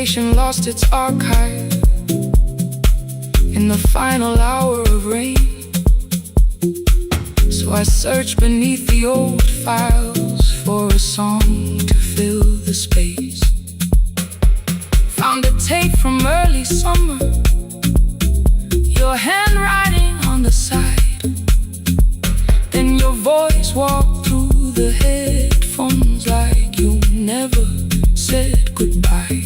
station lost its archive in the final hour of rain. So I searched beneath the old files for a song to fill the space. Found a tape from early summer, your handwriting on the side. Then your voice walked through the headphones like you never said goodbye.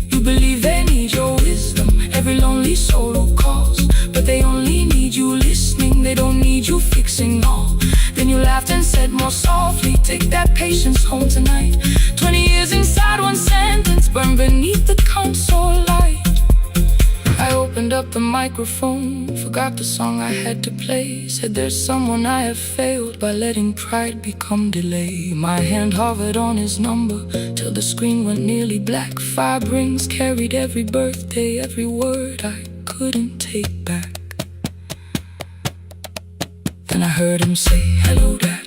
You believe they need your wisdom, every lonely soul who calls, but they only need you listening, they don't need you fixing all. Then you laughed and said more softly, take that patience home tonight. 20 years inside one sentence, burned beneath the console light. I opened up the microphone, forgot the song I had to play. Said there's someone I have failed by letting pride become delay. My hand hovered on his number till the screen went nearly black. 5 rings carried every birthday, every word I couldn't take back. Then I heard him say, hello dad.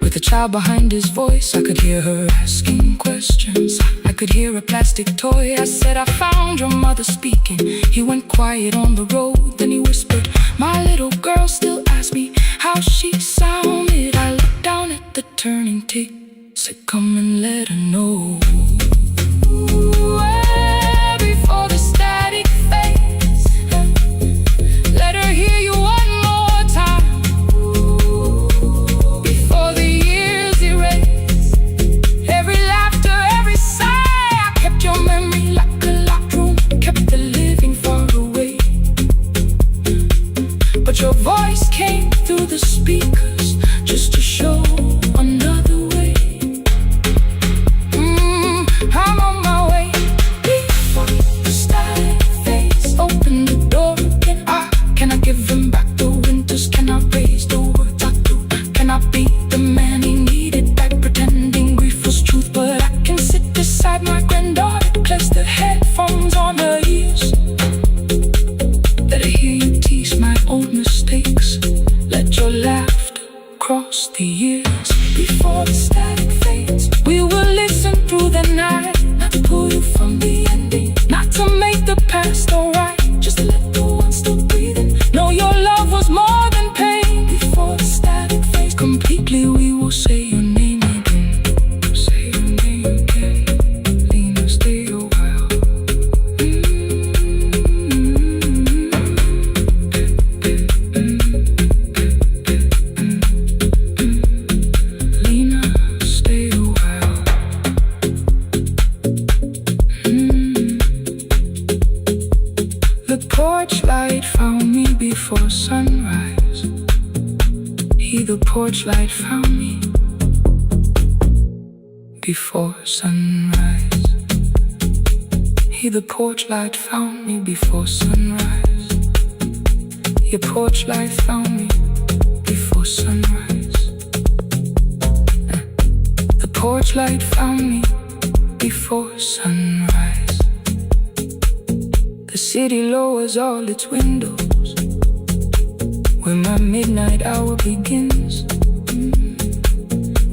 With a child behind his voice, I could hear her asking questions. I could hear a plastic toy. I said, I found your mother speaking. He went quiet on the road, then he whispered, my little girl still asks me how she sounded. I looked down at the turning tick, said come and let her know. Before the static fades, let her hear you one more time. Before the years erase every laughter, every sigh. I kept your memory like a locked room, kept the living far away. But your voice came through the speakers just to show another way. I'm on my way. Before the static fades, open the door again. Can I give him back the winters? Can I raise the words I do? Can I be the man he needed back, pretending grief was truth? But I can sit beside my granddaughter, place the headphones on her ears. Let her hear you tease my old mistakes. Let your laughter cross the years. Before the static fades, we will listen through the night, not to pull you from the ending, not to make the past alright, just to let the one still breathing know your love was more than pain. Before the static fades completely, we will say your name again. Say your name again. Lena, stay a while. Lena, stay a while. The porch light found me before sunrise. The porch light found me before sunrise. The porch light found me before sunrise. Your porch light found me before sunrise. The porch light found me before sunrise. The city lowers all its windows when my midnight hour begins.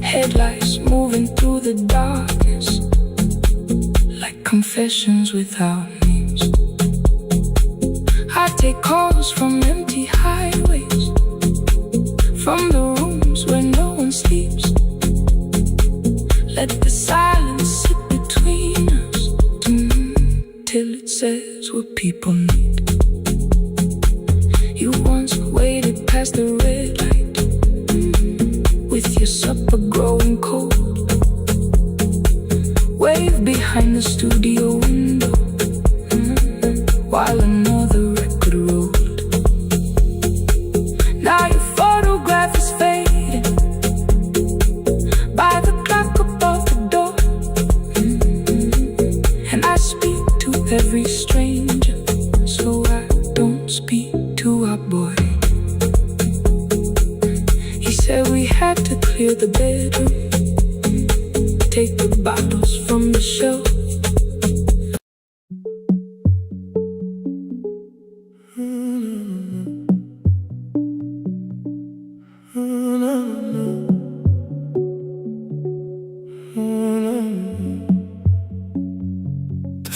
Headlights moving through the darkness like confessions without names. I take calls from empty highways, from the rooms where no one sleeps. Let the silence sit between us till it says what people need. You once waited past the red light with your supper growing cold. Wave behind the studio window while another record rolled. Now your photograph is fading by the clock above the door. And I speak to every stranger, so I don't speak to our boy. He said we had to clear the bedroom, take the bottles from the shelf.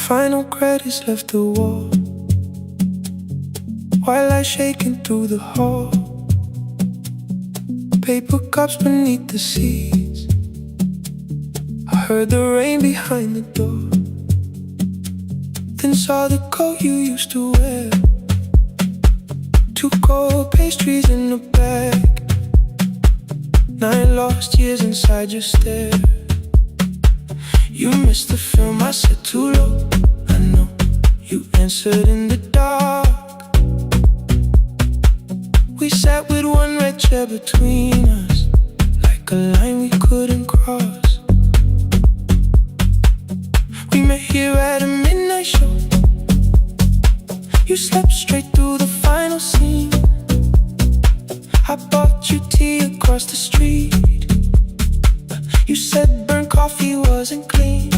Final credits left the wall, white light shaking through the hall. Paper cups beneath the seats. I heard the rain behind the door. Then saw the coat you used to wear. 2 cold pastries in a bag. 9 lost years inside your stare. You missed the film, I said too low. I know, you answered in the dark. We sat with one red chair between us, like a line we couldn't cross. We met here at a midnight show. You slept straight through the final scene. I bought you tea across the street. You said burnt coffee wasn't clean.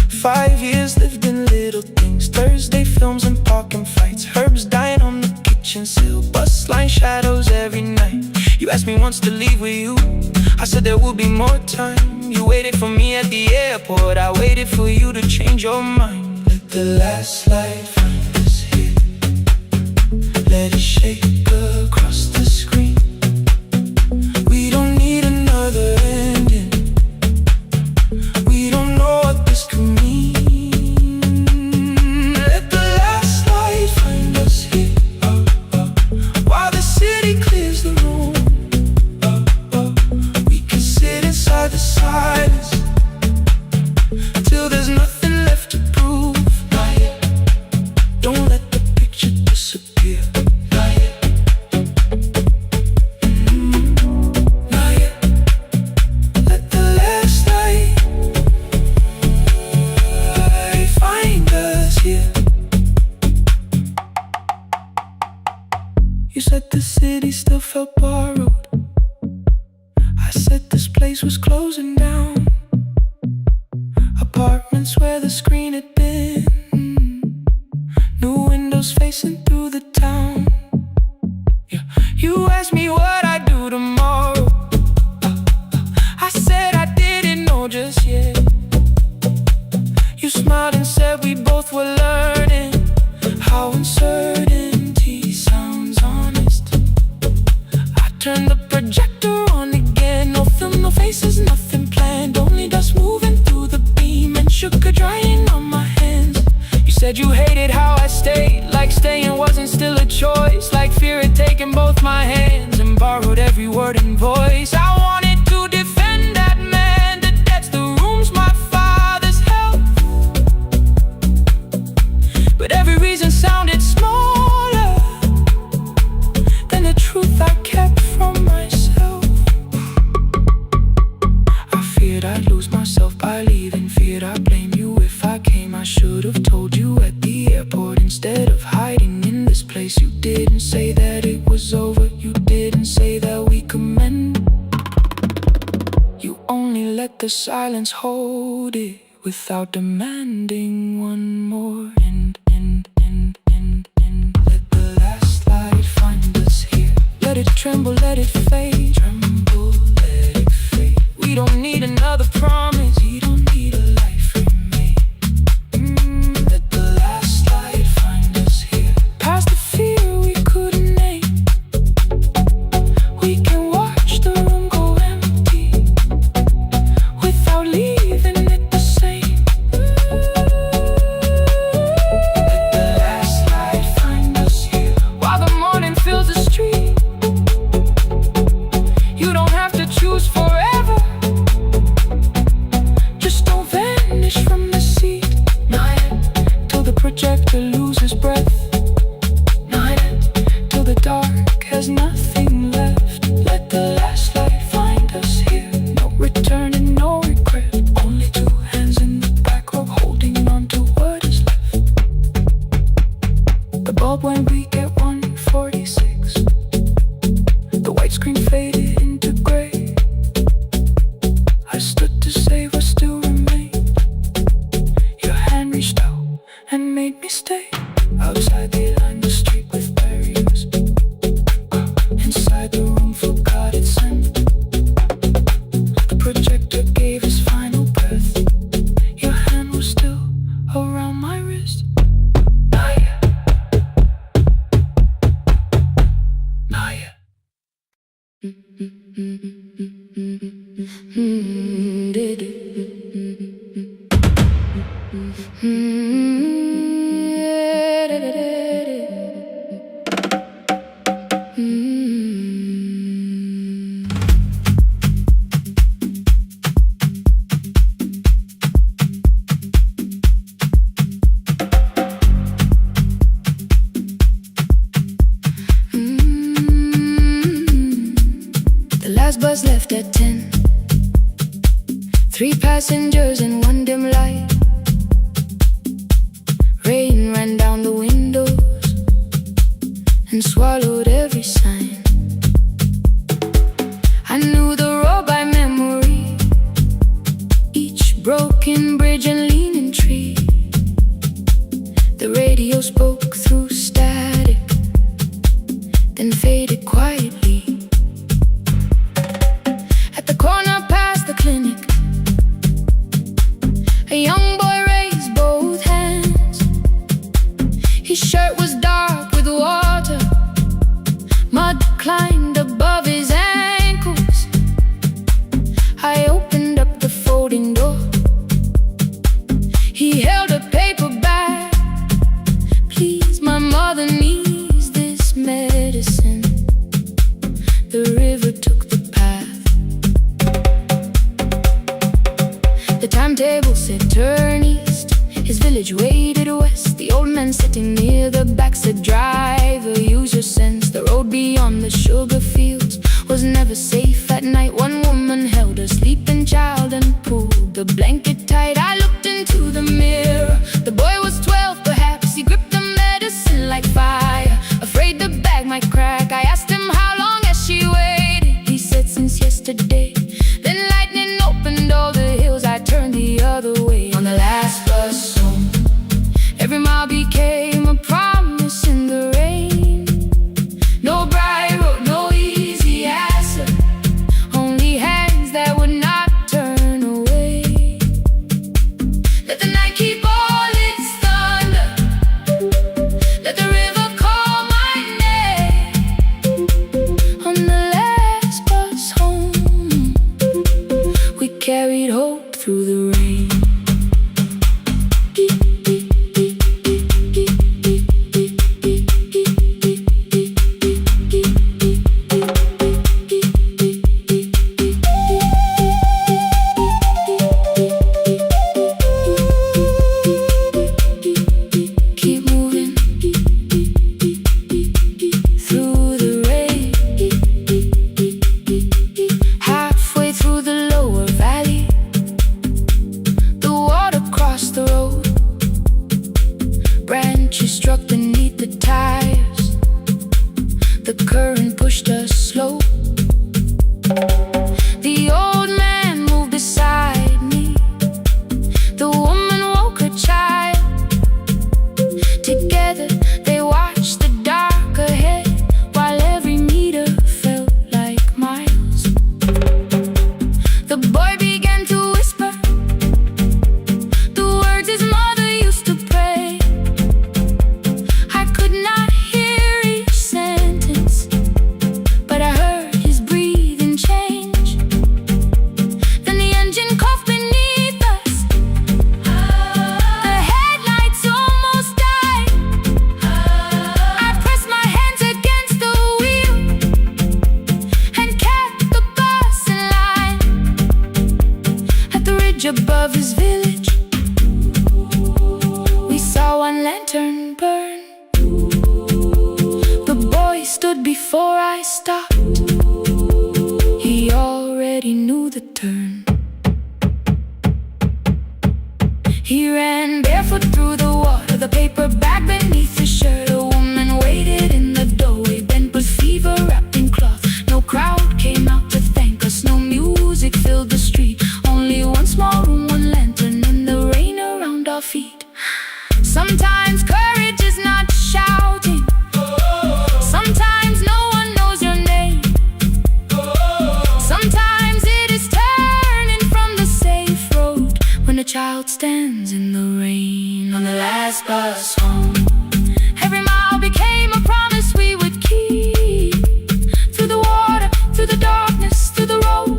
5 years lived in little things. Thursday films and parking fights. Herbs dying on the kitchen sill. Bus line shadows every night. You asked me once to leave with you. I said there would be more time. You waited for me at the airport. I waited for you to change your mind. Let the last light find us here. Let it shake across the screen. We don't need another ending. We don't know what this could mean. Let the last light find us here, while the city clears the room. We can sit inside the silence till there's nothing left to prove. Not yet. Don't let the picture disappear. Not yet. Not yet. Let the last light find us here. You said the city still felt borrowed. I said this place was closing down. Apartments where the screen had been. New windows facing through the town. Yeah. You asked me what I'd do tomorrow. I said I didn't know just yet. You smiled and said we both were learning how uncertainty sounds honest. I turned the projector on again. No film, no faces, nothing planned. Only dust moving through the beam and sugar drying on my hands. You said you hated how I stayed, like staying wasn't still a choice, like fear had taken both my hands and borrowed every word and voice. I wanted to defend that man. The debts, the rooms, my father's health, but every reason sounded smaller than the truth I kept from myself. I feared I'd lose myself by leaving. Feared I'd blame you if I came. I should have told you at the airport instead of hiding in this place. You didn't say that it was over. You didn't say that we could mend. You only let the silence hold it without demanding one more end. Let the last light find us here. Let it tremble, let it fade. Tremble, let it fade. We don't need another promise. We don't need a life remade. Let the last light find us here. Past the fear we couldn't name. We can watch the room go empty without leaving it the same. Let the last light find us here, while the morning fills the street. You don't have to choose forever. Just don't vanish from the seat. Not yet. Till the projector loses breath. Not yet. Till the dark has nothing left. Let the last light find us here. No return and no regret. Only 2 hands in the back row holding on to what is left. The bulb when we get 146. The white screen faded into gray. The last bus left at 10. 3 passengers and 1 dim light. Rain ran down the windows and swallowed every sign. I knew the road by memory, each broken bridge and leaning tree. The radio spoke through static, then faded quietly. At the corner past the clinic, a young boy raised both hands. His shirt was dark with water, mud climbed above his ankles. I opened up the folding door. He held a paper bag. Please, my mother needs this medicine. The river took the path. The timetable said turn east. His village waded west. The old man sitting near the back said driver, use your sense. The road beyond the sugar fields was never safe at night. One woman held her sleeping child and pulled the blanket tight. I looked into the mirror. The boy was 12 perhaps. He gripped the medicine like fire, afraid the bag might crack. I asked him how long has she waited. He said since yesterday. Then lightning opened all the hills. I turned the other way on the last bus home. Every mile became a promise in the rain. No bright road, no easy answer, only hands that would not turn away. Let the night keep all its thunder, let the river call my name. On the last bus home, we carried hope through the rain. Keep moving through the rain. Halfway through the lower valley, the water crossed the road. Branches struck beneath the tires. The current pushed us slow. The old man moved beside me. The woman woke her child. Together they watched the dark ahead, while every meter felt like miles. The boy began to whisper the words his mother used to pray. I could not hear each sentence, but I heard his breathing change. Then the engine coughed beneath us. The headlights almost died. I pressed my hands against the wheel and kept the bus in line. At the ridge above his village, we saw one lantern burn. The boy stood before I stopped. He already knew the turn. He ran barefoot through the water, the paper bag beneath his shirt. A woman waited in the doorway, bent with fever wrapped in cloth. No crowd came out to thank us, no music filled the street. Only one small room, one lantern, and the rain around our feet. Sometimes courage is not shouting. Sometimes no one knows your name. Sometimes it is turning from the safe road when a child stands in the rain. On the last bus home, every mile became a promise we would keep. Through the water, through the darkness, through the road,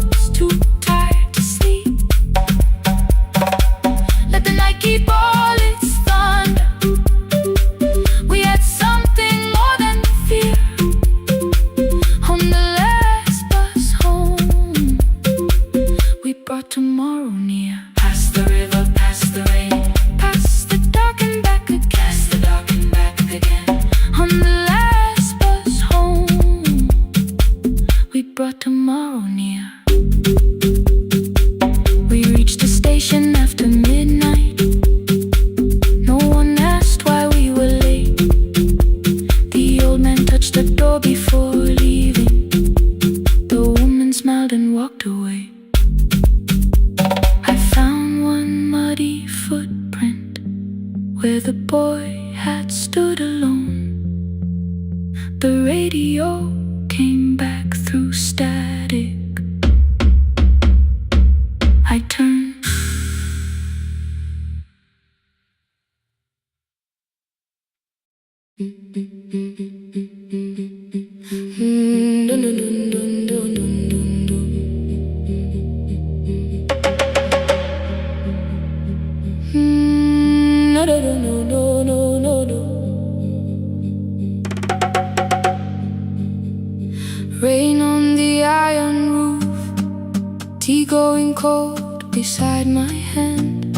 tea going cold beside my hand.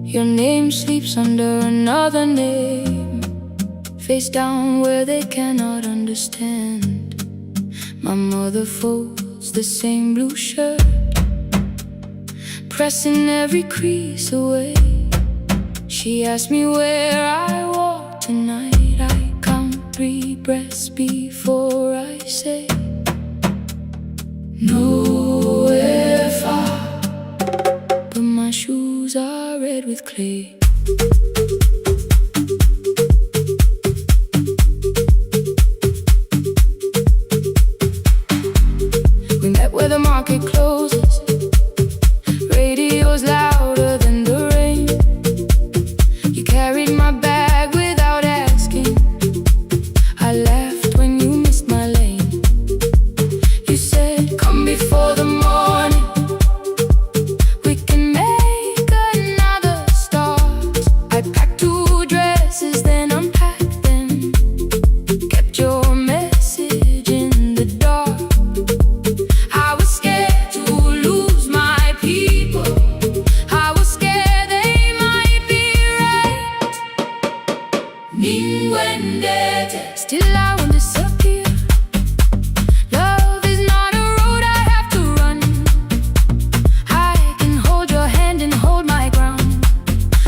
Your name sleeps under another name, face down where they cannot understand. My mother folds the same blue shirt, pressing every crease away. She asked me where I walk tonight. I count 3 breaths before I say nowhere far, but my shoes are red with clay. We met where the market closes, radio's louder than the rain. You carried my bag without asking. I laughed when you missed my lane. You said, come before the morning, we can make another start. I packed 2 dresses, then unpacked them, kept your message in the dark. I was scared to lose my people, I was scared they might be right. Still I won't disappear. Love is not a road I have to run. I can hold your hand and hold my ground.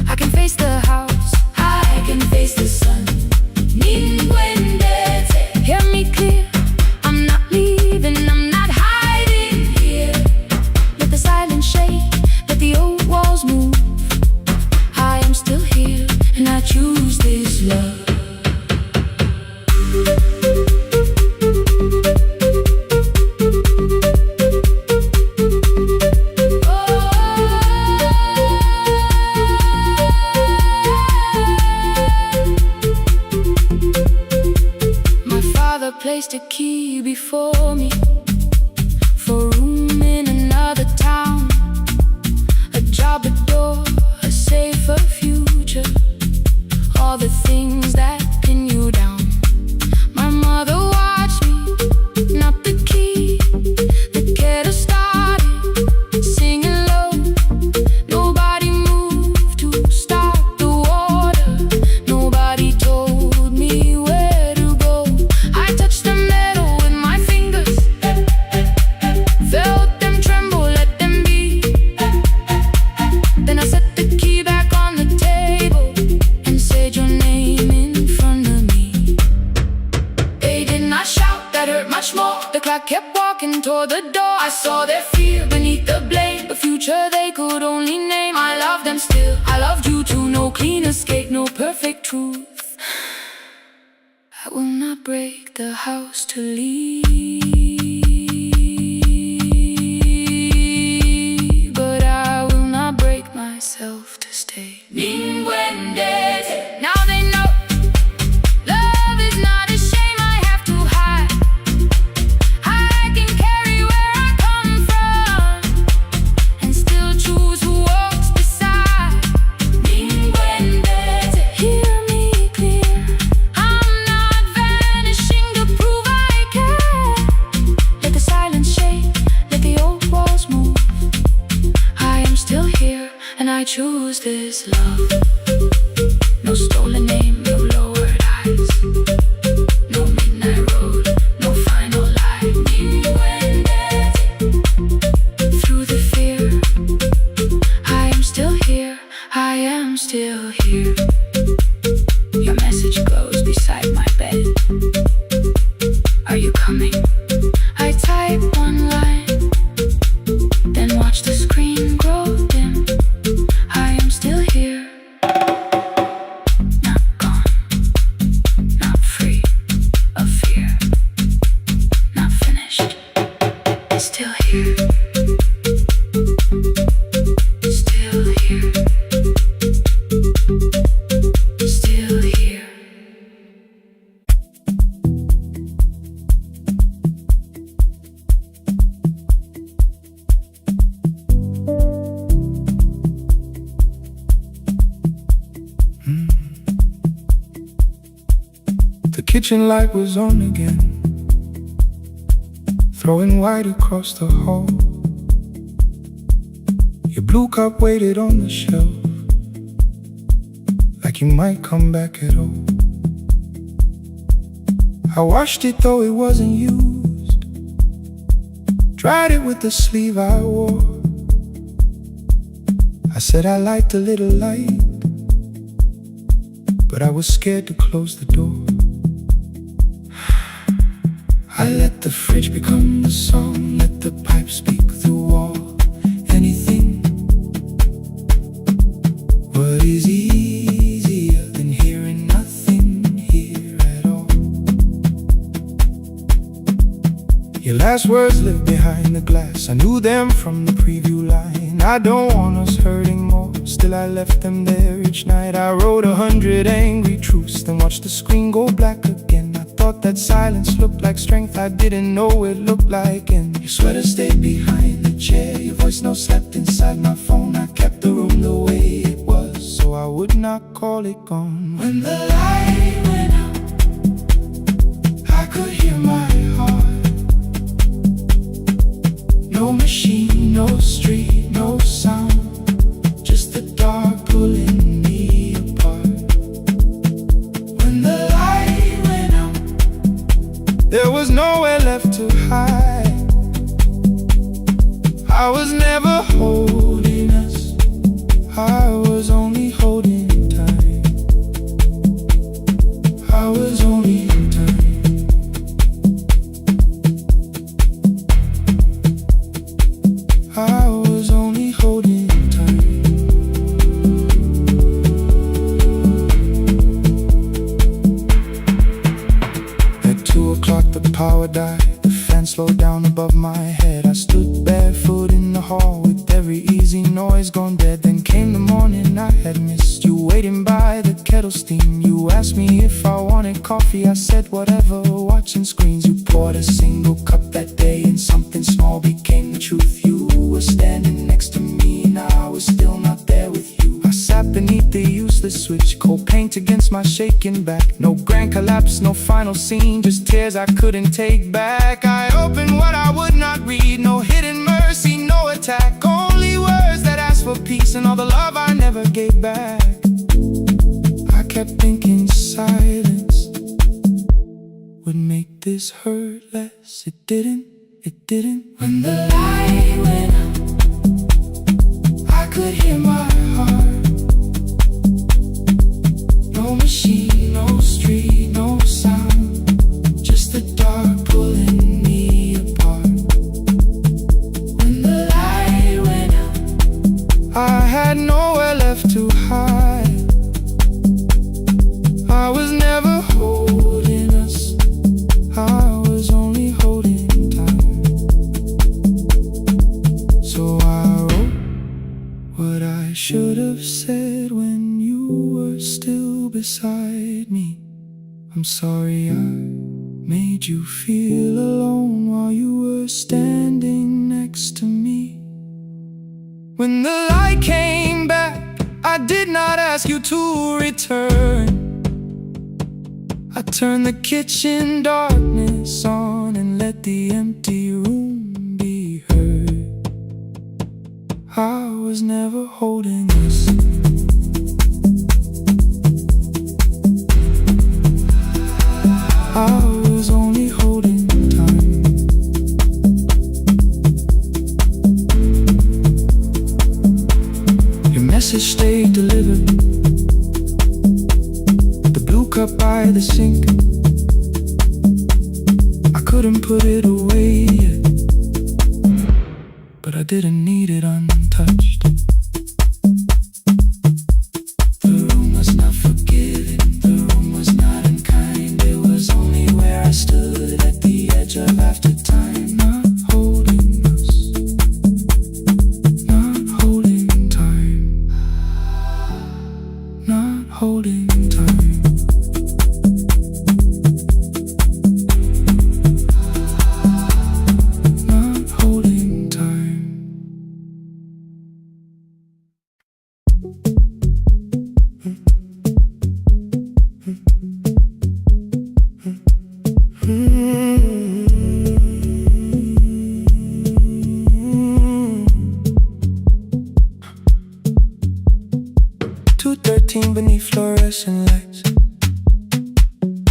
I can face the house, I can face the sun. Hear me clear, I'm not leaving, I'm not hiding here. Let the silence shake, let the old walls move. I am still here, and I choose this love. My father placed a key before me for room in another town, a job, a door, a safer future, all the things that pin you down. My mother watched me, not the key, the kettle started singing low. Nobody moved to stop the water, nobody told me where to go. I touched the metal with my fingers, felt them tremble, let them be. Then I set the key back on the table and said your name in front of me. They did not shout, that hurt much more. The clock kept walking toward the door. I saw their fear beneath the blame, a future they could only name. I loved them still, I loved you too. No clean escape, no perfect truth. I will not break the house to leave, but I will not break myself to stay. Now they know love is not a shame I have to hide. I can carry where I come from and still choose who walks beside. Hear me clear, I'm not vanishing to prove I care. Let the silence shake, let the old walls move. I am still here, and I choose this love. No stolen name, no lowered eyes, no midnight road, no final lie. Through the fear, I am still here, I am still here. Your message glows beside my bed. Are you coming? I type one line, then watch the screen grow dim. I am still here, not gone, not free of fear, not finished, still here, still here, still here. The kitchen light was on again, throwing white across the hall. Your blue cup waited on the shelf, like you might come back at all. I washed it though it wasn't used, dried it with the sleeve I wore. I said I liked a little light, but I was scared to close the door. I let the fridge become the song, let the pipe speak the wall. Anything, what is easier than hearing nothing here at all? Your last words lived behind the glass, I knew them from the preview line. I don't want us hurting more, still I left them there each night. I wrote 100 angry truths, then watched the screen go black again. I thought that silence looked like strength, I didn't know it looked like end. Your sweater stayed behind the chair, your voice note slept inside my phone. I kept the room the way it was, so I would not call it gone. When the light went out, I could hear my heart. No machine, no street, no sound, just the dark pulling me apart. When the light went out, there was nowhere left to hide. I was never holding us, I was only holding time. I was only time. I was only holding time. At 2 o'clock the power died, the fan slowed down above my head. I stood barefoot in the hall with every easy noise gone dead. Then came the morning I had missed, you waiting by the kettle steam. You asked me if I wanted coffee, I said whatever, watching screens. You poured a single cup that day and something small became the truth. You were standing next to me and I was still not there with you. I sat beneath the useless switch, cold paint against my shaking back. No grand collapse, no final scene, just tears I couldn't take back. I opened what I would not read, no hidden mercy, no attack, only words that asked for peace and all the love I never gave back. I kept thinking silence would make this hurt less. It didn't, it didn't. When the light went out, I could hear my heart. No machine, no street, no sound, just the dark pulling me apart. When the light went out, I had nowhere left to hide. I was never holding us, I was only holding time. So I wrote what I should have said when you were still beside me. I'm sorry I made you feel alone while you were standing next to me. When the light came back, I did not ask you to return. I turned the kitchen darkness on and let the empty room be heard. I was never holding us, I was only holding time. Your message stayed delivered, the blue cup by the sink. I couldn't put it away yet, but I didn't need it untouched. The room was not forgiving, the room was not unkind. It was only where I stood at the edge of after time. Not holding us, not holding time, not holding time. Not holding time. routine beneath fluorescent lights.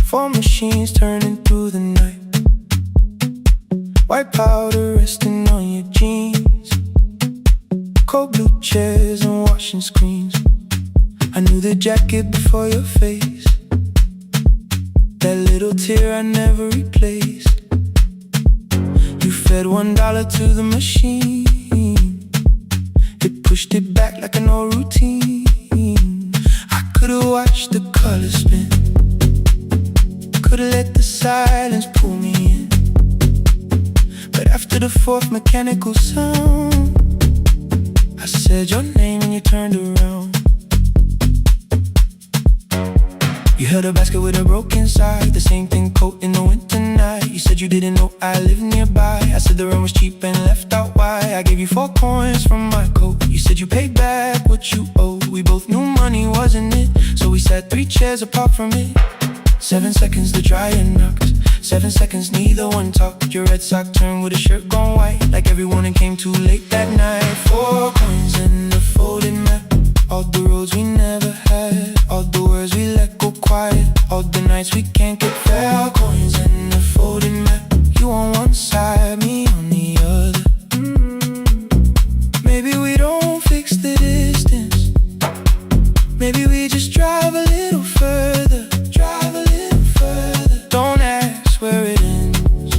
Four machines turning through the night. White powder resting on your jeans. Cold blue chairs and washing screens. I knew the jacket before your face. That little tear I never replaced. You fed $1 to the machine. It pushed it back like an old routine. I could've watched the colors spin. Could've let the silence pull me in. But after the fourth mechanical sound, I said your name and you turned around. You held a basket with a broken side, the same thing coat in the winter night. You said you didn't know I lived nearby. I said the rent was cheap and left out why. I gave you 4 coins from my coat. You said you paid back what you owed. We both knew money wasn't it, so we sat 3 chairs apart from it. 7 seconds the dryer knocked. 7 seconds neither one talked. Your red sock turned with a shirt gone white, like everyone and came too late that night. 4 coins in the folded map. All the roads we never had, all the words we let go quiet, all the nights we can't get fair. Coins in the folded map. You on one side, me on the other. Maybe we don't fix the distance. Maybe we just drive a little further. Drive a little further. Don't ask where it ends.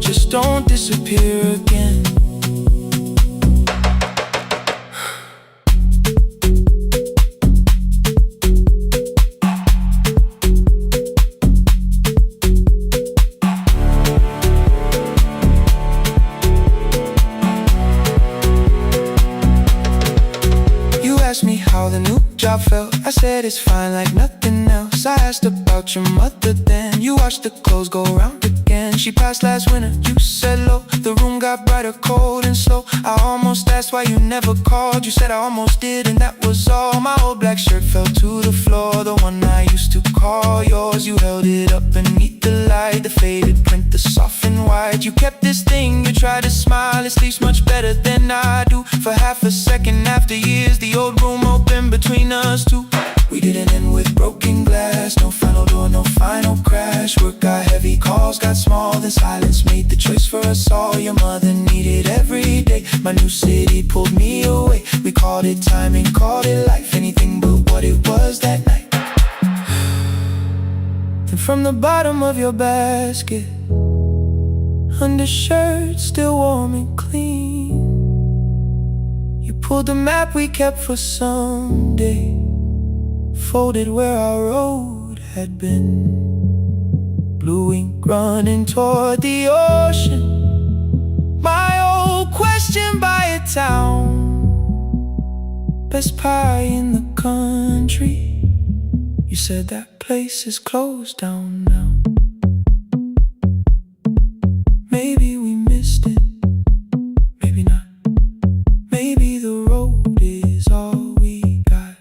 Just don't disappear again. How the new job felt. I said it's fine like nothing else. I asked about your mother then. You watched the clothes go round again. She passed last winter, you said low. The room got brighter, cold and slow. I almost asked why you never called. You said I almost did and that was all. My old black shirt fell to the floor, the one I used to call yours. You held it up beneath the light, the faded print, the soft and white. You kept this thing, you tried to smile. It sleeps much better than I do. For half a second after years, the old room opened between us two. We didn't end with broken glass. No final door, no final crash. Work got heavy, calls got small. Then silence made the choice for us all. Your mother needed every day. My new city pulled me away. We called it timing, called it life. Anything but what it was that night. Then from the bottom of your basket, undershirt still warm and clean, you pulled the map we kept for someday, folded where our road had been. Blue ink running toward the ocean. My old question by a town. Best pie in the country. You said that place is closed down now. Maybe we missed it, maybe not. Maybe the road is all we got.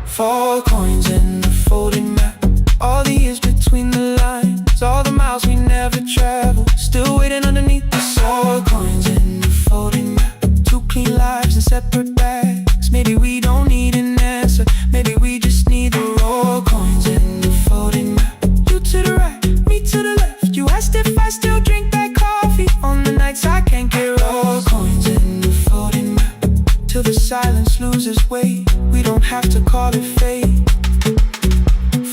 4 coins in the folded map. All the years between the lines, all the miles we never traveled, still waiting underneath the 4 coins in the folded map. 2 clean lives in separate bags. Maybe we don't need an answer. Maybe we just need the raw coins in the folded map. You to the right, me to the left. You asked if I still drink that coffee on the nights I can't get raw coins in the folded map. Till the silence loses weight. We don't have to call it fate.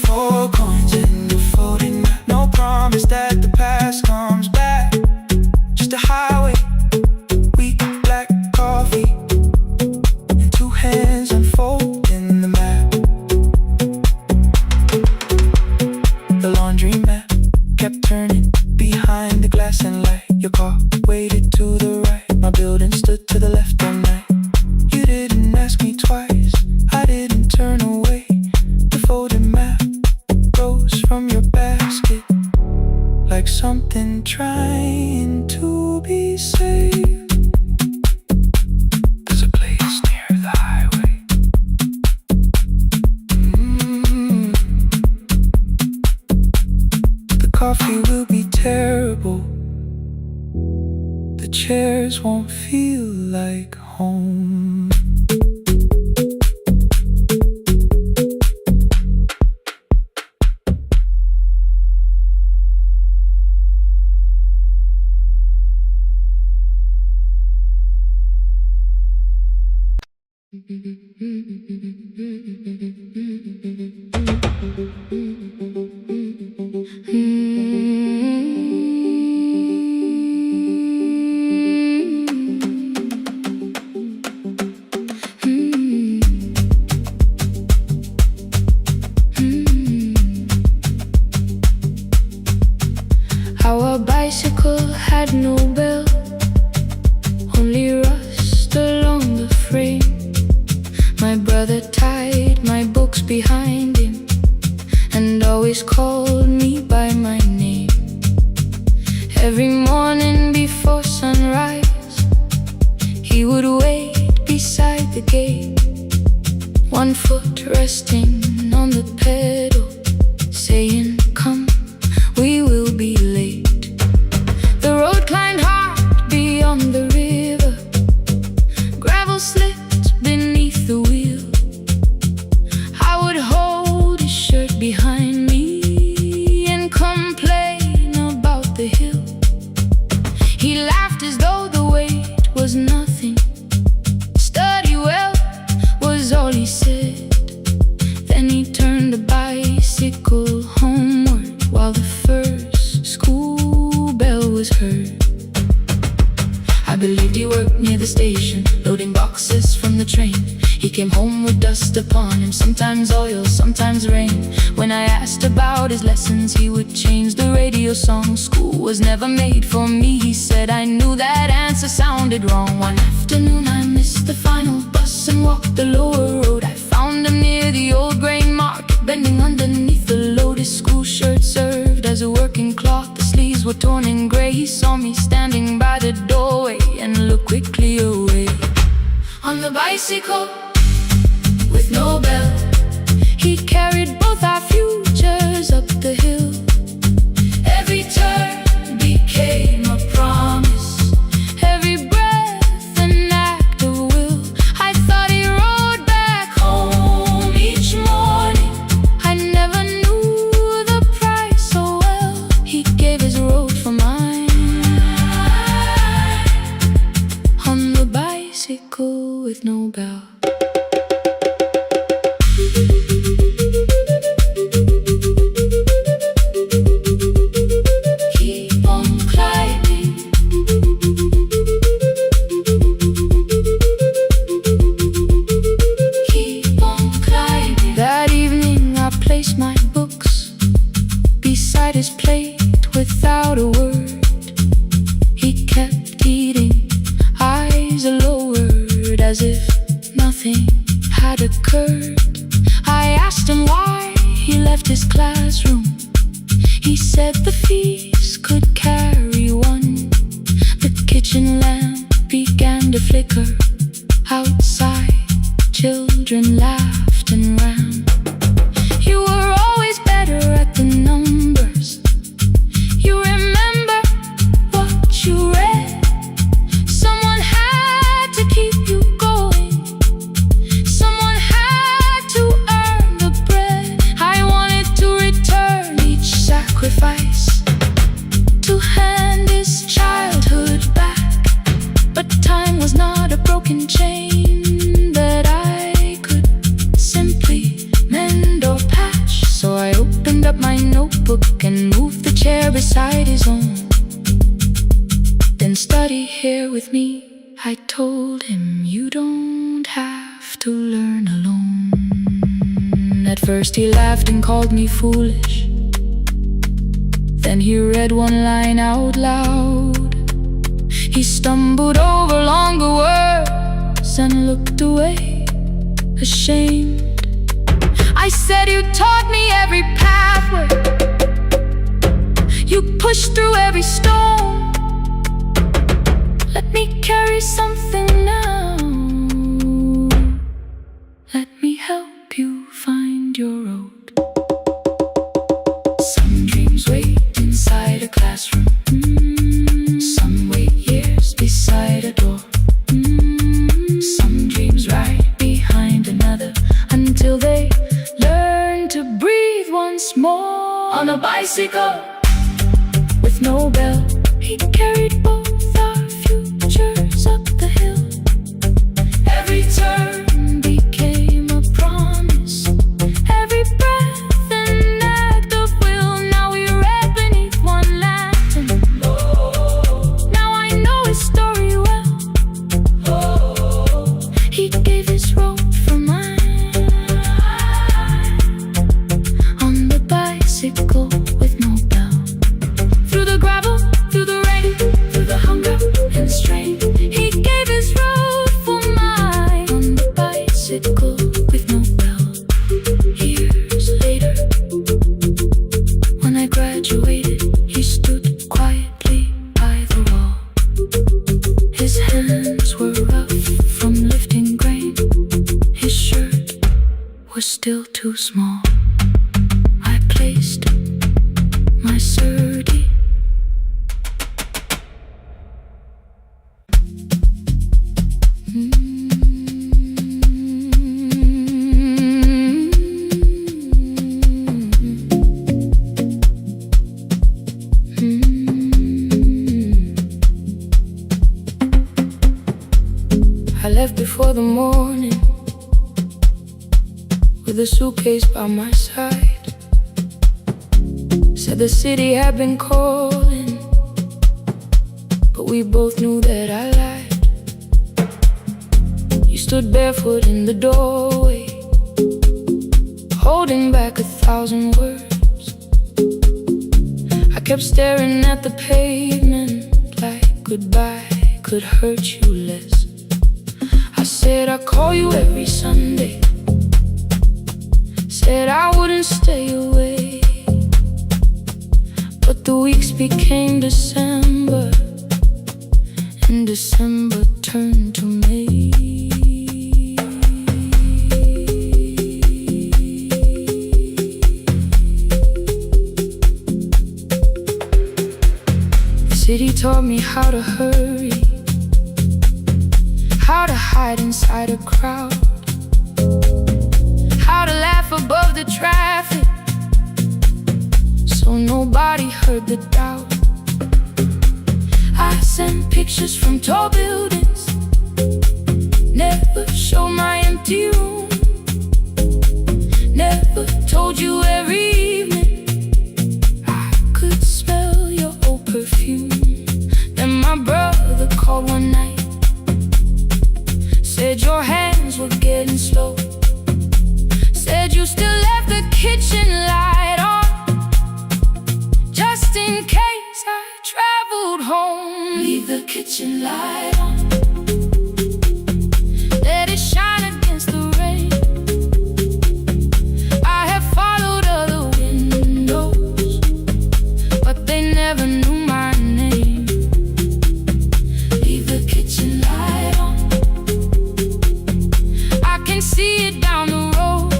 4 coins in the folded map. No promise that the past comes back. Just a highway, weak black coffee, and 2 hands unfolding the map. The laundry mat kept turning behind the glass and light. Your car waited to the right. My building stood to the left all night. You didn't ask me twice, I didn't turn away. The folded map rose from your basket like something trying to be saved. There's a place near the highway. The coffee will be terrible. The chairs won't feel like home. Our bicycle had no bell, only rust along the frame. My brother tied my books behind him and always called me by my name. Every morning before sunrise, he would wait beside the gate, one foot resting on the pedal, saying, "Come, we will be late." The road climbed hard beyond the river, gravel slipped beneath the wheel. I would hold his shirt behind me and complain about the hill. He laughed as though the weight was nothing. "Study well," was all he said. Then he turned the bicycle homeward while the first school bell was heard. I believed he worked near the station, loading boxes from the train. He came home with dust upon him, sometimes oil, sometimes rain. When I asked about his lessons, he would change the radio song. "School was never made for me," he said. I knew that answer sounded wrong. One afternoon I missed the final bus and walked the lower road. I found him near the old grain market, bending underneath the load. His school shirt served as a working cloth, the sleeves were torn and gray. He saw me standing by the doorway and looked quickly away. On the bicycle with no bell, he carried both our futures up the hill. Every turn became a promise, every breath an act of will. I thought he rode back home each morning. I never knew the price so well. He gave his road for mine. On the bicycle with no bell. His plate without a word, he kept eating, eyes lowered, as if nothing had occurred. I asked him why he left his classroom. He said the fees could carry one. The kitchen lamp began to flicker. Outside, children laughed and ran. You were always better at the numbers. You remember what you read. Someone had to keep you going. Someone had to earn the bread. I wanted to return each sacrifice, to hand his childhood back. But time was not a broken chain that I could simply mend or patch. So I opened up my notebook and moved the chair beside his own. Then study here with me, I told him. You don't have to learn alone. At first he laughed and called me foolish. Then he read one line out loud. He stumbled over longer words and looked away, ashamed. I said, "You taught me every pathway. You pushed through every stone. Let me carry something now. Let me help you find your road." Some dreams wait inside a classroom. Some wait years beside a door. Some dreams right behind another until they learn to breathe once more. On a bicycle with no bell, he carried both our futures up the hill. Every turn bicycle with no bell. Years later, when I graduated, he stood quietly by the wall. His hands were rough from lifting grain. His shirt was still too small. I placed my surdy I left before the morning with a suitcase by my side. Said the city had been calling, but we both knew that I lied. You stood barefoot in the doorway, holding back 1,000 words. I kept staring at the pavement like goodbye could hurt you less. I said I'd call you every Sunday, said I wouldn't stay away. But the weeks became December, and December turned to May. The city taught me how to hurry, how to hide inside a crowd, how to laugh above the traffic so nobody heard the doubt. I sent pictures from tall buildings, never showed my empty room, never told you every evening I could smell your old perfume. Then my brother called one night, said your hands were getting slow, said you still left the kitchen light on, just in case I traveled home. Leave the kitchen light on, let it shine against the rain. I have followed other windows, but they never knew my name. Leave the kitchen light on, I can see it down the road.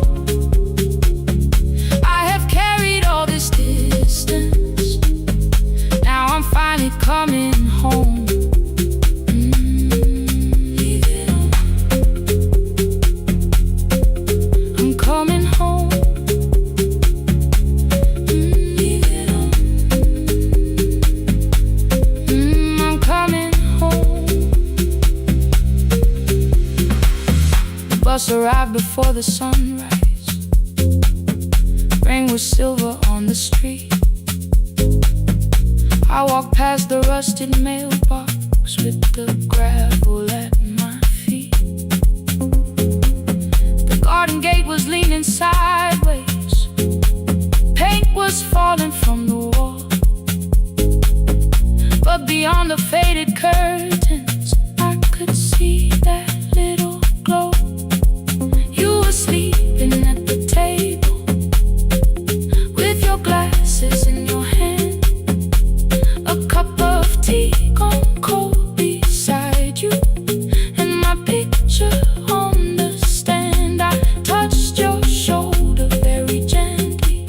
I have carried all this distance, now I'm finally coming home. Leave it on, I'm coming home. Leave it on, I'm coming home. The bus arrived before the sunrise, rain was silver on the street. I walked past the rusted mailbox with the gravel at my feet. The garden gate was leaning sideways, paint was falling from the wall, but beyond the faded curtains I could see that little glow. You were sleeping at the table with your glasses in your hand, a cup of tea gone cold beside you, and my picture on the stand. I touched your shoulder very gently.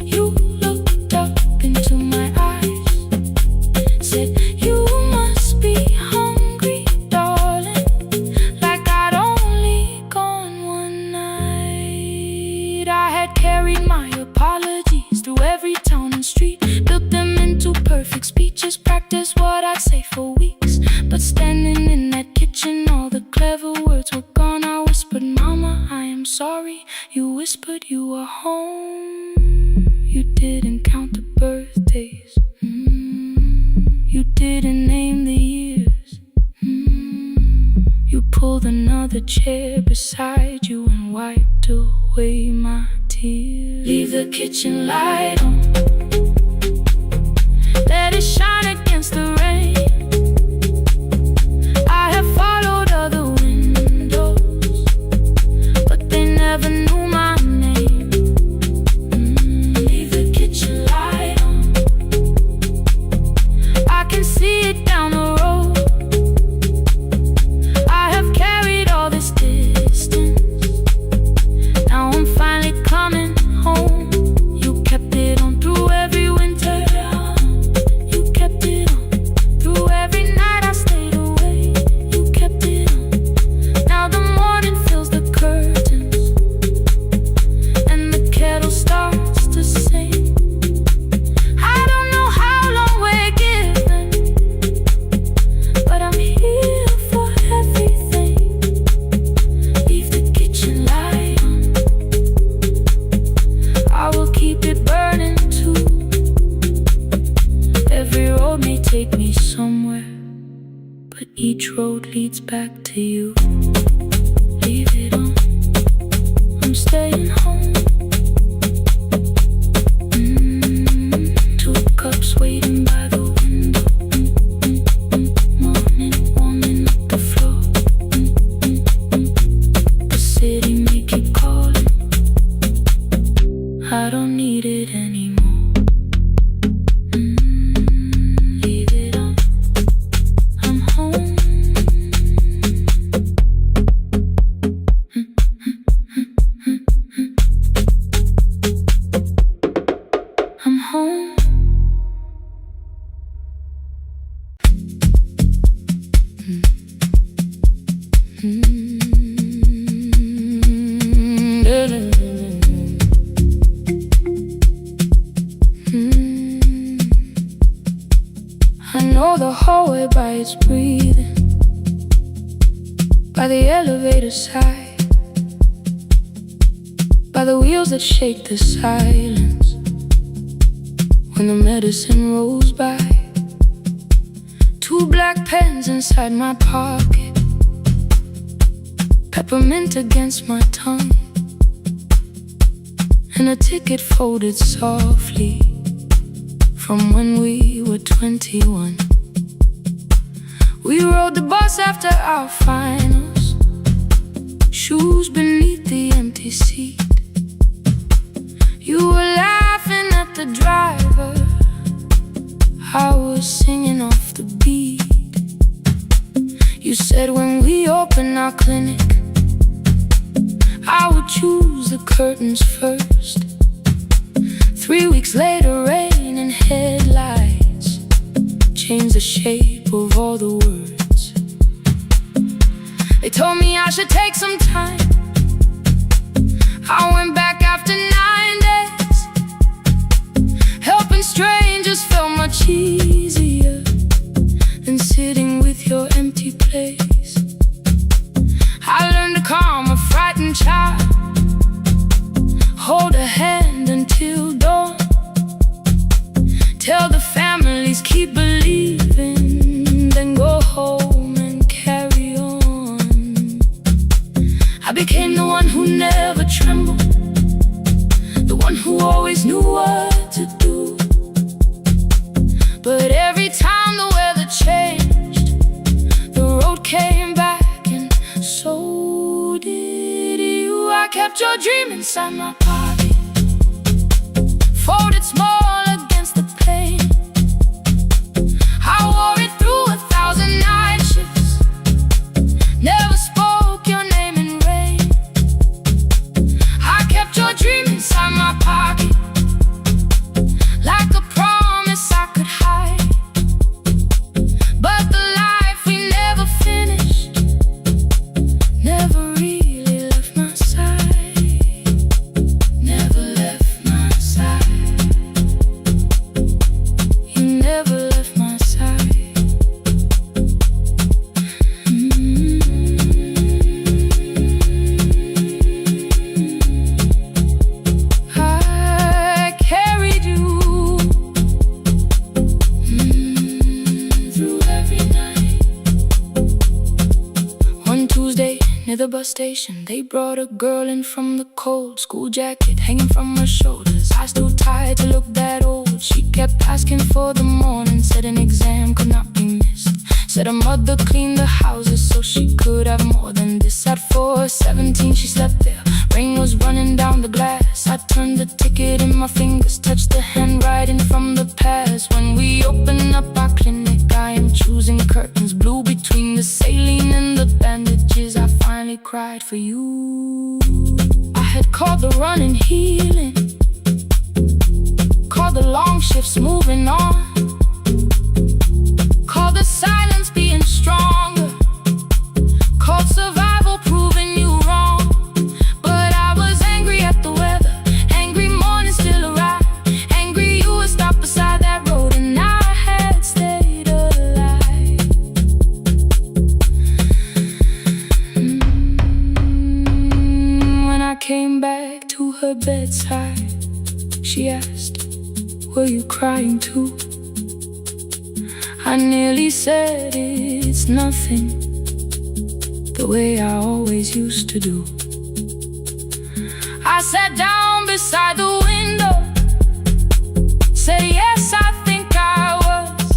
You looked up into my eyes, said you must be hungry, darling, like I'd only gone one night. I had carried my apologies through every town and street, built them into perfect speeches, practiced what I'd say for weeks. But standing in that kitchen, all the clever words were gone. I whispered, Mama, I am sorry. You whispered you were home. You didn't count the birthdays, you didn't name the years. You pulled another chair beside you and wiped away my tears. Leave the kitchen light on, let it shine against the rain. I have followed other windows, leads back to you. Leave it on, I'm staying home. 2 cups waiting by the window. Morning warming up the floor. The city may keep calling, I don't need it anymore. Leave it on, I'm home. I'm home. I know the hallway by its breathing, by the elevator side, by the wheels that shake the silence when the medicine rolls by. 2 black pens inside my pocket, peppermint against my tongue, and a ticket folded softly from when we were 21. We rode the bus after our finals, shoes beneath the empty seat. You were laughing at the driver, I was singing off the beat. You said when we open our clinic, I would choose the curtains first. 3 weeks later, rain and headlights changed the shape of all the words. They told me I should take some time. I went back after 9 days. Helping strangers felt much easier than sitting with your empty place. I learned to calm a frightened child, hold a hand until dawn, tell the families keep believing, then go home and carry on. I became the one who never trembled, the one who always knew what to do. But every time the weather changed, the road came back, and so did you. I kept your dream inside my pocket, folded small against the pane. I wore it through 1,000 night shifts, never spoke your name in rain. I kept your dream inside my pocket, like a promise I could hide. But the life we never finished never really left my side. Never left my side. You never left my side. I carried you through every night. One Tuesday near the bus station, they brought a girl in from the cold, school jacket hanging from her shoulders, eyes too tired to look that old. She kept asking for the morning, said an exam could not be missed, said her mother cleaned the houses so she could have more than this. At 4:17 she slept there, rain was running down the glass. I turned the ticket in my fingers, touched the handwriting from the past. When we open up our clinic, I am choosing curtains blue between the saline and the bandages. I finally cried for you. I had called the running healing, called the long shifts moving on, called the silence being stronger, called survival proving you wrong. But I was angry at the weather, angry morning still arrived, angry you were stopped beside that road and I had stayed alive. When I came back to her bedside, she asked, were you crying too? I nearly said it's nothing, the way I always used to do. I sat down beside the window, said yes, I think I was.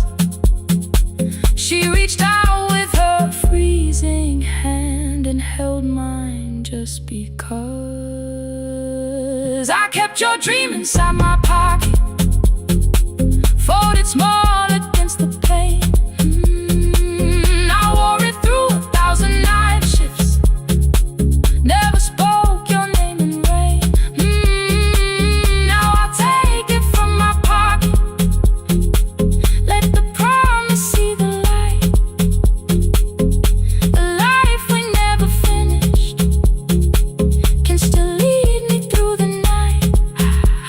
She reached out with her freezing hand and held mine just because. I kept your dream inside my pocket, folded small against the pain. I wore it through 1,000 night shifts, never spoke your name in rain. Now I'll take it from my pocket, let the promise see the light. The life we never finished can still lead me through the night.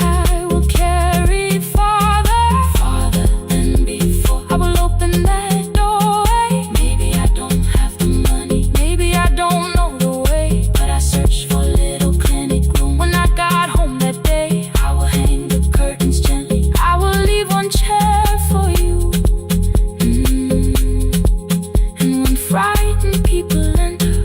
I will carry farther than before. I will open that doorway. Maybe I don't have the money, maybe I don't know the way, but I searched for a little clinic room. When I got home that day, I will hang the curtains gently. I will leave one chair for you. And when frightened people enter,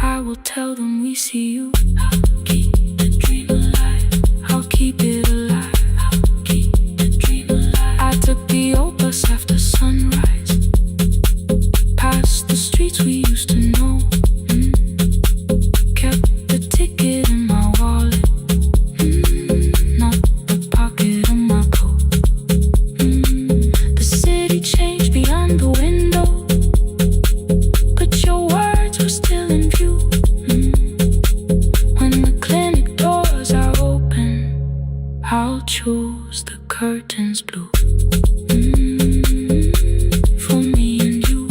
I will tell them we see you. I'll keep the dream alive, I'll keep it alive, I'll keep the dream alive. I took the old bus after sunrise, past the streets we used to know. Kept the ticket in my wallet, not the pocket of my coat. The city changed beyond the window, but your words were still in view. When the clinic doors are open, I'll choose the curtains blue. For me and you.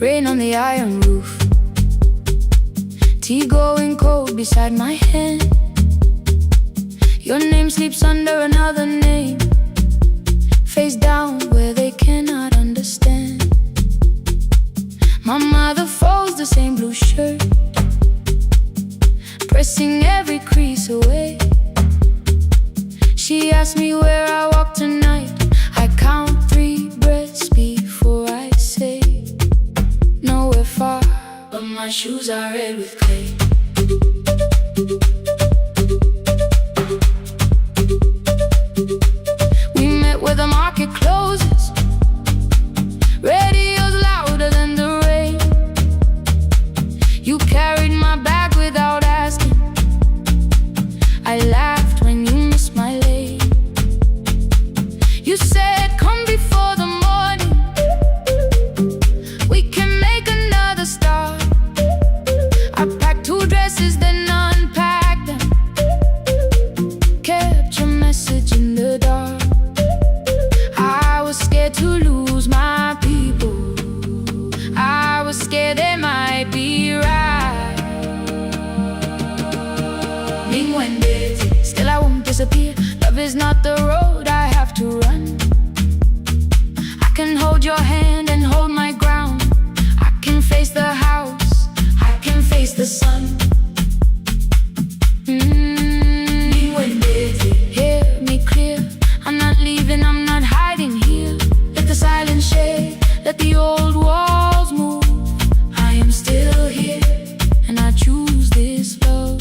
Rain on the iron roof, tea going cold beside my hand. Your name sleeps under another name, face down where they cannot understand. My mother folds the same blue shirt, pressing every crease away. She asks me where I walk tonight. I count 3 breaths before I say nowhere far, but my shoes are red with clay. We met where the market closes, radio's louder than the rain. You carried my bag without asking, I laughed when you missed my lane. You said come before the morning, we can make another start. I packed 2 dresses, then unpacked them, kept your message in the dark. I was scared to lose my people, I was scared they might be right. Ming went busy, still I won't disappear. Love is not the road I have to run. I can hold your hand and hold my ground. I can face the house, I can face the sun. Ming went busy, hear me clear. I'm not leaving, I'm not hiding here. Let the silence shake, let the old walls move. I am still here, and I choose this love.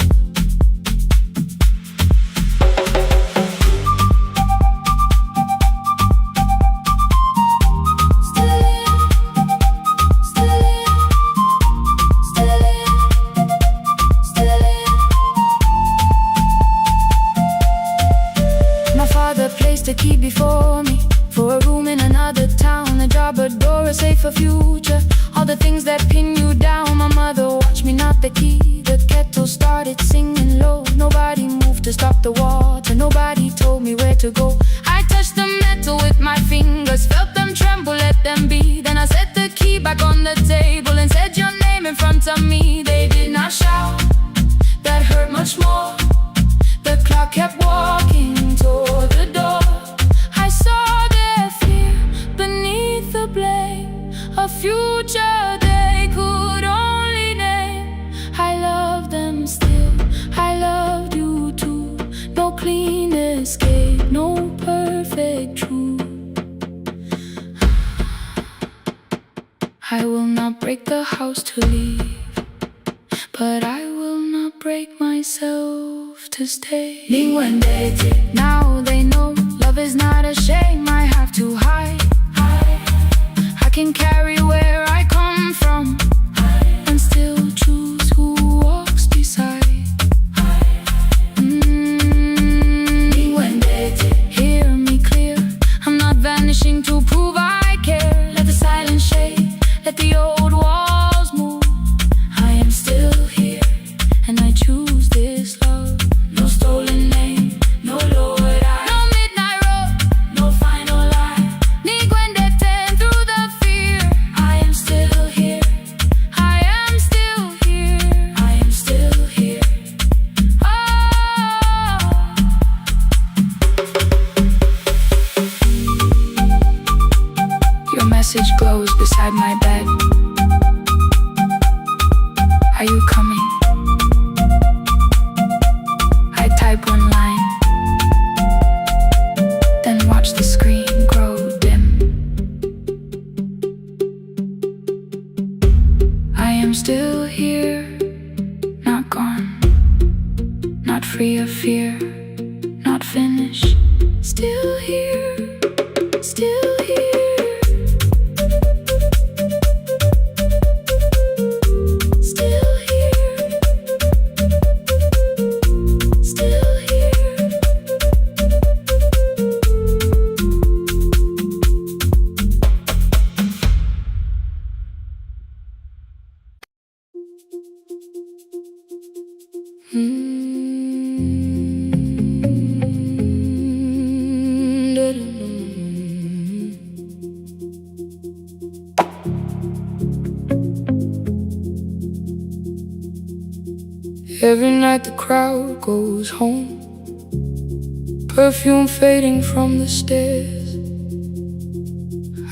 The key before me, for a room in another town, a job, a door, a safer future. All the things that pin you down. My mother watched me knock the key. The kettle started singing low. Nobody moved to stop the water, nobody told me where to go. I touched the fingers, felt them tremble, let them be. Then I set the key back on the table and said your name in front of me. They did not shout, that hurt much more. The clock kept walking toward the door. I saw their fear beneath the blame, a future they could only name. I love them still, I loved you too. No clean escape, no perfect truth. I will not break the house to leave, but I will not break myself to stay. Now they know love is not a shame I have to hide. I can carry where I come from and still choose who walks beside. Hear me clear, I'm not vanishing to prove I care. Let the silence shade, let the old walls move. I am still here, and I choose this love. No stolen name, no lowered eye, no midnight road, no final lie. Ni Gwendeten through the fear. I am still here, I am still here, I am still here. Oh. Your message glows beside my bed. Are you coming? I type one line, then watch the screen grow dim. I am still here, not gone, not free of fear, not finished. Still here, still here. Every night the crowd goes home, perfume fading from the stairs.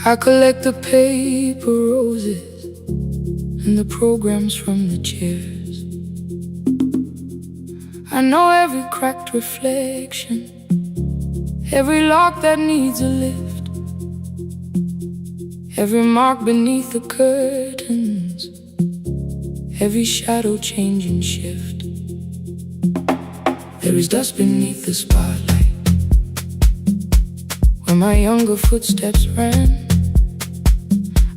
I collect the paper roses and the programs from the chairs. I know every cracked reflection, every lock that needs a lift, every mark beneath the curtains, every shadow change and shift. There is dust beneath the spotlight where my younger footsteps ran.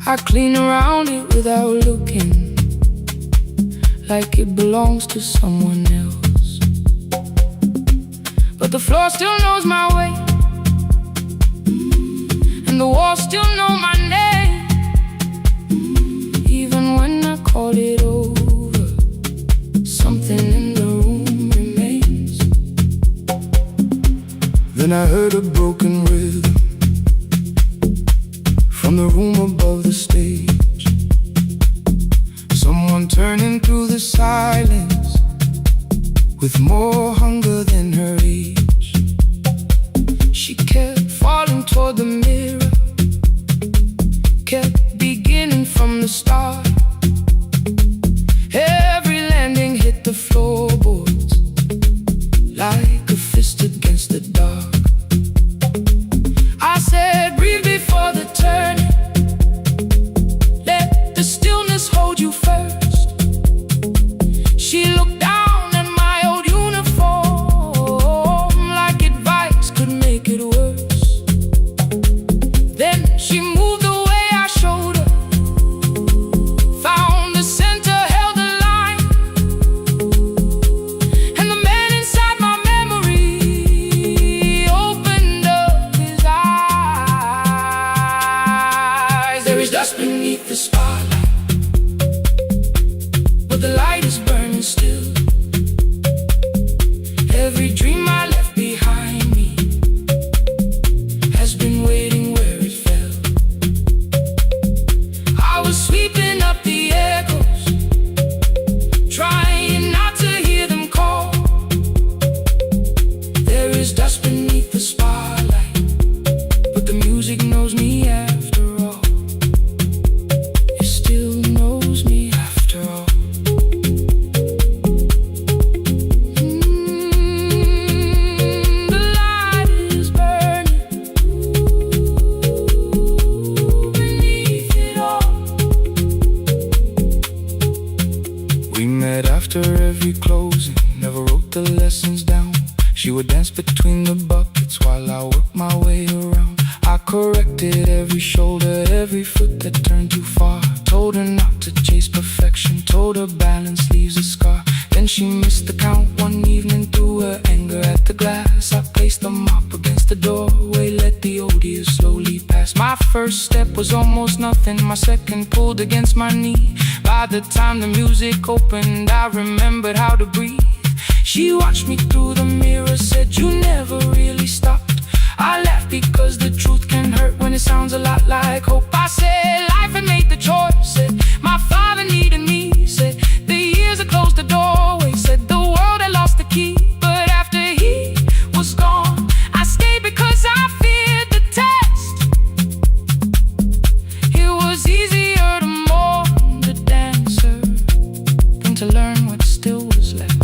I clean around it without looking, like it belongs to someone else. But the floor still knows my way, and the walls still know my name. Even when I call it over, something in the room remains. Then I heard a broken rhythm from the room above the stage. Someone turning through the silence with more hunger than her age. She kept falling toward the mirror, kept beginning from the start. Every landing hit the floorboards like a fist against the dark. I said, breathe before the turning, let the stillness hold you first. She looked down at my old uniform like advice could make it worse. Then she moved the way I showed her, found the center, held the line, and the man inside my memory opened up his eyes. There is dust beneath the spotlight, but the light is burning still. Every dream I left behind me has been waiting where music knows me after all. It still knows me after all. The light is burning beneath it all. We met after every closing, never wrote the lessons down. She would dance between the buckets while I worked my way around. I corrected every shoulder, every foot that turned too far. Told her not to chase perfection, told her balance leaves a scar. Then she missed the count one evening, threw her anger at the glass. I placed the mop against the doorway, let the odia slowly pass. My first step was almost nothing, my second pulled against my knee. By the time the music opened, I remembered how to breathe. She watched me through the mirror, said you never really stopped. I laughed because the truth can hurt when it sounds a lot like hope. I said life had made the choice, said my father needed me, said the years had closed the doorway, said the world had lost the key. But after he was gone, I stayed because I feared the test. It was easier to mourn the dancer than to learn what still was left.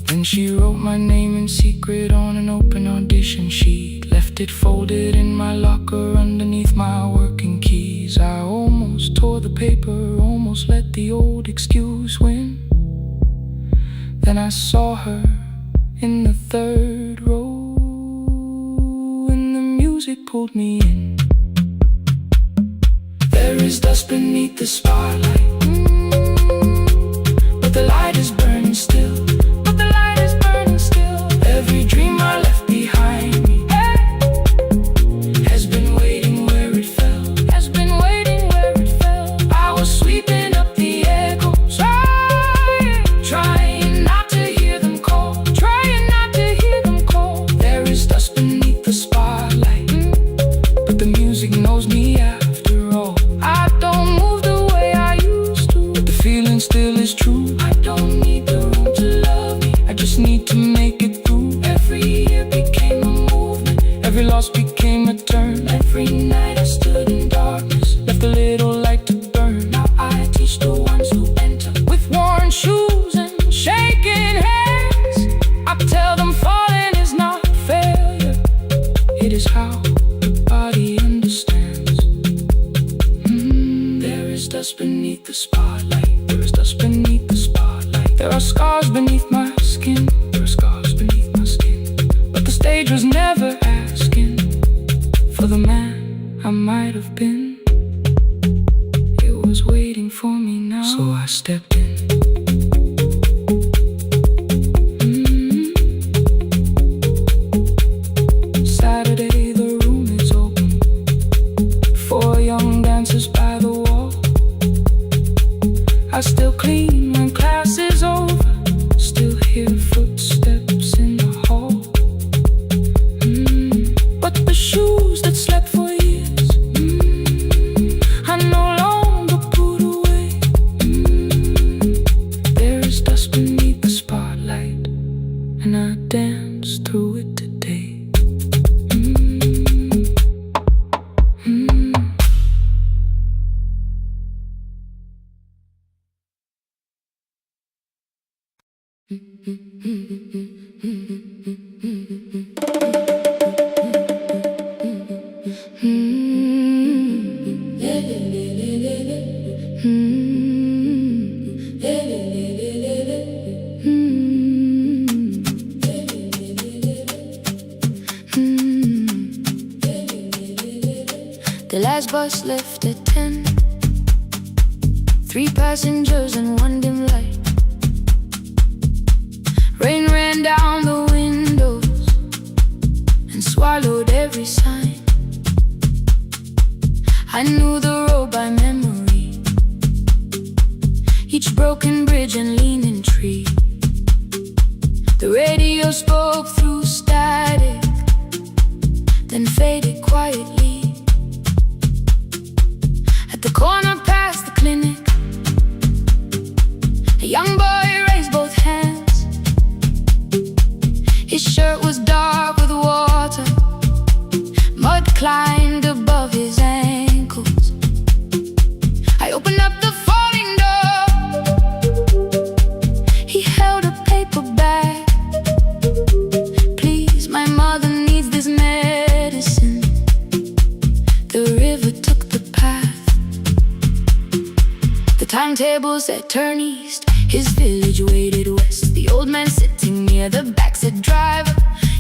Then she wrote my name in secret on an open audition sheet, left it folded in my locker underneath my working keys. I almost tore the paper, almost let the old excuse win. Then I saw her in the third row, and the music pulled me in. There is dust beneath the spotlight, but the light is burning still. Every dream I left behind me has been waiting where it fell, has been waiting where it fell. I was sweeping up the echoes, trying not to hear them call, trying not to hear them call. There is dust beneath the spotlight, but the music knows me after all. I don't move the way I used to, but the feeling still is true. I don't need the room to love me, I just need to make it through. Every year became a movement, every loss became a turn. Every night I stood in darkness, left a little light to burn. Now I teach the ones who enter with worn shoes and shaking hands. I tell them falling is not failure, it is how the body understands. There is dust beneath the spotlight, there is dust beneath the spotlight. There are scars beneath my skin, there are scars beneath my skin. But the stage was never asking for the man I might have been. It was waiting for me now, so I stepped in. Saturday, the room is open, 4 young dancers by the wall. I still clean when class is over, still hear footsteps in the hall. But the shoes that slept for years, I no longer put away. There is dust beneath the spotlight, and I dance through it today. The last bus left at 10, 3 passengers and 1 dim light. Rain ran down the windows and swallowed every sign. I knew the road by memory, each broken bridge and leaning tree. The radio spoke through static, then faded quietly. At the corner past the clinic, a young boy raised both hands. His shirt was dark with water, reclined above his ankles. I opened up the folding door. He held a paper bag. Please, my mother needs this medicine. The river took the path. The timetable said turn east. His village waited west. The old man sitting near the back said, driver,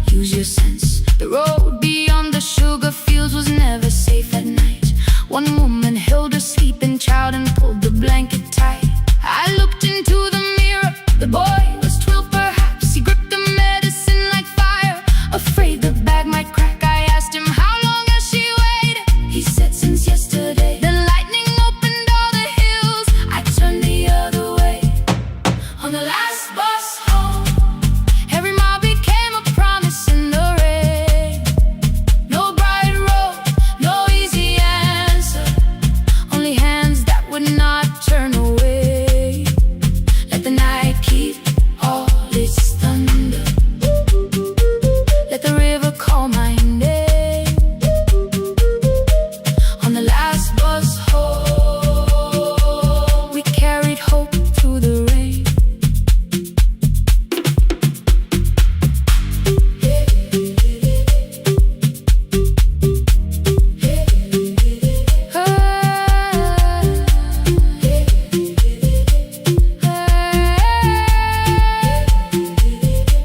use your sense. The road beyond the sugar fields was never safe at night. One woman held her sleeping child and pulled the blanket tight. I looked into the mirror. The boy was 12 perhaps. He gripped the medicine like fire, afraid the bag might crack. I asked him, how long has she waited? He said, since yesterday. The lightning opened all the hills. I turned the other way. On the last bus home, every mile became a promise in the rain. No bright road, no easy answer, only hands that would not turn away. Let the night keep all its thunder. Let the river call my name. On the last bus home, we carried hope through the rain.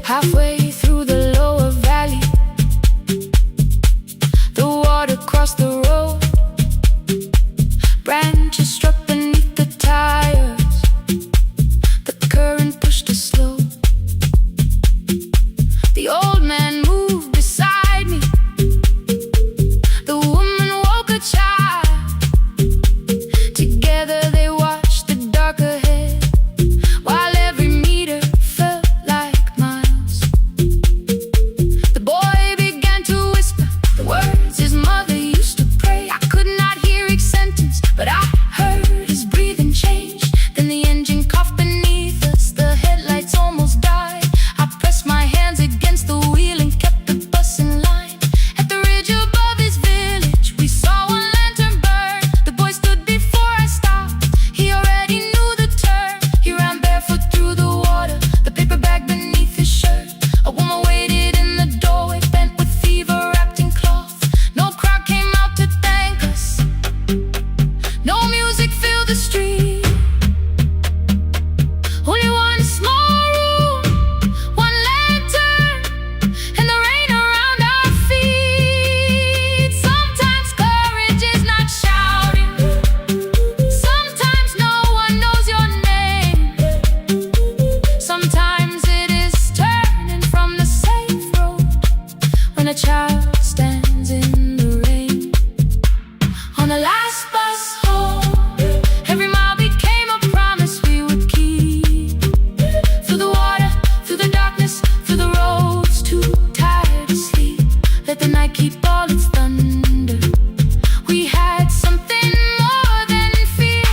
Halfway through the lower valley, the water crossed the road. Branches struck beneath the tires. The current pushed us slow. The old man moved beside me. The woman woke a child. Together they watched the dark ahead, while every meter felt like miles. The boy began to whisper the words his mother used to pray. I could not hear each sentence, but I heard his breathing change. Then the engine coughed beneath us. The headlights almost died. I pressed my hands against the wheel and kept the bus in line. At the ridge above his village, we saw one lantern burn. The boy stood before I stopped. He already knew the turn. He ran barefoot through the water, the paper bag beneath his shirt. A woman waited in the doorway, bent with fever, wrapped in cloth. No crowd came out to thank us. No music filled the street. Only one small room, one lantern, and the rain around our feet. Sometimes courage is not shouting. Sometimes no one knows your name. Sometimes it is turning from the safe road when a child stands in the rain. On the last bus home, every mile became a promise we would keep. Through the water, through the darkness, through the roads too tired to sleep. Let the night keep all its thunder. We had something more than fear.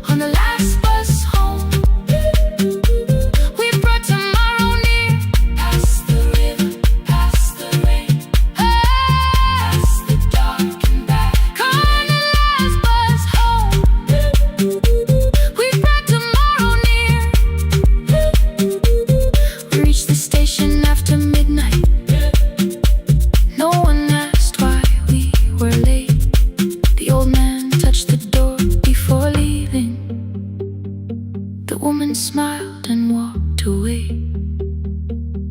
On the last bus home, we brought tomorrow near. Past the river, past the rain, past the dark and back. On the last bus home, we brought tomorrow near. We reached the station after midnight. No one asked why we were late. The old man touched the door before leaving. The woman smiled and walked away.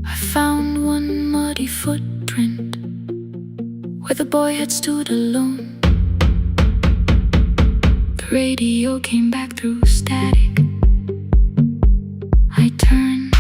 I found one muddy footprint where the boy had stood alone. The radio came back through static. I turned.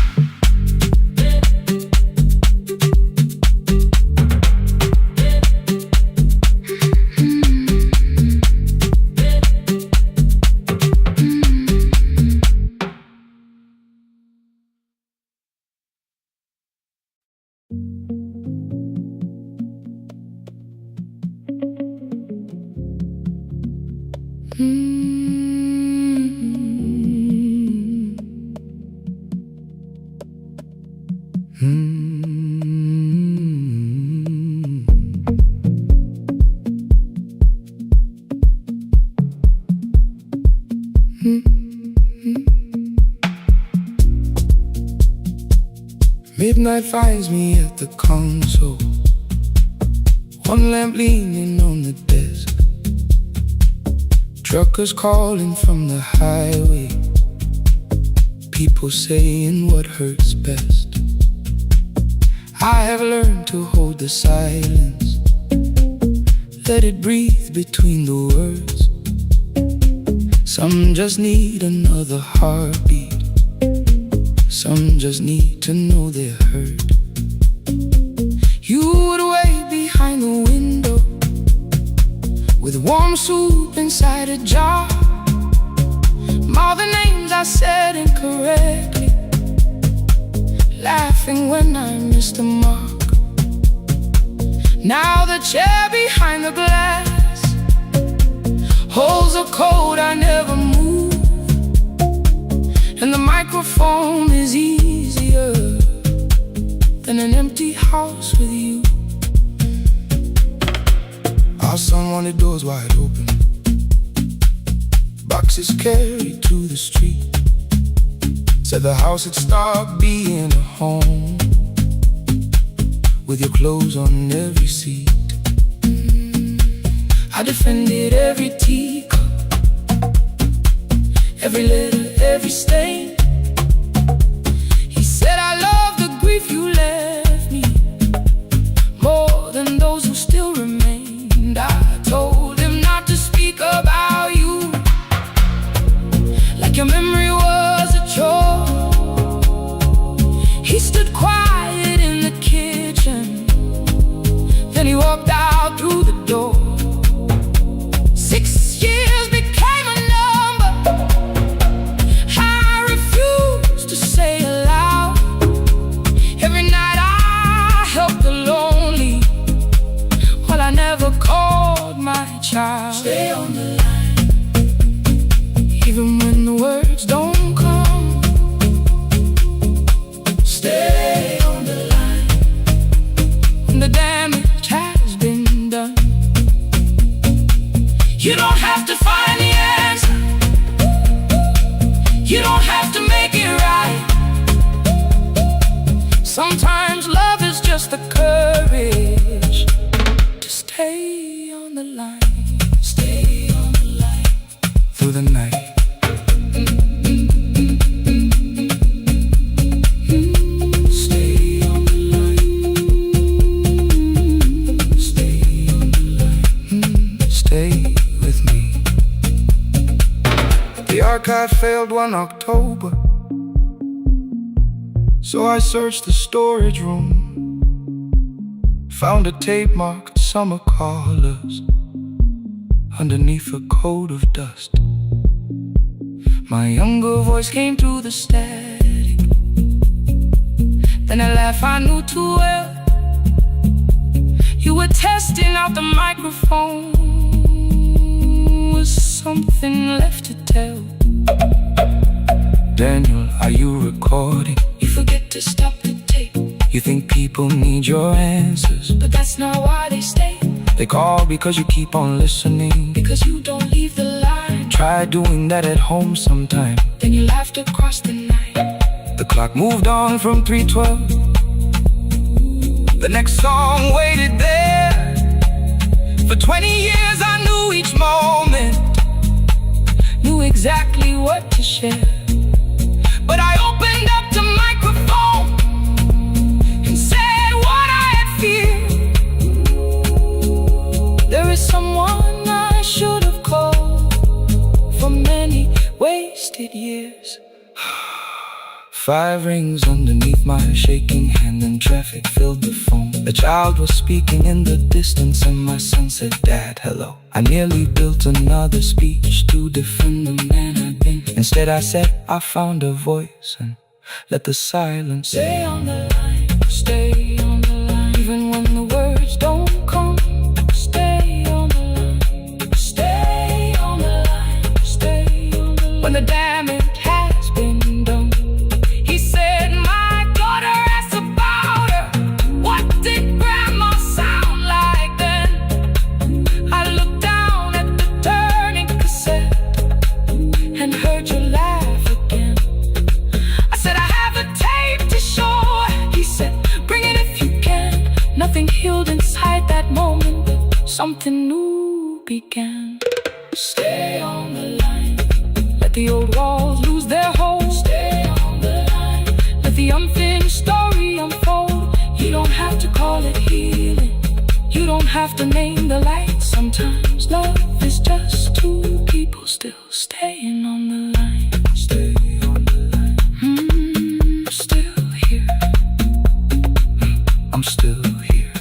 Midnight finds me at the console, one lamp leaning on the desk. Truckers calling from the highway, people saying what hurts best. I have learned to hold the silence, let it breathe between the words. Some just need another heartbeat, some just need to know they're heard. You would wait behind the window with warm soup inside a jar. All the names I said incorrectly, laughing when I missed the mark. Now the chair behind the glass holds a code I never moved, and the microphone is easier than an empty house with you. Our son wanted doors wide open, boxes carried to the street. Said the house had stopped being a home, with your clothes on every seat. I defended every teacup, every letter, every stain. He said I love the grief you left me more than those who still remained. I told him not to speak about you like your memory was a chore. He stood quiet in the kitchen, then he walked out through the door. 6 years became a number I refused to say aloud. Every night I helped the lonely, while I never called my child. Stay on the line, even when the words don't come. Stay on the line, when the damage has been done. You don't have to find the answer, you don't have to make it right. Sometimes love is just the courage to stay on the line. Stay on the line through the night. Stay on the line. Stay on the line. Stay with me. The archive failed one October, so I searched the storage room, found a tape marked summer callers underneath a coat of dust. My younger voice came through the static, then a laugh I knew too well. You were testing out the microphone, was something left to tell? Daniel, are you recording? You forget to stop the tape. You think people need your answers, but that's not why they stay. They call because you keep on listening, because you don't leave the line. Try doing that at home sometime, then you laughed across the night. The clock moved on from 3:12. The next song waited there. For 20 years I knew each moment, knew exactly what to share. But I opened up the microphone and said what I had feared. There is someone I should have called for many wasted years. 5 rings underneath my shaking hand, and traffic filled the phone. A child was speaking in the distance, and my son said, "Dad, hello." I nearly built another speech to defend the man I'd been. Instead I said, I found a voice, and let the silence stay on the line. Stay on the line, even when the words don't come. Stay on the line. Stay on the line. Stay on the line. When the damage has been done. He said, my daughter asked about her. What did grandma sound like then? I looked down at the turning cassette and heard you laugh again. I said, I have a tape to show. He Nothing healed inside that moment, but something new began. Stay on the line. Let the old walls lose their hold. Stay on the line. Let the unfinished story unfold. You don't have to call it healing. You don't have to name the light. Sometimes love is just two people still staying on the line. Stay on the line. I'm still here. I'm still here.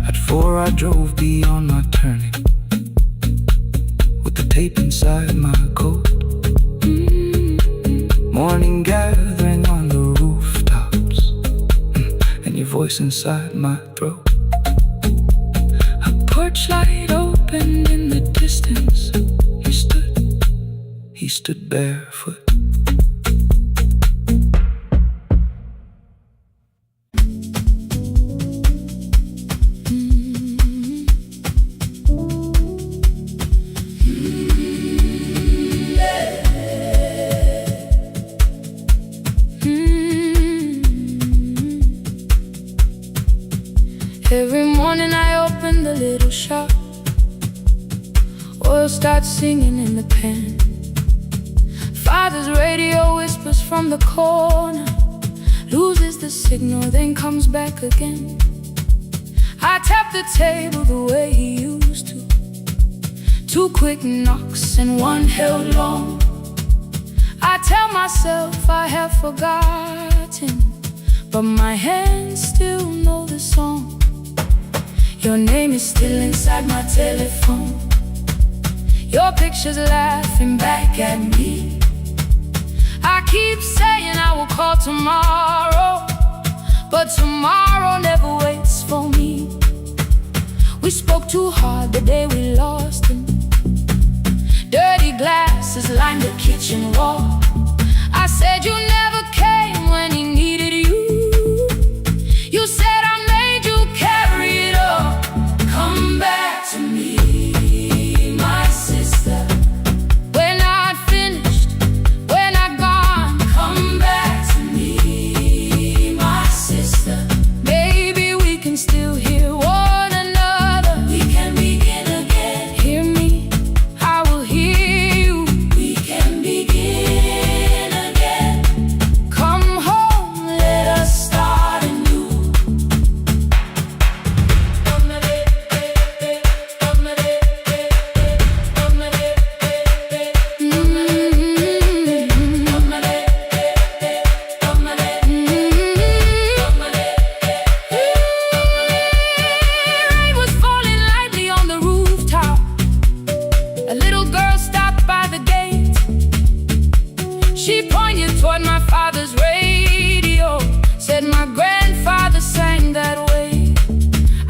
At 4 I drove beyond my turning, with the tape inside my coat. Morning gathering on the rooftops, and your voice inside my throat. A porch light opened in the distance. He stood barefoot. Every morning I open the little shop. Oil starts singing in the pan. Father's radio whispers from the corner, loses the signal, then comes back again. I tap the table the way he used to. 2 quick knocks and 1 held long. I tell myself I have forgotten, but my hands still know the song. Your name is still inside my telephone. Your picture's laughing back at me. I keep saying I will call tomorrow, but tomorrow never waits for me. We spoke too hard the day we lost him. Dirty glasses lined the kitchen wall. I said you never came when he needed you. You said I made you carry it all. Come back to me, my sister. We're not finished, we're not gone. Come back to me, my sister. Maybe we can still hear one another. We can begin again. Hear me, I will hear you. We can begin again. Come home, let us start anew. Rain was falling lightly on the rooftop. A little girl stopped by the gate. She pointed toward my father's radio, said my grandfather sang that way.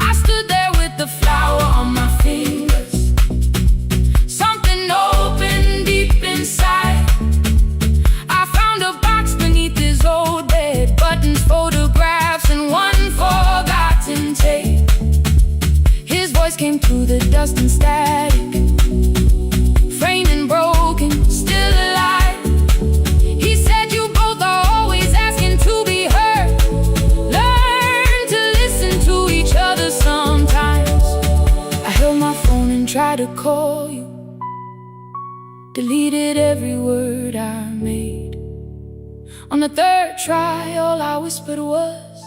I stood there with the flower on my fingers. Something opened deep inside. I found a box beneath his old bed, buttons, photographs, and 1 forgotten tape. His voice came through the dust and static, framed and broken, still alive. He said you both are always asking to be heard. Learn to listen to each other sometimes. I held my phone and tried to call you, deleted every word I made. On the 3rd try, all I whispered was,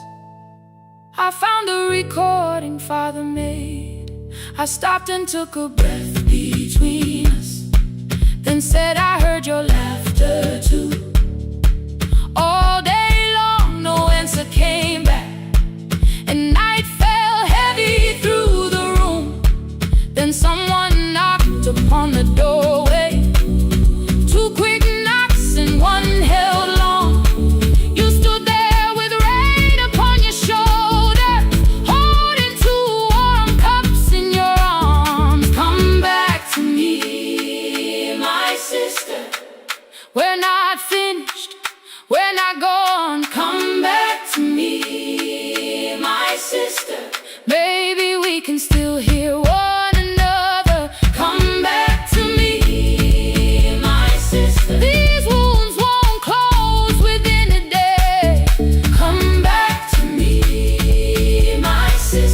I found a recording Father made. I stopped and took a breath between us, then said I heard your laughter too. All day long, no answer came back, and night fell heavy through the room. Then someone knocked upon the doorway. 2 quick knocks and 1 held long. You stood there with rain upon your shoulder, holding 2 warm cups in your arms. Come back to me, my sister. We're not finished, we're not gone. Come back to me, my sister. Maybe we can still hear one another. Come back to me, my sister. These wounds won't close within a day. Come back to me, my sister.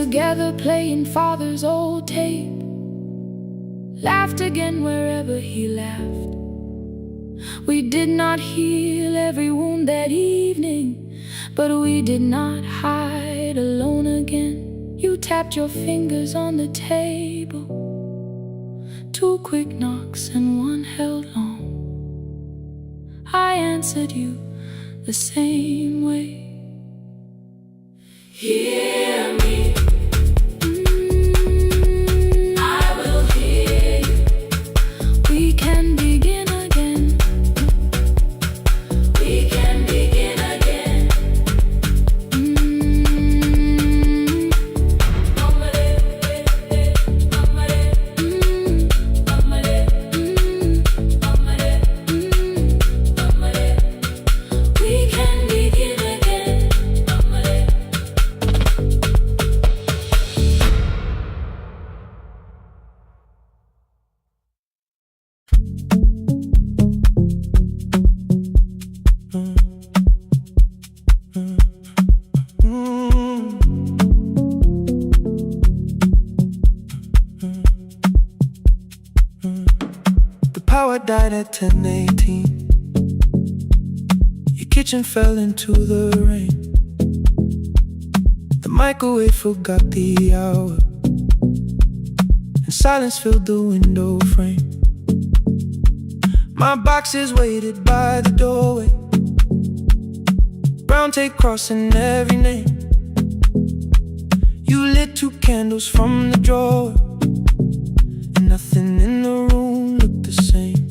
together playing father's old tape. Laughed again wherever he laughed. We did not heal every wound that evening, but we did not hide alone again. You tapped your fingers on the table, 2 quick knocks and 1 held long. I answered you the same way. Hear me. I will hear you. We can begin again. We can begin again. We can begin again. The power died at 10:18. Your kitchen fell into the rain. The microwave forgot the hour, and silence filled the window frame. My boxes waited by the doorway, brown tape crossing every name. You lit 2 candles from the drawer, and nothing in the room looked the same.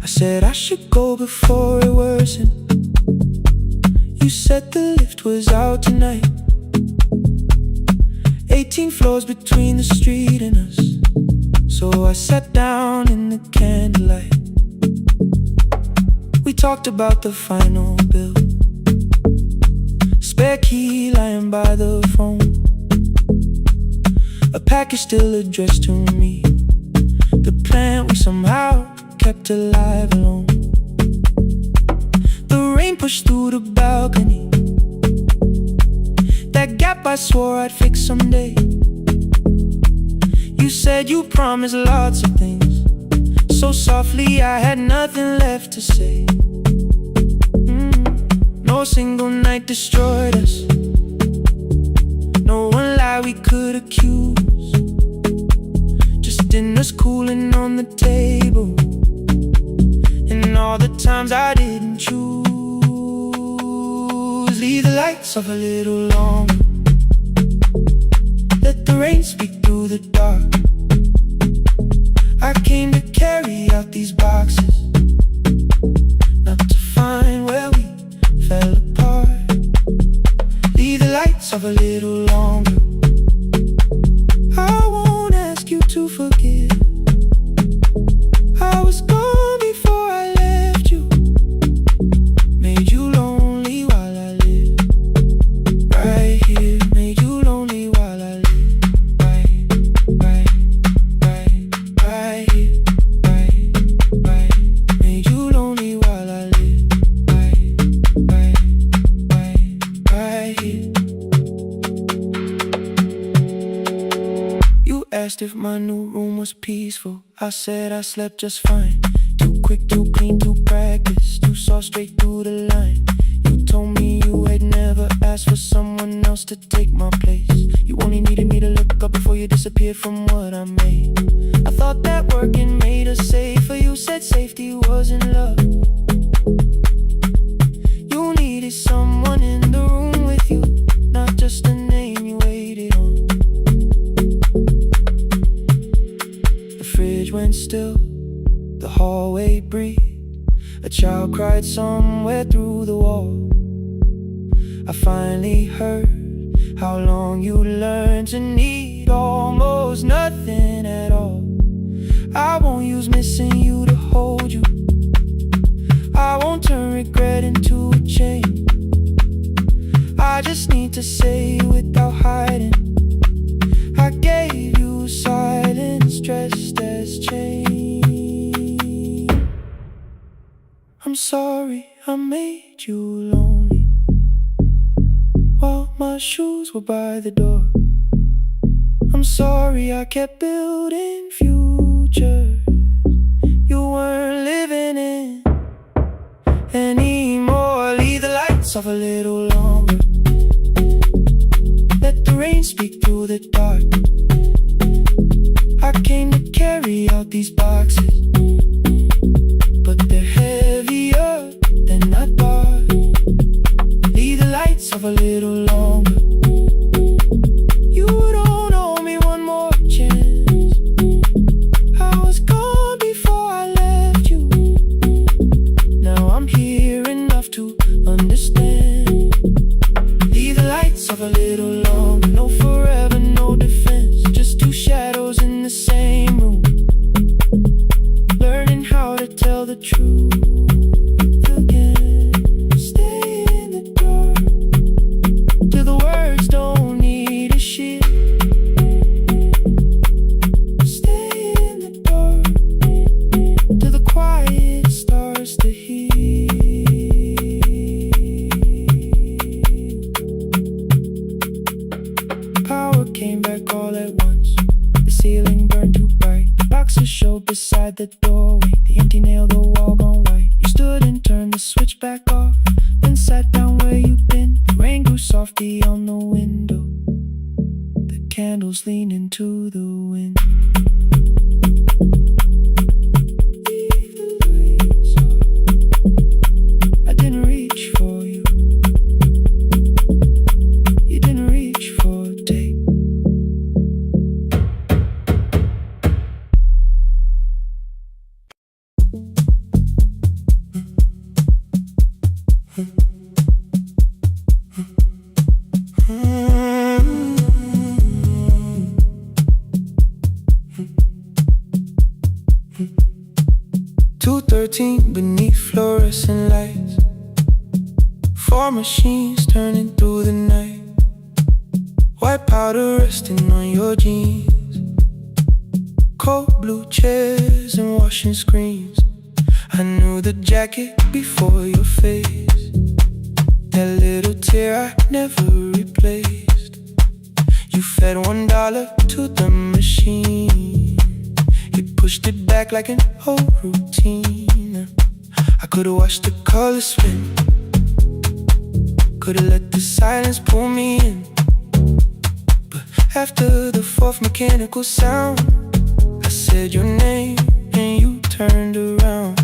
I said I should go before it worsened. You said the lift was out tonight. 18 floors between the street and us, so I sat down in the candlelight. We talked about the final bill, spare key lying by the phone, a package still addressed to me, the plant we somehow kept alive alone. The rain pushed through the balcony, that gap I swore I'd fix someday. You said you promised lots of things, so softly I had nothing left to say. No single night destroyed us, no one lie we could accuse, just dinners cooling on the table, and all the times I didn't choose. Leave the lights off a little longer, let the rain speak through the dark. I came to carry out these boxes, not to find where we fell apart. Leave the lights off a little longer. I won't ask you to forgive. I was gone before I left you, made you lonely while I lived right here, made you lonely while I lived right here, right, made you lonely while I lived right here. You asked if my new room was peaceful. I said I slept just fine. Too quick, too clean, too practiced. You saw straight through the line. You told me you had never asked for someone else to take my place. You only needed me to look up before you disappeared from what I made. I thought that working made us safer. You said safety wasn't love. You needed someone in the room with you, not just a name you waited on. The fridge went still, the hallway breathed. A child cried somewhere through the wall. I finally heard how long you learned to need almost nothing at all. I won't use missing you to hold you. I won't turn regret into a chain. I just need to say without hiding, I gave you silence dressed as change. I'm sorry I made you lonely while my shoes were by the door. I'm sorry I kept building futures you weren't living in anymore. Leave the lights off a little longer. Let the rain speak through the dark. I came to carry out these boxes, but they're heavier than I thought. Leave the lights off a little longer. You don't owe me one more chance. I was gone before I left you. Now I'm here enough to understand. Leave the lights off a little longer. No forever, no defense. Just two shadows in the same room, learning how to tell the truth again. Stay in the dark till the words don't need a shit. Stay in the dark till the quiet starts to heal. Power came back all at once. The ceiling burned too bright. The boxes showed beside the doorway. The empty nail, the wall gone white. You stood and turned the switch back off, then sat down where you'd been. The rain grew softly on the window. The candles leaned into the wind. Leave the lights off. I didn't reach for you. You didn't reach for a tape. 2:13 beneath fluorescent lights. 4 machines turning through the night. White powder resting on your jeans. Cold blue chairs and washing screens. I knew the jacket before your face. That little tear I never replaced. You fed $1 to the machine. You pushed it back like an old routine. I could've watched the colors spin. Could've let the silence pull me in. But after the 4th mechanical sound, I said your name and you turned around.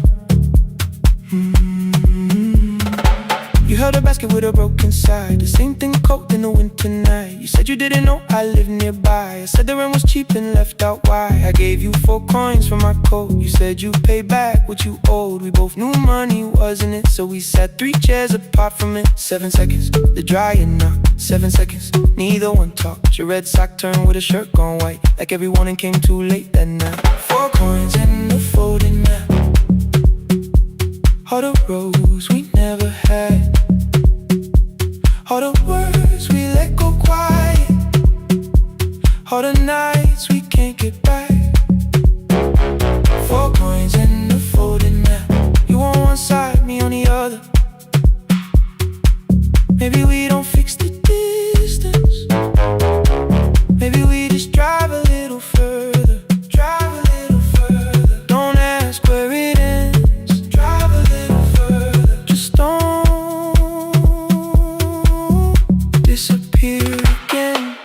You held a basket with a broken side. The same thing cold in the winter night. You said you didn't know I lived nearby. I said the rent was cheap and left out why. I gave you 4 coins for my coat. You said you paid back what you owed. We both knew money wasn't it, so we sat 3 chairs apart from it. 7 seconds, the dryer knocked. 7 seconds, neither one talked. Your red sock turned with a shirt gone white, like every morning came too late that night. 4 coins and a folding map. All the roads we never had. All the words we let go quiet. All the nights we can't get back. 4 coins and a folding map. You on one side, me on the other. Maybe we don't fix the distance. Maybe we just drive a little further. Drive a little further. Don't ask where it ends. Drive a little further. Just don't disappear again.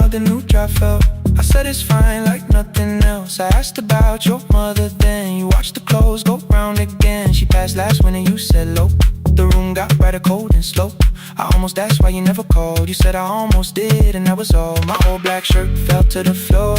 The new drive felt. I said it's fine like nothing else. I asked about your mother then. You watched the clothes go round again. She passed last winter, you said low. The room got brighter, cold and slow. I almost asked why you never called. You said I almost did and that was all. My old black shirt fell to the floor,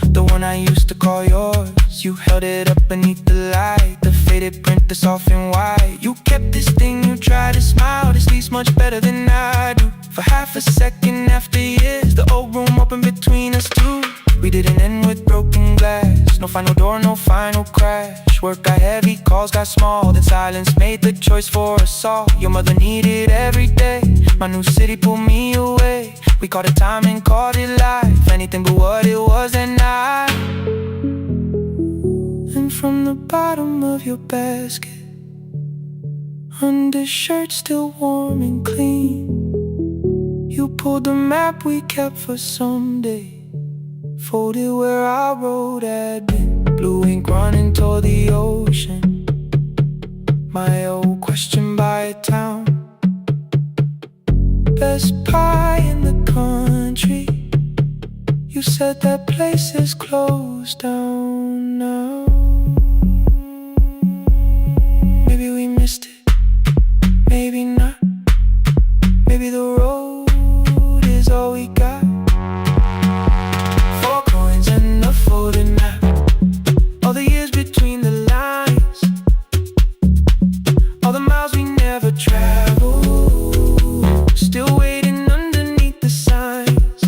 the one I used to call yours. You held it up beneath the light, the faded print that's off in white. You kept this thing, you tried to smile. This leaves much better than I do. For half a second after years, the old room opened between us two. We didn't end with broken glass. No final door, no final crash. work got heavy, calls got small. Then silence made the choice for us all. Your mother needed every day. My new city pulled me away. We called it time and called it life. Anything but what it was at night. And from the bottom of your basket, undershirt still warm and clean, you pulled the map we kept for someday, folded where our road had been. Blue ink running toward the ocean, my old question by a town. Best pie in the country, you said that place is closed down now. Maybe we missed it, maybe not. Maybe the road is all we got. 4 coins and a folded map, all the years between the lines, all the miles we never traveled, still waiting underneath the signs.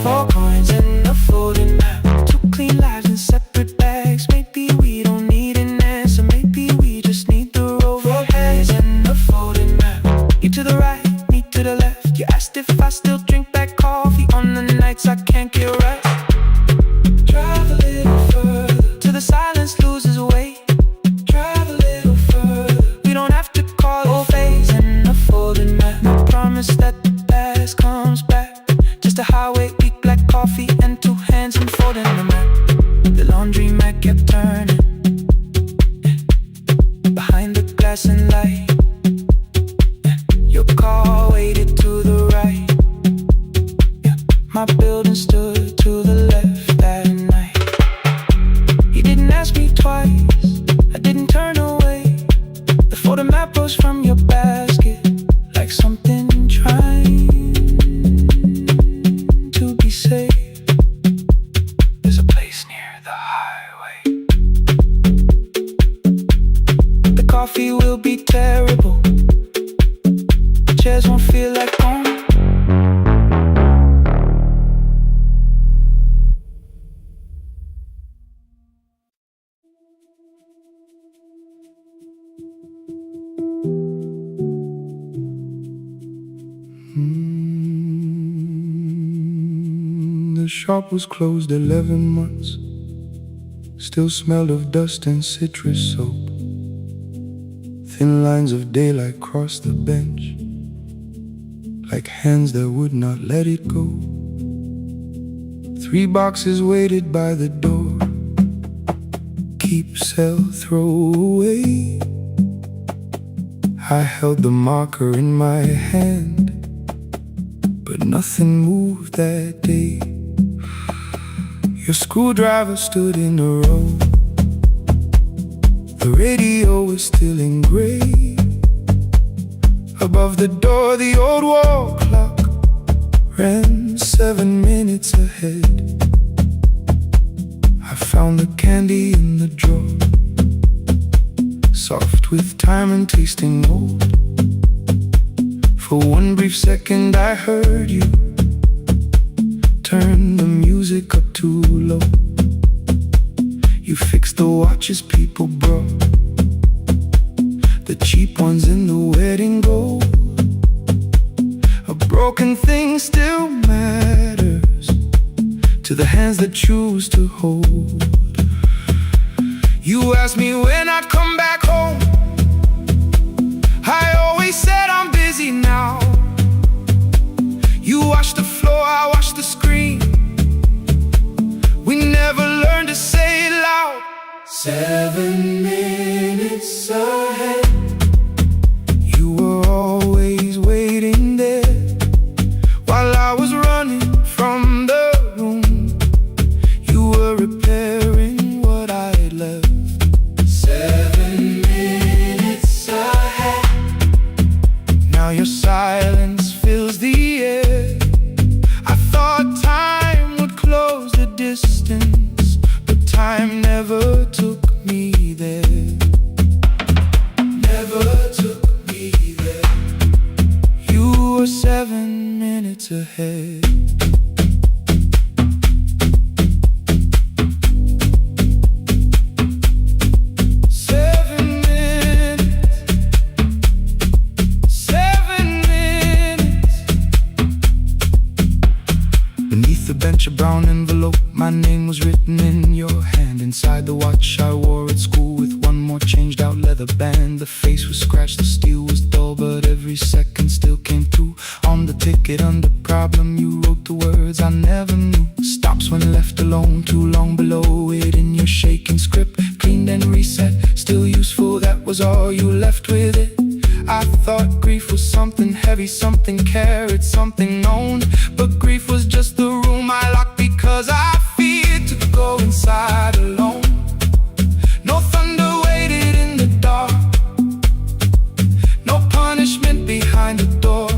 4 coins and a folded map, 2 clean lives in separate bags. Maybe we don't need an answer, maybe we just need the road. 4 hands and a folded map, you to the right, me to the left. You asked if I still drink black coffee on the nights I can't get right. Drive a little further till the silence loses weight. Drive a little further, we don't have to call it phase and a folded map. No promise that the past comes back, just a highway, weak black coffee and 2 hands and folding the map. The laundry mat kept turning behind the glass and light. Your car waited to the right, my building stood to the left that night. You didn't ask me twice, I didn't turn away. The photo map rose from your basket like something trying to be safe. There's a place near the highway. The coffee will be terrible, the chairs won't feel like home. The shop was closed 11 months, still smelled of dust and citrus soap. Thin lines of daylight crossed the bench, like hands that would not let it go. 3 boxes waited by the door, keep, sell, throw away. I held the marker in my hand, but nothing moved that day. Your screwdriver stood in a row, the radio was still in gray. Above the door, the old wall clock ran 7 minutes ahead. I found the candy in the drawer, soft with time and tasting old. For one brief second I heard you turn the music up too low. You fixed the watches people brought, the cheap ones in the wedding gold. A broken thing still matters to the hands that choose to hold. You asked me when I'd come back home, I always said I'm busy now. You washed the floor, I washed the screen, we never learned to say it loud. 7 minutes ahead, you were always waiting there. While I was running from the room, you were repairing what I had left. 7 minutes ahead, now your silence fills the air. I thought time would close the distance, but time never took me there. Never took me there. You were 7 minutes ahead. inside the watch I wore at school, with one more changed out leather band. The face was scratched, the steel was dull, but every second still came through. On the ticket under problem you wrote the words I never knew. Stops when left alone, too long below it in your shaking script. Cleaned and reset, still useful, that was all you left with it. I thought grief was something heavy, something carried, something known. But grief was just the room I locked because I feared to go inside alone. No thunder waited in the dark, no punishment behind the door.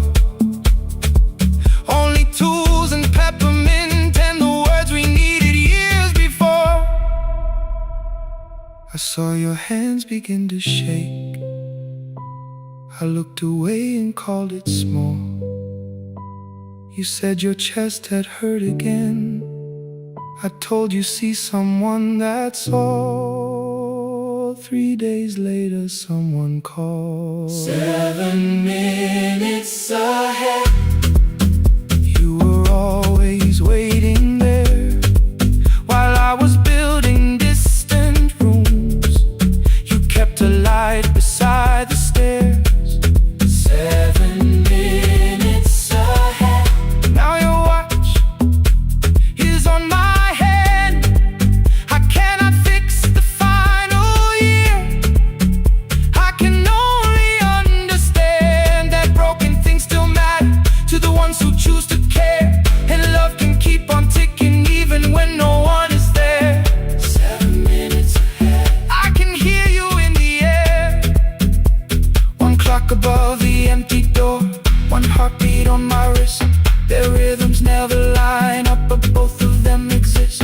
Only tools and peppermint and the words we needed years before. I saw your hands begin to shake. I looked away and called it small. You said your chest had hurt again. I told you see someone, that's all. 3 days later someone called. 7 minutes ahead. You were always waiting there while I was building distant rooms. You kept a light beside the stairs. 7 minutes ahead. Now your watch is on my head. I cannot fix the final year. I can only understand that broken things still matter to the ones who choose to care. And love can keep on ticking even when no one is there. 7 minutes ahead. I can hear you in the air. One clock above the empty door, one heartbeat on my wrist. Their rhythms never line up, but both of them exist.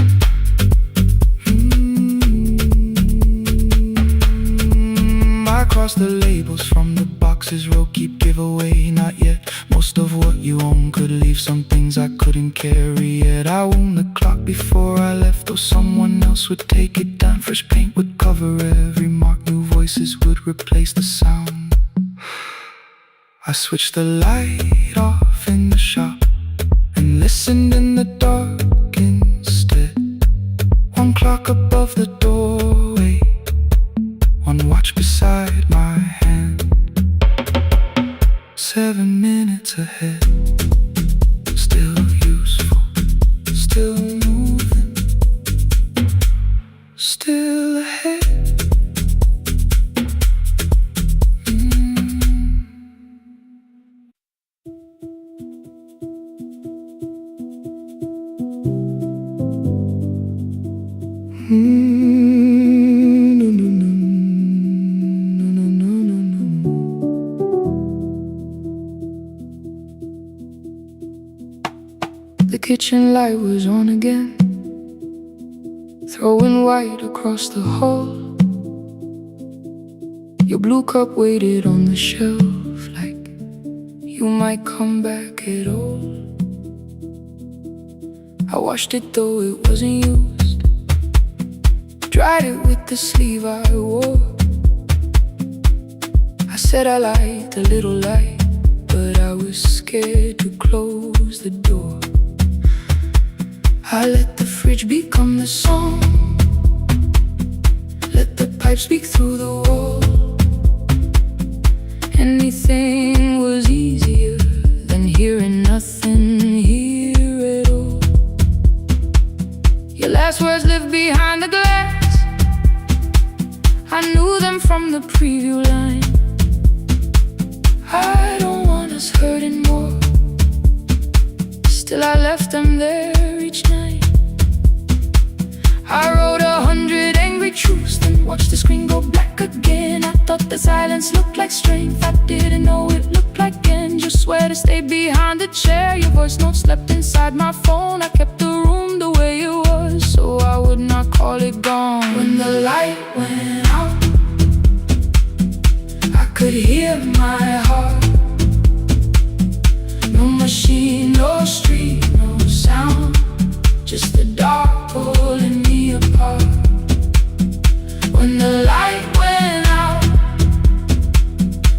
I cross the labels from the boxes, row keep giveaway, not yet. Most of what you own could leave, some things I couldn't carry yet. I wound the clock before I left, though someone else would take it down. Fresh paint would cover every mark, new voices would replace the sound. I switched the light off in the shop and listened in the dark instead. One clock above the doorway, one watch beside my hand. 7 minutes ahead, still useful, still moving, still ahead. The kitchen light was on again, throwing white across the hall. Your blue cup waited on the shelf like you might come back at all. I washed it though it wasn't used, dried it with the sleeve I wore. I said I liked a little light, but I was scared to close the door. I let the fridge become the song, let the pipe speak through the wall. Anything was easier than hearing nothing here at all. Your last words lived behind the glass, I knew them from the preview line. I don't want us hurting more, still I left them there each night. I wrote 100 angry truths, then watched the screen go black again. I thought the silence looked like strength, I didn't know it looked like end. You swear to stay behind the chair, your voice note slept inside my phone. I kept the room the way it was, so I would not call it gone. When the light went out, I could hear my heart. No machine, no street, no sound, just the dark pulling me apart. When the light went out,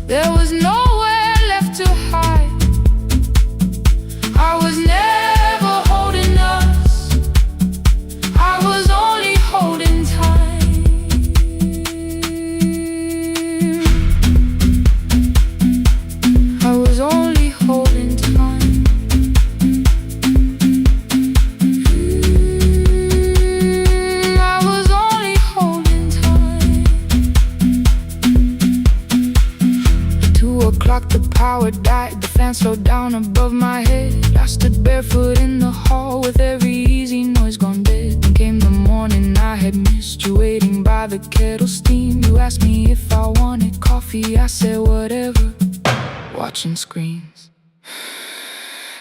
there was nowhere left to hide. I was never holding us, I was only holding time. the power died, the fan slowed down above my head. I stood barefoot in the hall with every easy noise gone dead. Then came the morning, I had missed you waiting by the kettle steam. You asked me if I wanted coffee, I said whatever, watching screens.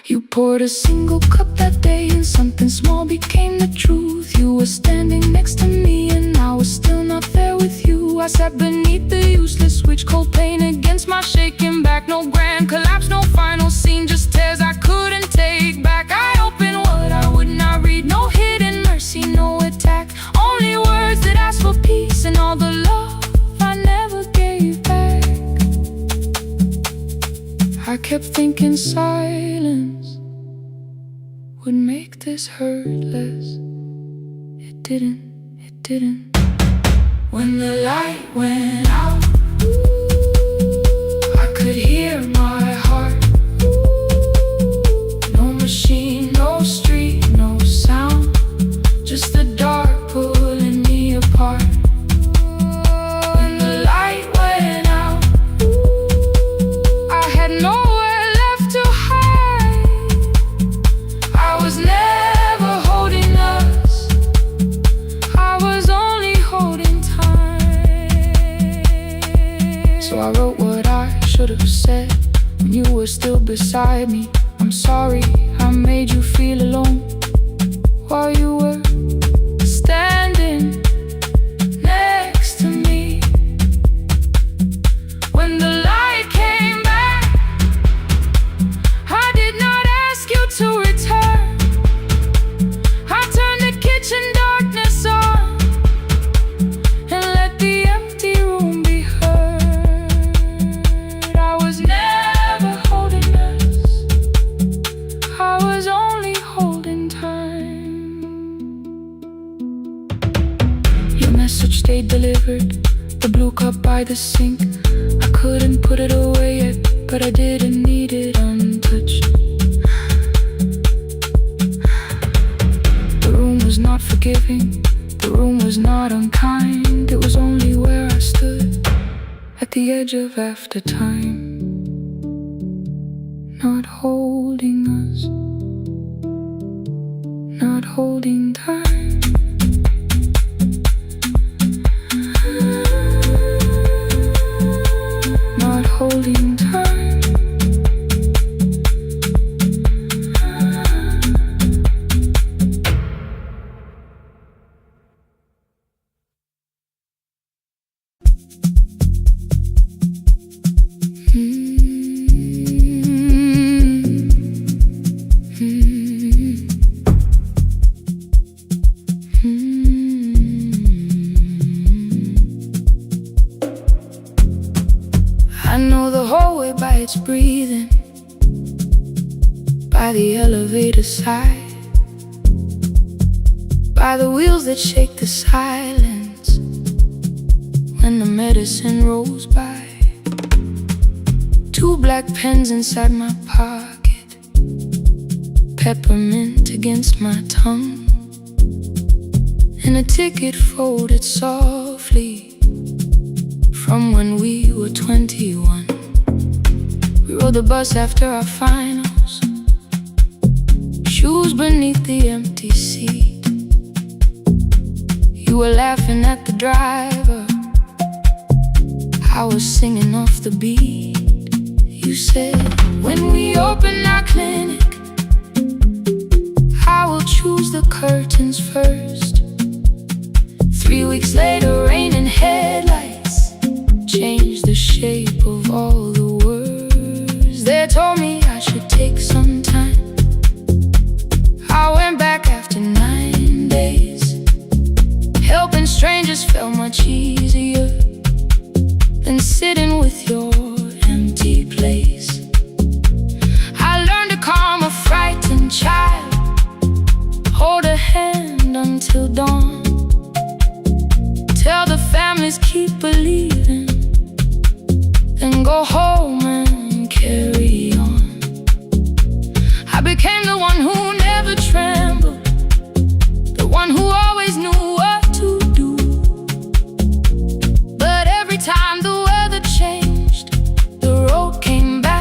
You poured a single cup that day and something small became the truth. You were standing next to me and I was still not there with you. I sat beneath the useless switch, cold pain against my shaking back. No grand collapse, no final scene, just tears I couldn't take back. I opened what I would not read, no hidden mercy, no attack. Only words that ask for peace and all the love I never gave back. I kept thinking silence would make this hurt less. It didn't. When the light went out, I could hear my heart. No machine, no street, no sound, just the dark pulling me apart. When the light went out, I had nowhere left to hide. I was never holding us, I was only holding time. So I wrote what I should have said when you were still beside me. I'm sorry I made you feel alone while you were standing next to me. When the light came back, I did not ask you to return. I turned the kitchen darkness on and let the empty room be heard. I was never holding us, I was only holding time. Your message stayed delivered, the blue cup by the sink. I couldn't put it away yet, but I didn't need it untouched. The room was not forgiving, the room was not unkind. It was only where I stood at the edge of after time, not holding us, not holding time. Not holding time. I know the hallway by its breathing, by the elevator side, by the wheels that shake the silence when the medicine rolls by. Two black pens inside my pocket, peppermint against my tongue, and a ticket folded softly from when we were 21. We rode the bus after our finals, shoes beneath the empty seat. You were laughing at the driver, I was singing off the beat. You said, when we open our clinic, I will choose the curtains first. 3 weeks later, rain and headlights changed the shape of all the words. They told me I should take some time. I went back after 9 days. Helping strangers felt much easier than sitting with your empty place. I learned to calm a frightened child, hold a hand until dawn, tell the families keep believing, then go home and carry on. I became the one who never trembled, the one who always knew what to do. But every time the weather changed, the road came back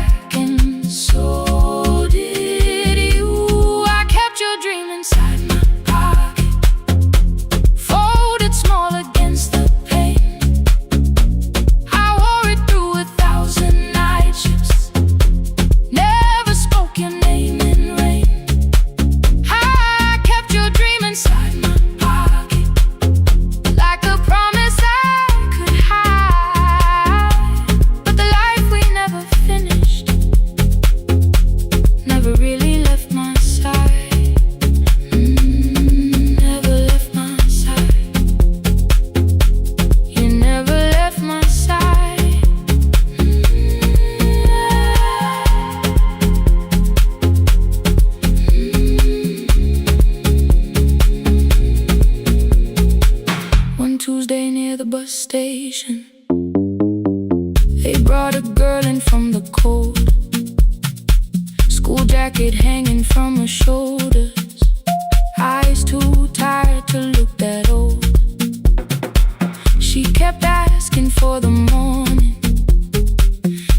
Tuesday near the bus station. They brought a girl in from the cold, school jacket hanging from her shoulders, eyes too tired to look that old. She kept asking for the morning,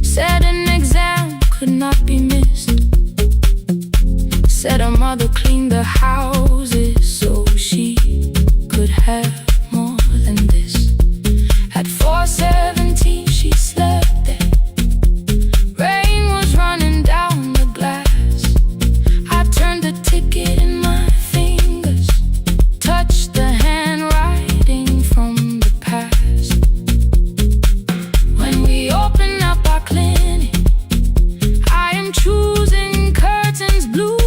said an exam could not be missed, said her mother cleaned the houses so she could have more than this. At 4:17 she slept there. Rain was running down the glass. I turned the ticket in my fingers, touched the handwriting from the past. When we open up our clinic, I am choosing curtains blue.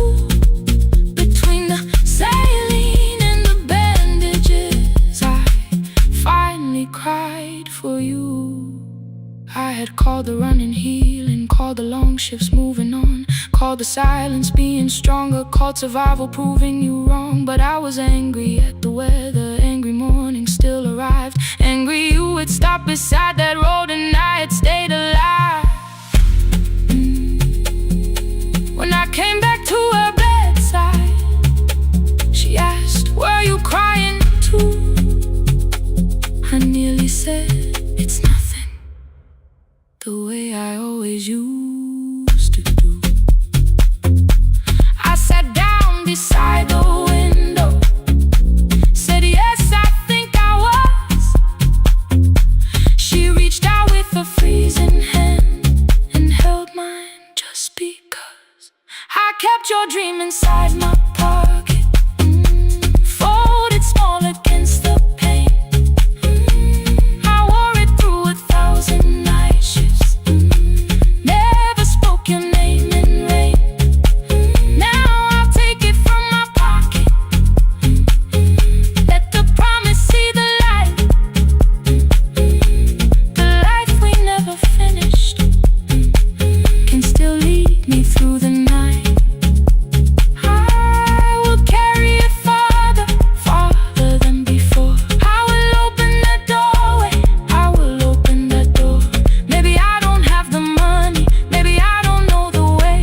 Between the saline and the bandages, I finally cried for you. I had called the running healing, called the long shifts moving on, called the silence being stronger, called survival proving you wrong. But I was angry at the weather, angry morning still arrived, angry you would stop beside that road and I had stayed alive. When I came back to her bedside, she asked, "Were you crying too?" I nearly said, "It's nothing," the way I always used to do. I sat down beside the window, said, "Yes, I think I was." She reached out with a freezing hand and held mine just because I kept your dream inside my pocket, folded small against the pain. I wore it through 1,000 night shifts, never spoke your name in rain. Now I'll take it from my pocket, let the promise see the light, the life we never finished can still lead me through the night. I will carry it farther, farther than before. I will open that doorway, I will open that door. Maybe I don't have the money, maybe I don't know the way,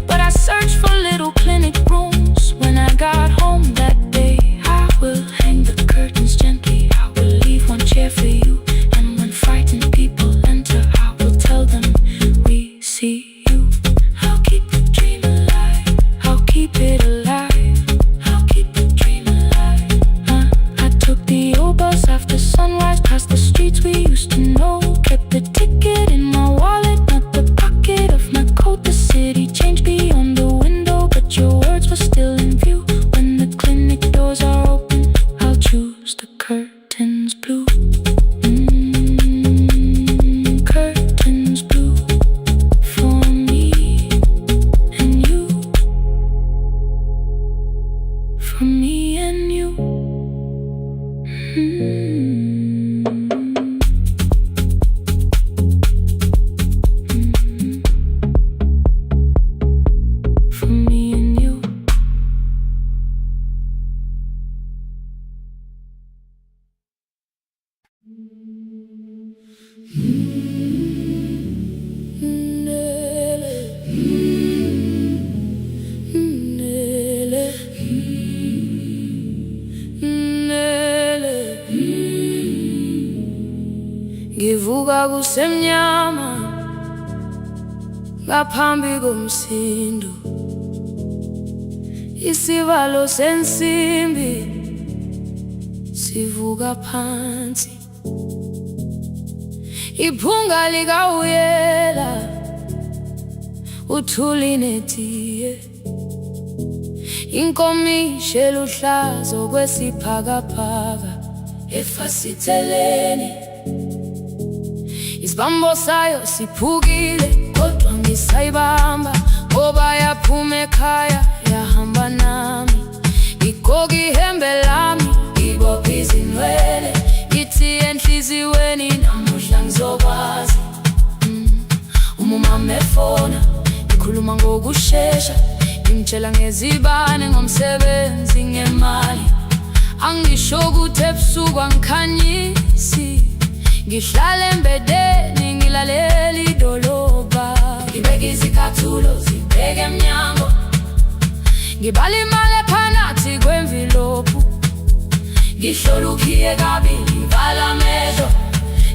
but I searched for little clinic rooms when I got home that day. I will hang the curtains gently, I will leave one chair for you, and when frightened people enter, I will tell them we see you. I'll keep the dream alive, I'll keep it alive, I'll keep the dream alive. I took the old bus after sunrise, past the streets we used to know, kept the ticket in my wallet, not the pocket of my coat. The city changed beyond the window, but your words were still in view. When the clinic doors are open, I'll choose the curtains blue. Curtains blue for me and you, for me and you. For me and you. Ngivuka kusemnyama ngaphambi komsindo, isivalo sensimbi sivuka phansi, iphunga likawuyela uthuli netiye, inkomishi eluhlaza okwesiphakapaka efasiteleni. Isibambo sayo siphukile kodwa ngisayibamba, ngoba yaphume ekhaya yahamba nami. Igoga ihembe lami, ibophe izinwele, ithi enhliziyweni namuhla ngizokwazi. Umama efona, ikhuluma ngokushesha, ngimtshela ngezibane, ngomsebenzi, ngemali. angisho ukuthi ebusuku angikhanyisi. Ngihlala embedeni ngilalela idolobha, ngibeka izicathulo zibheke emnyango, ngibala imali ephakathi kwemvilophu, ngihlola ukhiye kabili ngivala amehlo,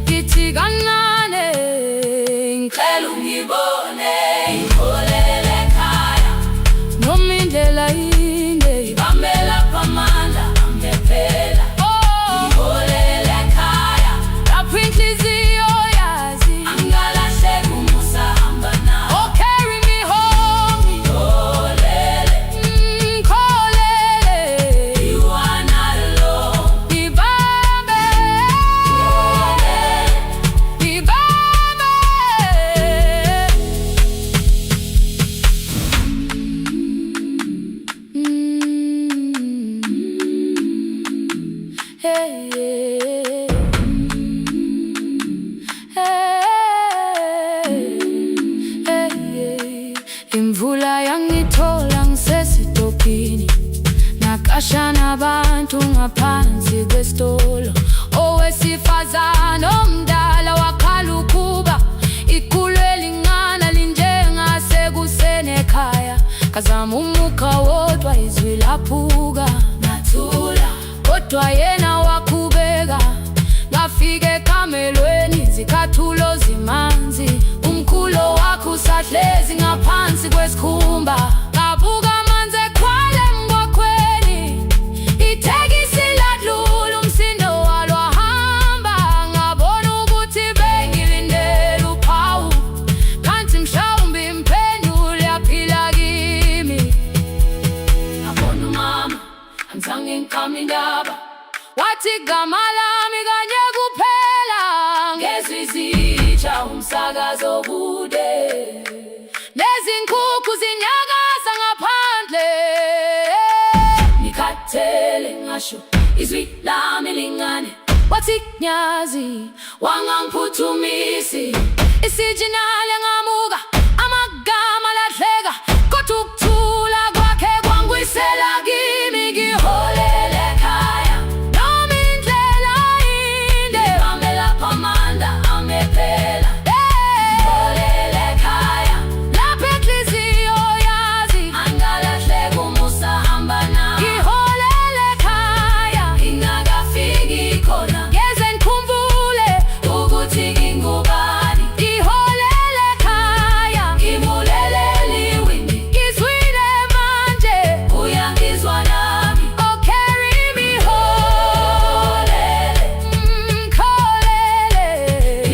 ngithi kancane ngicela ungibone, ngiholele ekhaya noma indlela inde, ngibambela phamandla angephela. Ngiholele ekhaya lapho inhliziyo yazi angalahleki umusa hamba nawe. Oh, carry me home. Ngiholele, ngikholele, you are not alone. Ngibambe, ngiholele, ngibambe. Hey, hey, hey, hey. Imvula yangithola ngisesitopini, nakasha nabantu ngaphansi kwesitolo. Owesifazane omdala wakhala ukuba ikhulu elingana linjengasekuseni ekhaya. Ngazama umukha wodwa izwi laphuka, ngathula kodwa yena waqhubeka. Ngafika ekamelweni izicathulo zimanzi, umkhulo wakhe usahlezi ngaphansi kwesikhumba. Ngabuka amanzi ekhwale emgwaqweni, itekisi ladlula umsindo walo wahamba. Ngabona ukuthi bengilindele uphawu, kanti mhlawumbe impendulo yaphila kimi. Ngabona umama angizange ngiqame indaba, wathi igama lami kanye kuphela. Ngezwi zitsha umsakazo kude, nezinkukhu zinyakaza ngaphandle. Ngikhathele ngasho izwi lami lingane, wathi nyazi wangangiphuthumisi. Isijinali ngamuka, amagama lahleka, kodwa ukuthula kwakhe kwangwisela kimi. Ngiholele ekhaya noma indlela inde, ngibambela phamandla angephela. Ngiholele ekhaya lapho inhliziyo yazi angalahleki umusa hamba nawe. Ngiholele ekhaya ingakafiki khona, ngeze ngikhumbule ukuthi ngingubani. Ngiholele ekhaya ngimulelele iwindi, ngizwile manje uyangizwa nami. Oh, carry me home. Ngikholele,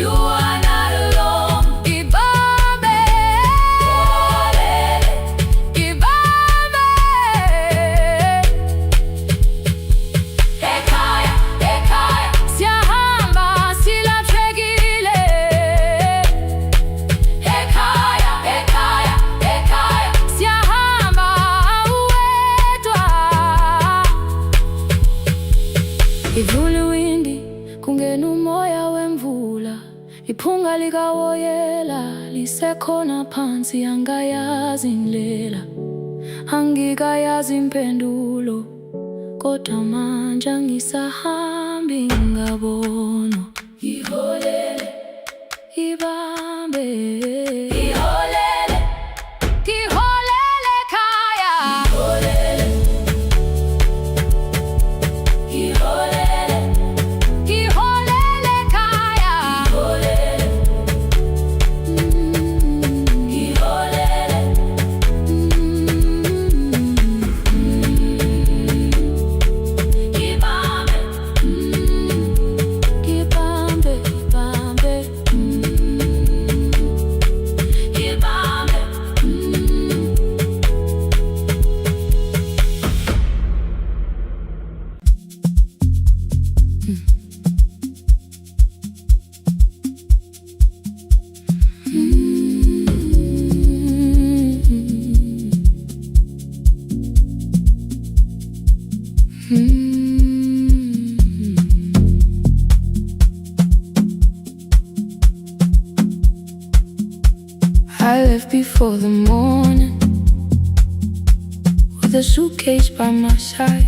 you are not alone. Ngibambe, ngibambe. Ekhaya, ekhaya siyahamba silahlekile. Ekhaya, ekhaya, ekhaya siyahamba uwedwa. Ivule iwindi kungena umoya wemvula, iphunga likawoyela lisekhona phansi. Angayazi indlela, angikayazi impendulo, kodwa manje angisahambi ngabonwa. Ngiholele, ibambe, ngiholele, ngiholele ekhaya. Ngiholele, ngiholele, ngiholele ekhaya. Ngiholele, ngiholele, ngibambe, ngibambe, ngibambe, ngibambe. I left before the morning, with a suitcase by my side.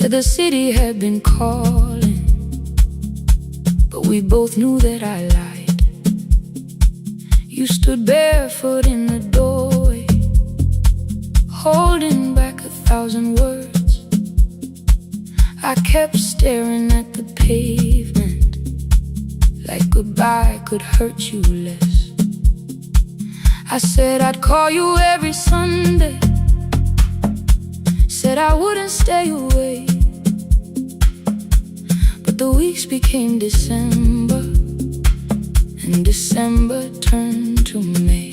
Said the city had been calling, but we both knew that I lied. You stood barefoot in the doorway, holding back 1,000 words. I kept staring at the pavement, like goodbye could hurt you less. I said I'd call you every Sunday, said I wouldn't stay away. But the weeks became December, and December turned to May.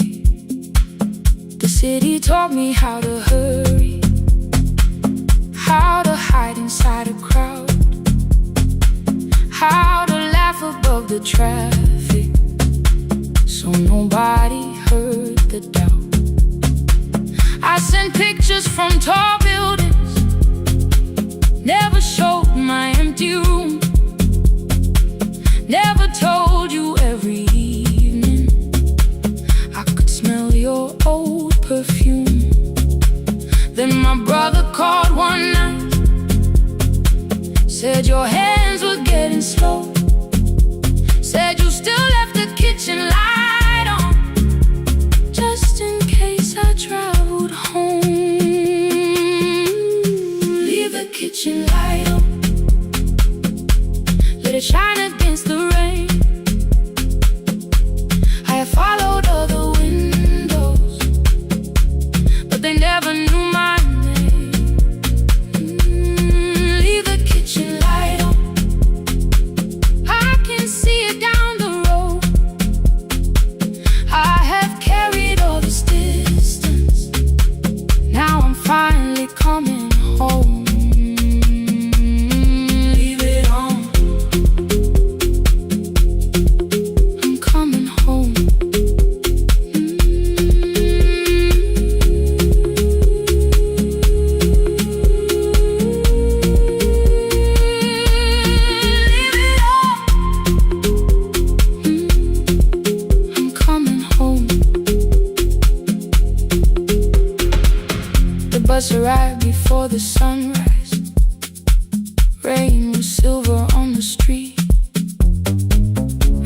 The city taught me how to hurry, how to hide inside a crowd, how to laugh above the traffic, so nobody heard the doubt. I sent pictures from tall buildings, never showed my empty room, never told you every evening I could smell your old perfume. Then my brother called one night, said your hands were getting slow, said you still left the kitchen light on, just in case I traveled home. Leave the kitchen light on, let it shine against the rain. I have followed other windows, but they never knew my name. Leave the kitchen light on, I can see it down the road. I have carried all this distance, now I'm finally coming home. Leave it on, I'm coming home. Leave it on, I'm coming home. The bus arrived before the sunrise, rain was silver on the street.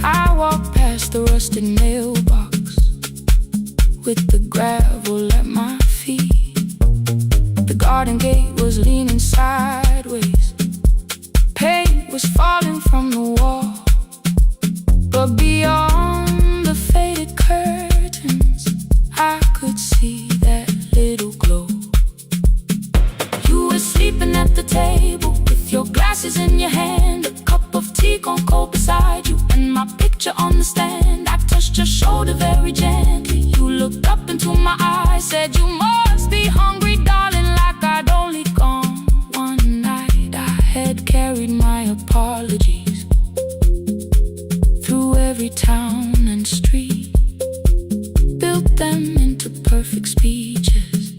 I walked past the rusted mailbox with the gravel at my feet. The garden gate was leaning sideways, paint was falling from the wall, but beyond the faded curtains I could see that little glow. You were sleeping at the table with your glasses in your hand, a cup of tea gone cold beside you, and my picture on the stand. I touched your shoulder very gently. You looked up into my eyes, said you must be hungry, darling, like I'd only gone one night. I had carried my apologies through every town and street, built them into perfect speeches,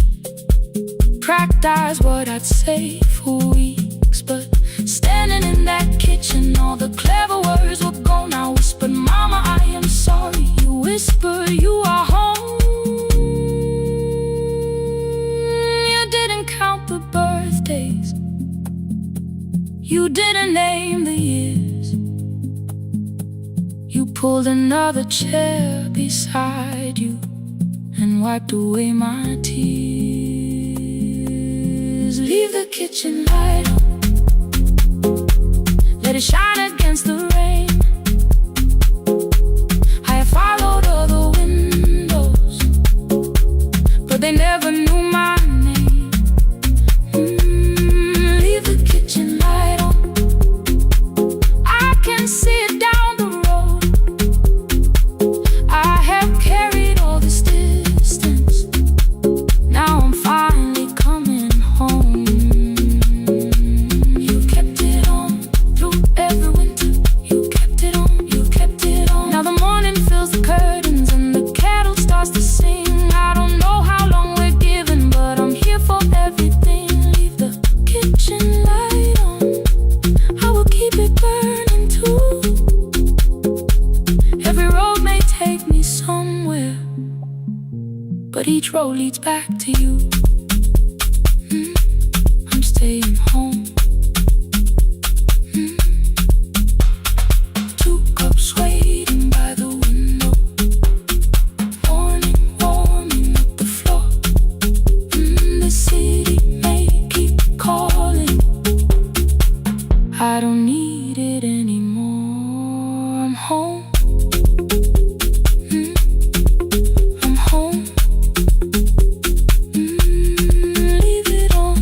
practiced what I'd say for weeks. But standing in that kitchen, all the clever words were gone. I whispered, Mama, I am sorry. You whisper, you are home. You didn't count the birthdays, you didn't name the years. You pulled another chair beside you and wiped away my tears. Leave the kitchen light on, let it shine against the rain. I have followed other windows, but they never knew my name. Leave the kitchen light on, I can see it down the road. I have carried all this distance, now I'm finally coming home. You kept it on through every winter, you kept it on, you kept it on. Now the morning fills the curtains and the kettle starts to sing. I don't know how long we're given, but I'm here for everything. Leave the kitchen light on, I will keep it burning too. Every road may take me somewhere, but each road leads back to you. I'm staying home. I don't need it anymore. I'm home. I'm home. Leave it on.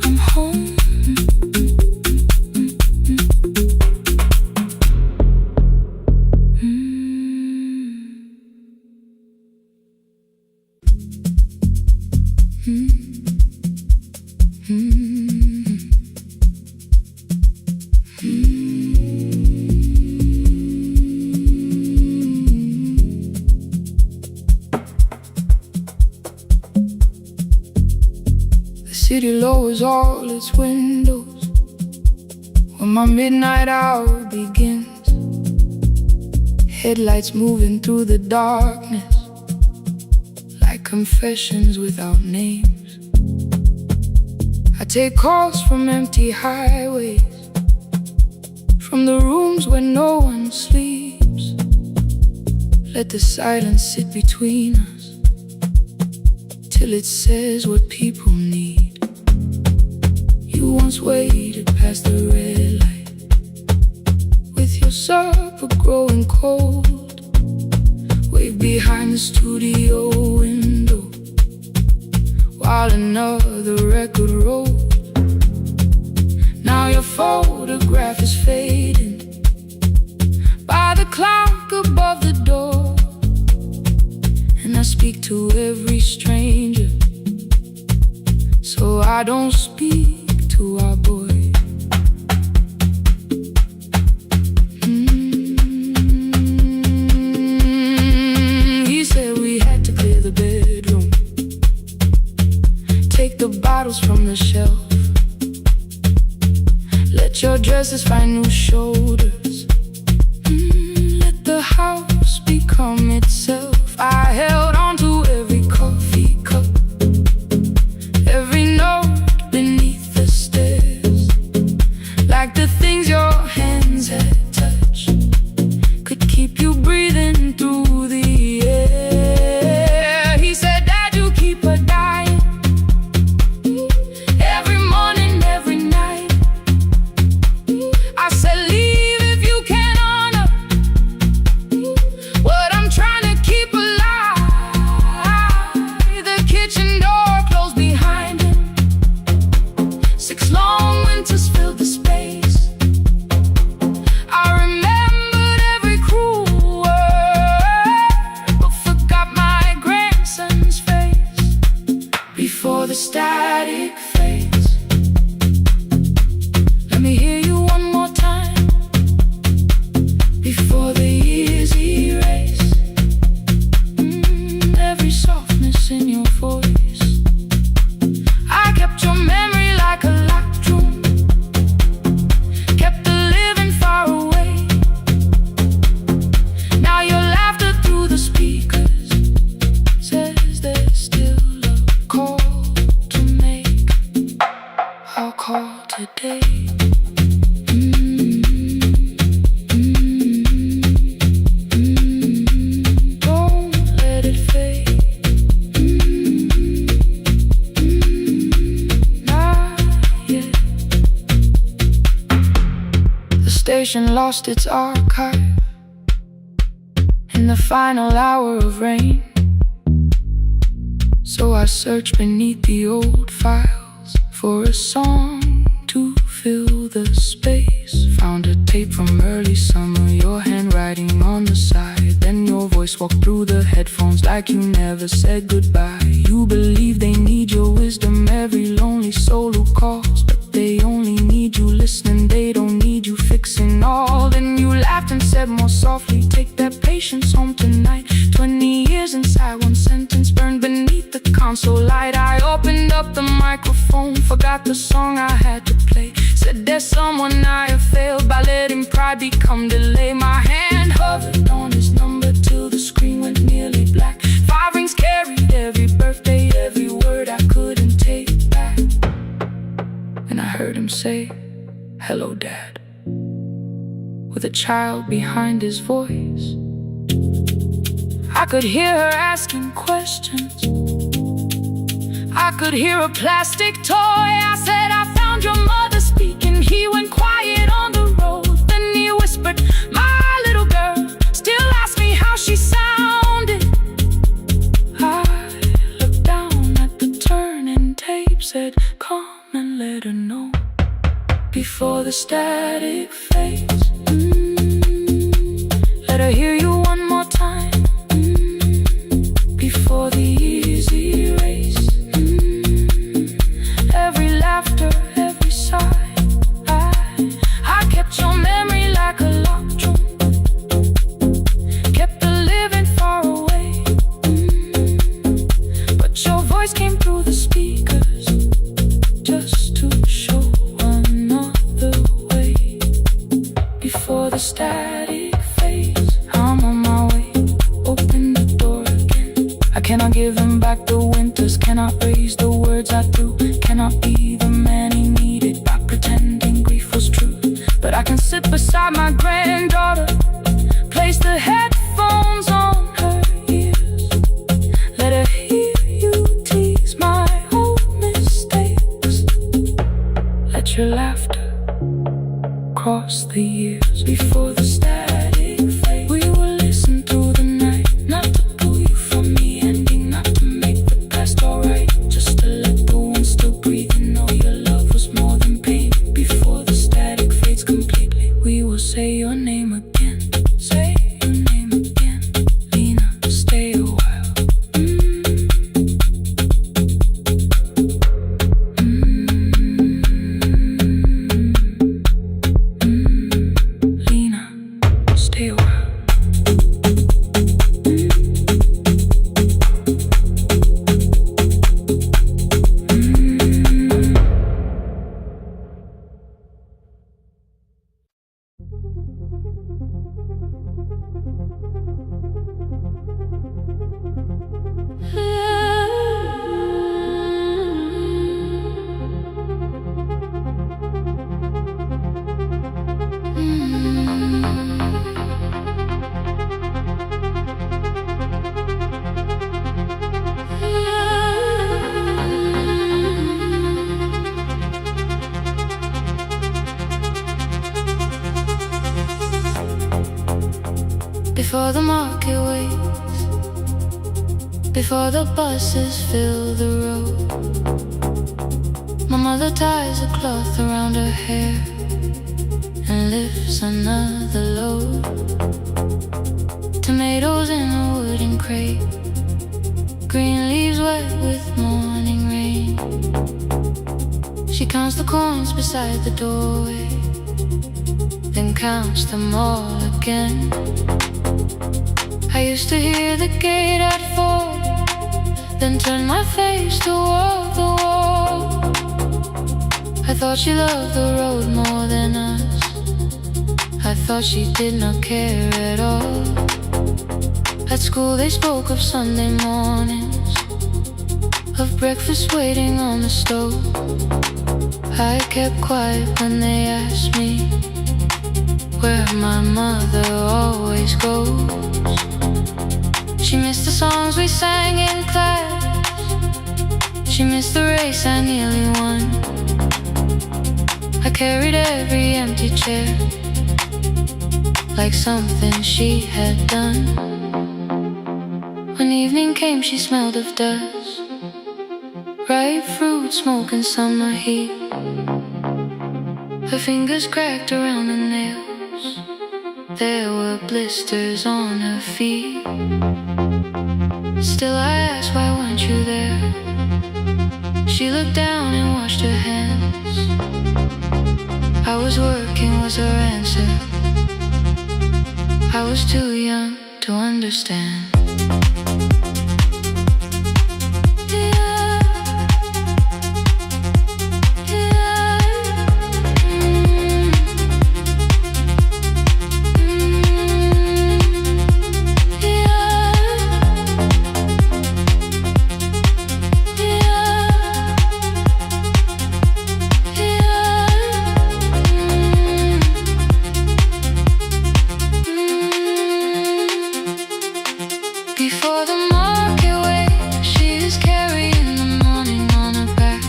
I'm home. The city lowers all its windows when my midnight hour begins. Headlights moving through the darkness like confessions without names. I take calls from empty highways, from the rooms where no one sleeps. Let the silence sit between us till it says what people need. You once waited past the red light with your supper growing cold. Wave behind the studio window while another record rolls. Now your photograph is fading by the clock above the door. And I speak to every stranger, so I don't speak to our boy. He said we had to clear the bedroom, take the bottles from the shelf, let your dresses find new shoulders, let the house become itself. I held on to every coffee cup, every note beneath the stairs, like the things your hands had touched could keep you breathing through the air. He said, Dad, you keep her dying every morning, every night. I said, leave if you can honor what I'm trying to keep alive. The kitchen door closed behind him, 6 long winters filled the space. I remembered every cruel word, but forgot my grandson's face. Before the static fades, let me hear you one more time. Before the years erase every softness in your voice. I kept your memory like a locked room, kept the living far away. Now your laughter through the speakers says there's still a call to make. I'll call today. Don't let it fade. Not yet. The station lost its archive in the final hour of rain, so I searched beneath the old files for a song to fill the space. Found a tape from early summer, your handwriting on the side. Then your voice walked through the headphones like you never said goodbye. You believe they need your wisdom, every lonely soul who calls, but they only need you listening, they don't need you fixing all. Then you laughed and said more softly, take that patience home tonight. 20 years inside one sentence burned beneath the console light. I opened up the microphone, forgot the song I had to play. Said there's someone I have failed by letting pride become delay. My hand hovered on his number till the screen went nearly black. 5 rings carried every birthday, every word I couldn't take back. And I heard him say, hello, Dad, with a child behind his voice. I could hear her asking questions, I could hear a plastic toy. I said, I before the static fades. Let her hear you one more time, before the easy race. Every laughter, every sigh, I kept your memory like a locked room, kept the living far away. But your voice came through the speakers, just to show another way. Before the static fades, I'm on my way. Open the door again. I cannot give him back the winters, cannot raise the words I threw, cannot be the man he needed by pretending grief was true. But I can sit beside my granddaughter, place the headphones on her ears, let her hear you tease my old mistakes. Let your laughter cross the years. Before the static fade, we will listen through the night, not to pull you from the ending, not to make the past alright, just to let the one still breathe and know your love was more than pain. Before the static fades completely, we will say your name again, say your name again. Lena, stay a while. Lena, stay a while. Before the market waits, before the buses fill the road, my mother ties a cloth around her hair and lifts another load. Tomatoes in a wooden crate, green leaves wet with morning rain. She counts the coins beside the doorway, then counts them all again. I used to hear the gate at 4, then turn my face toward the wall. I thought she loved the road more than us, I thought she did not care at all. At school they spoke of Sunday mornings, of breakfast waiting on the stove. I kept quiet when they asked me where my mother always goes. She missed the songs we sang in class, she missed the race I nearly won. I carried every empty chair like something she had done. When evening came she smelled of dust, ripe fruit, smoke and summer heat. Her fingers cracked around the nails, there were blisters on her feet. Still I asked, why weren't you there? She looked down and washed her hands. I was working was her answer, I was too young to understand. Before the market waits, she's carrying the morning on her back.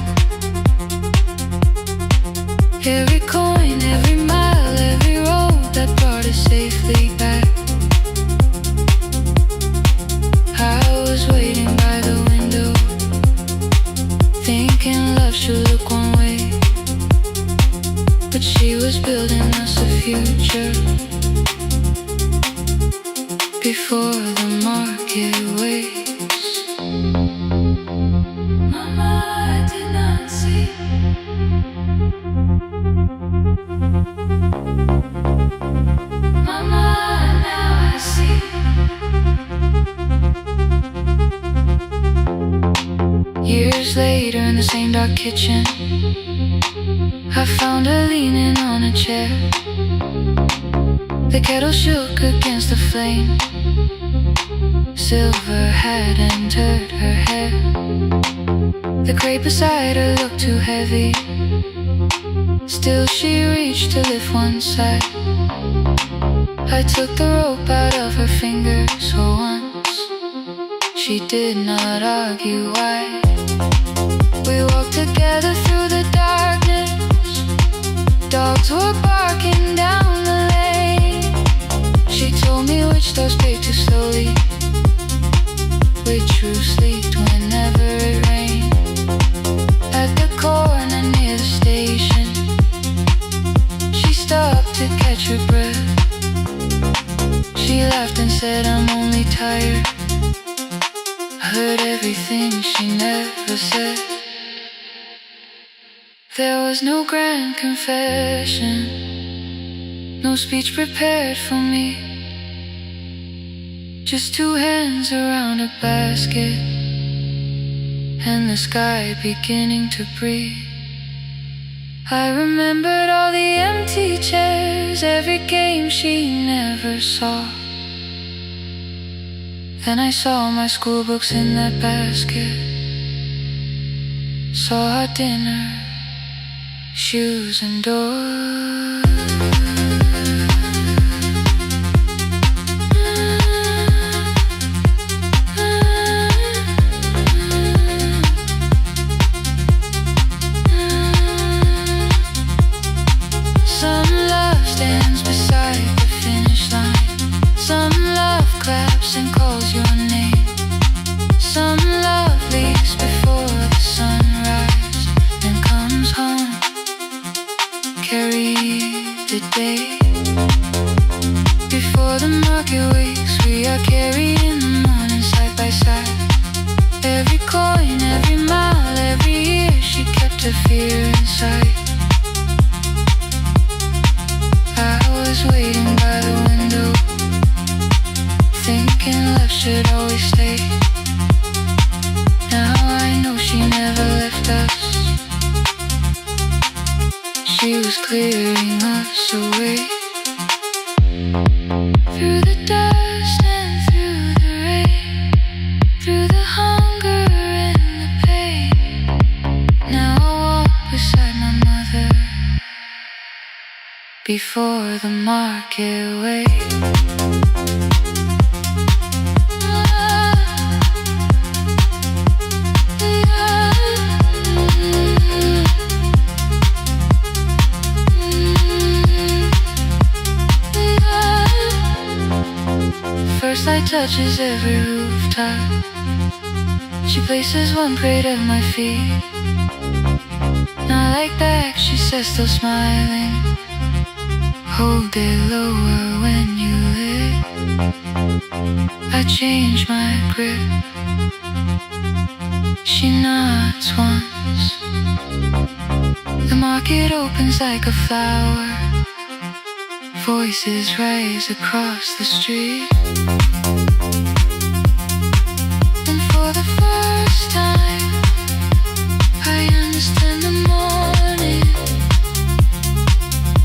Every coin, every mile, every road that brought us safely back. I was waiting by the window, thinking love should look one way. but she was building us a future before the market waits. Mama, I did not see. Mama, now I see. Years later in the same dark kitchen, I found her leaning on a chair. The kettle shook against the flame. Silver had entered her hair. The crate beside her looked too heavy. Still she reached to lift one side. I took the rope out of her fingers for once. She did not argue why. We walked together through the darkness. Dogs were barking down the lane. She told me which doors paved too slowly, which roofs leaked whenever it rained. At the corner near the station, she stopped to catch her breath. She laughed and said, I'm only tired. I heard everything she never said. There was no grand confession, no speech prepared for me. Just two hands around a basket and the sky beginning to breathe. I remembered all the empty chairs, every game she never saw. Then I saw my school books in that basket, saw our dinner, shoes and doors. Some love stands beside the finish line. Some love claps and calls your name. Some love leaves before the sunrise and comes home. Carry the day before the market wakes. We are carried in the morning side by side. Every coin, every mile, every year, she kept her fear inside. I was waiting by the window, thinking love should always stay. Now I know she never left us. She was clearing us away. Through the dust and through the rain, through the hunger and the pain. Now I walk beside my mother before the market waits. First light touches every rooftop. She places one plate at my feet. Not like that, she says, still smiling. Hold it lower when you lit. I change my grip. She nods once. The market opens like a flower. Voices rise across the street. And for the first time, I understand the morning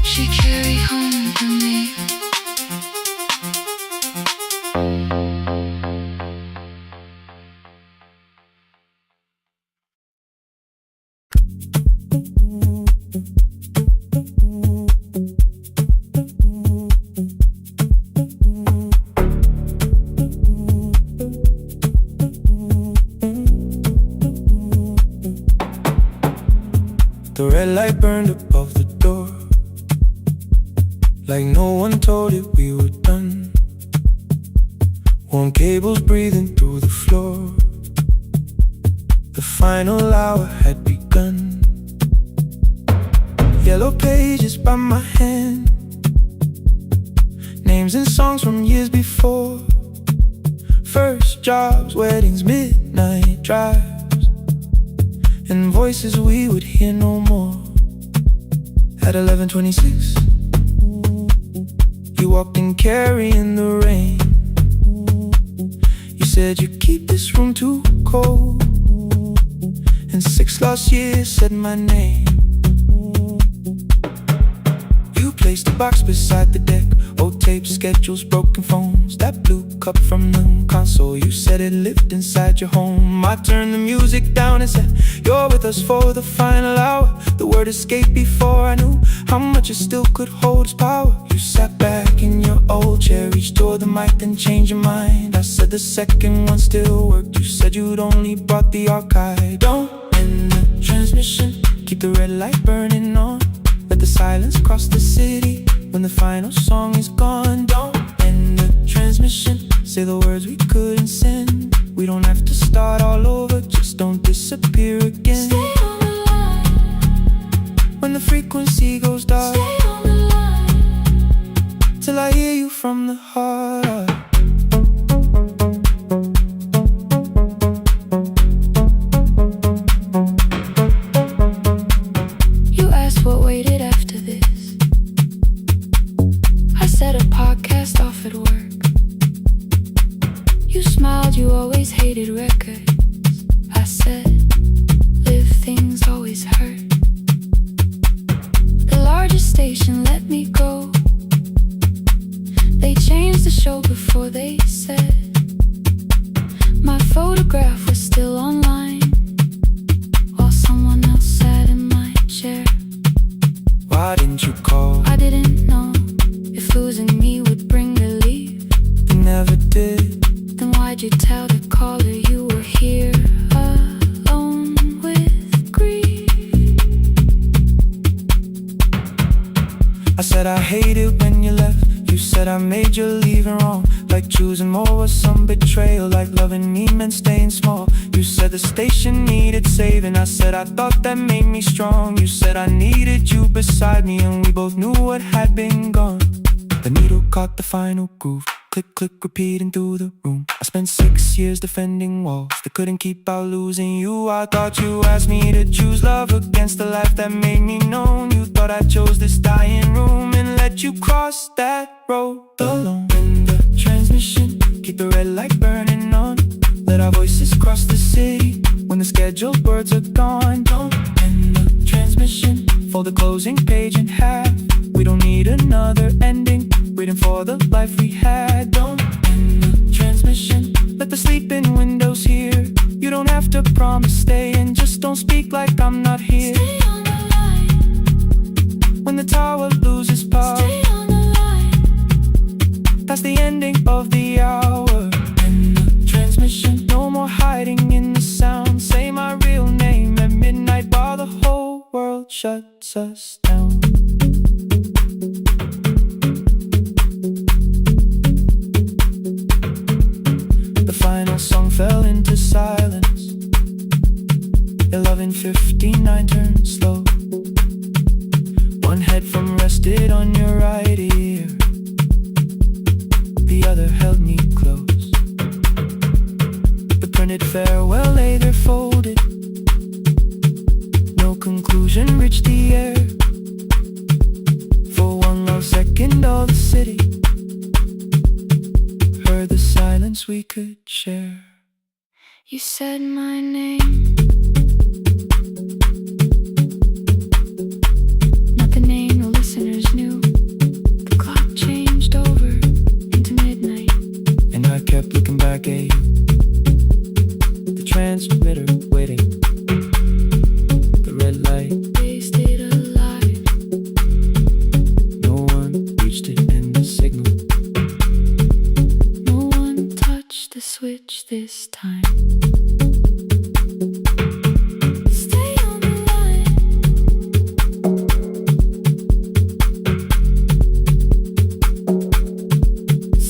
she carried home to me. The red light burned above the door, like no one told it we were done. Warm cables breathing through the floor. The final hour had begun. yellow pages by my hand, names and songs from years before. First jobs, weddings, midnight drives, and voices we would hear no more. At 11:26, you walked in carrying the rain. You said you keep this room too cold, and 6 lost years said my name. You placed a box beside the deck, old tapes, schedules, broken phones, that blue cup from the console. You said it lived inside your home. I turned the music down and said, you're with us for the final hour. The word escaped before I knew how much it still could hold its power. You sat back in your old chair, reached toward the mic, then changed your mind. I said the second one still worked. You said you'd only brought the archive. Don't end the transmission, keep the red light burning on. Let the silence cross the city when the final song is gone. Don't end the transmission, say the words we couldn't send. We don't have to start all over, just don't disappear again. Stay on the line. When the frequency goes dark, Stay on the line. till I hear you from the heart up. You asked what waited after this. I said a podcast off at work. You smiled, you always hated records. I said, live things always hurt. The largest station let me go. They changed the show before they said my photograph was still online, while someone else sat in my chair. Why didn't you call? I didn't know if losing me would bring relief. You never did. Then why'd you tell the caller you were here alone with grief? I said I hate it when you left. You said I made you leaving wrong, like choosing more was some betrayal, like loving me meant staying small. You said the station needed saving. I said I thought that made me strong. You said I needed you beside me, and we both knew what had been gone. The needle caught the final groove, click, click, repeating through the room. I spent 6 years defending walls that couldn't keep out losing you. I thought you asked me to choose love against the life that made me known. You thought I chose this dying room and let you cross that road alone. In the transmission, keep the red light burning on. Let our voices cross the city when the scheduled words are gone. Don't end the transmission, fold the closing page in half. We don't need another ending, waiting for the life we had. Don't end the transmission, let the sleeping windows hear. You don't have to promise staying, just don't speak like I'm not here. Stay on the line. When the tower loses power, Stay on the line. that's the ending of the hour. End the transmission, no more hiding in the sound. Say my real name at midnight while the whole world shuts us down. The final song fell into silence. 11:59 turned slow. One headphone rested on your right ear, the other held me close. The printed farewell lay there folded. No conclusion reached the air. For one long second all the city heard the silence we could share. You said my name, not the name the listeners knew. The clock changed over into midnight, And I kept looking back at you, the transmitter waiting, the red light. they stayed alive. No one reached it in the signal. No one touched the switch this time. Stay on the line.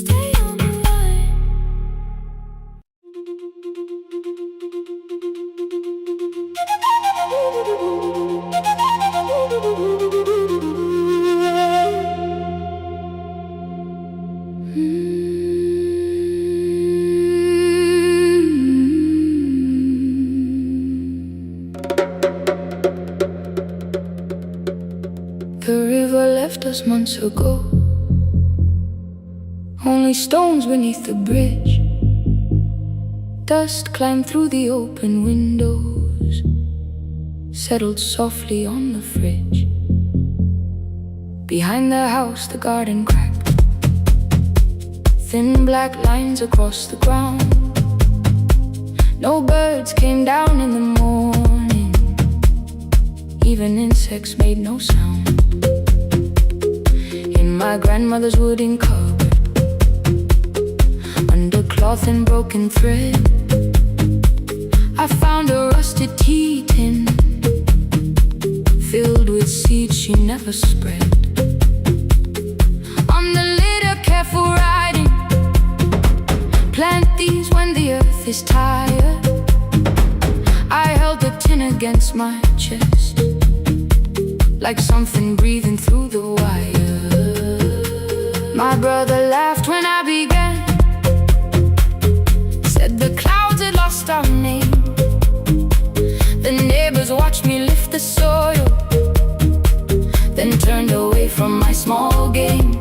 Stay on the line. The river left us months ago. Only stones beneath the bridge. Dust climbed through the open windows, settled softly on the fridge. Behind the house the garden cracked, thin black lines across the ground. No birds came down in the morning, even insects made no sound. In my grandmother's wooden cupboard, under cloth and broken thread, I found a rusted tea tin filled with seeds she never spread. On the lid a careful writing, plant these when the earth is tired. I held the tin against my chest, like something breathing through the wire. My brother laughed when I began, said the clouds had lost our name. The neighbors watched me lift the soil, then turned away from my small game.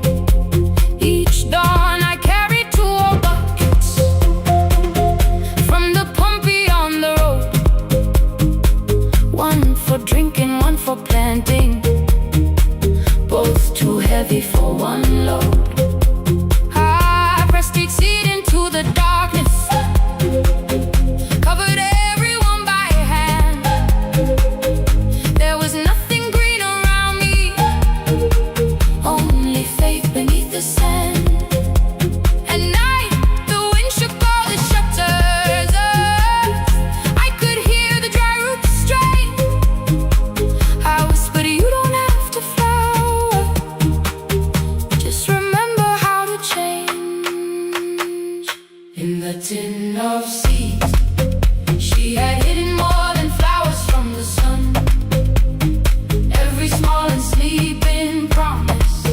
Each dawn I carried 2 old buckets from the pump beyond the road, one for drinking, one for planting, both too heavy for one load. I pressed each seed into the darkness, covered everyone by hand. There was nothing green around me, only faith beneath the sand. At night the wind shook all the shutters. I could hear the dry roots strain. I whispered, you don't have to flower, just remember how to change. In the tin of seeds she had hidden more than flowers from the sun. Every small and sleeping promise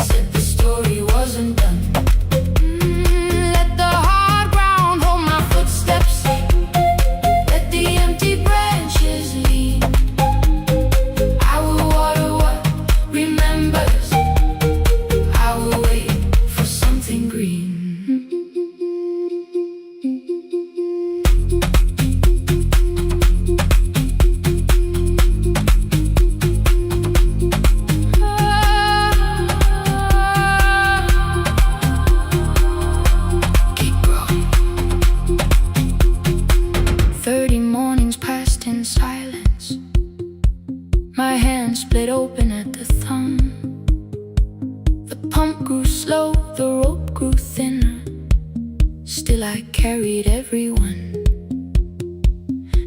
said the story wasn't done. Let the hard ground hold my footsteps, let the empty branches lean. I will water what remembers, I will wait for something green. Keep growing. 30 mornings passed in silence. My hand split open at the thumb. The pump grew slow, the rope grew thinner. Still I carried everyone.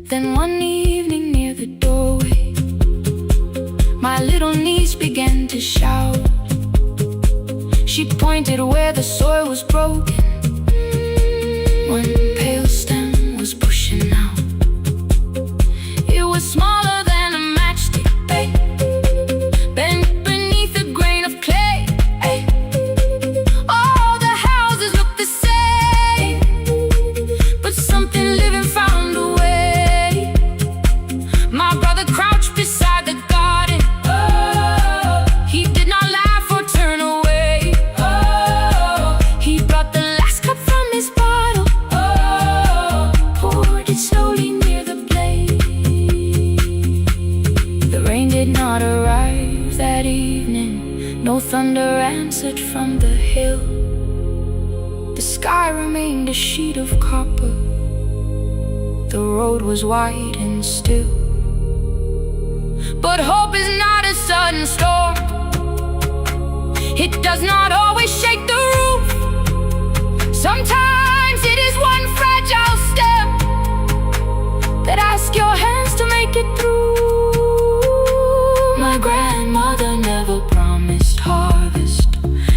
Then one evening near the doorway, my little niece began to shout. She pointed where the soil was broken. One pale stem was pushing out. It was smaller than a matchstick, bent beneath a grain of clay. All the houses looked the same, but something living found a way. My brother crouched beside the garden. He did not laugh or turn away. He brought the last cup from his bottle, poured it slowly near the blaze. The rain did not arrive that evening, no thunder answered from the hill. The sky remained a sheet of copper, the road was wide and still. But hope is not a sudden storm, it does not always shake the roof. Sometimes it is one fragile step that asks your hands to make it through. My grandmother never promised harvest,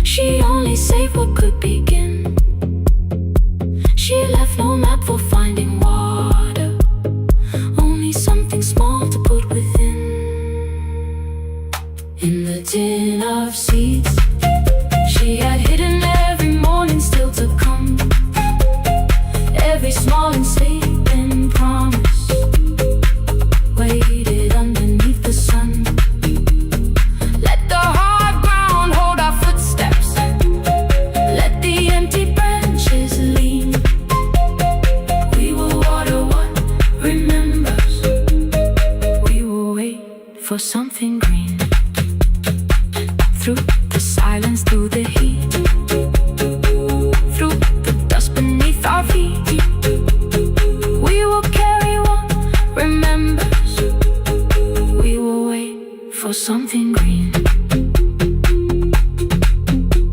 she only saved what could begin. She left no map for finding water, only something small to put within. In the tin of seeds she had hidden every morning still to come. Every small and sleeping promise waited underneath the sun. through the silence, through the heat, through the dust beneath our feet. We will carry what remembers. We will wait for something green.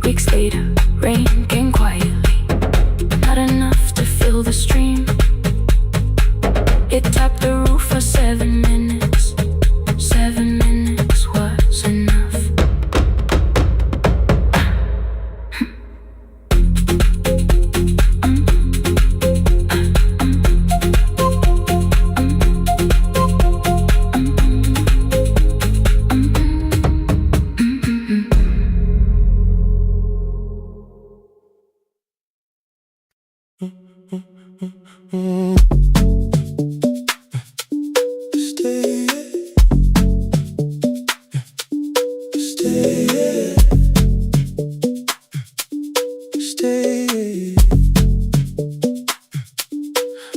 Weeks later, rain came quietly, not enough to fill the stream. It tapped the roof for 7 minutes. 7 minutes was enough.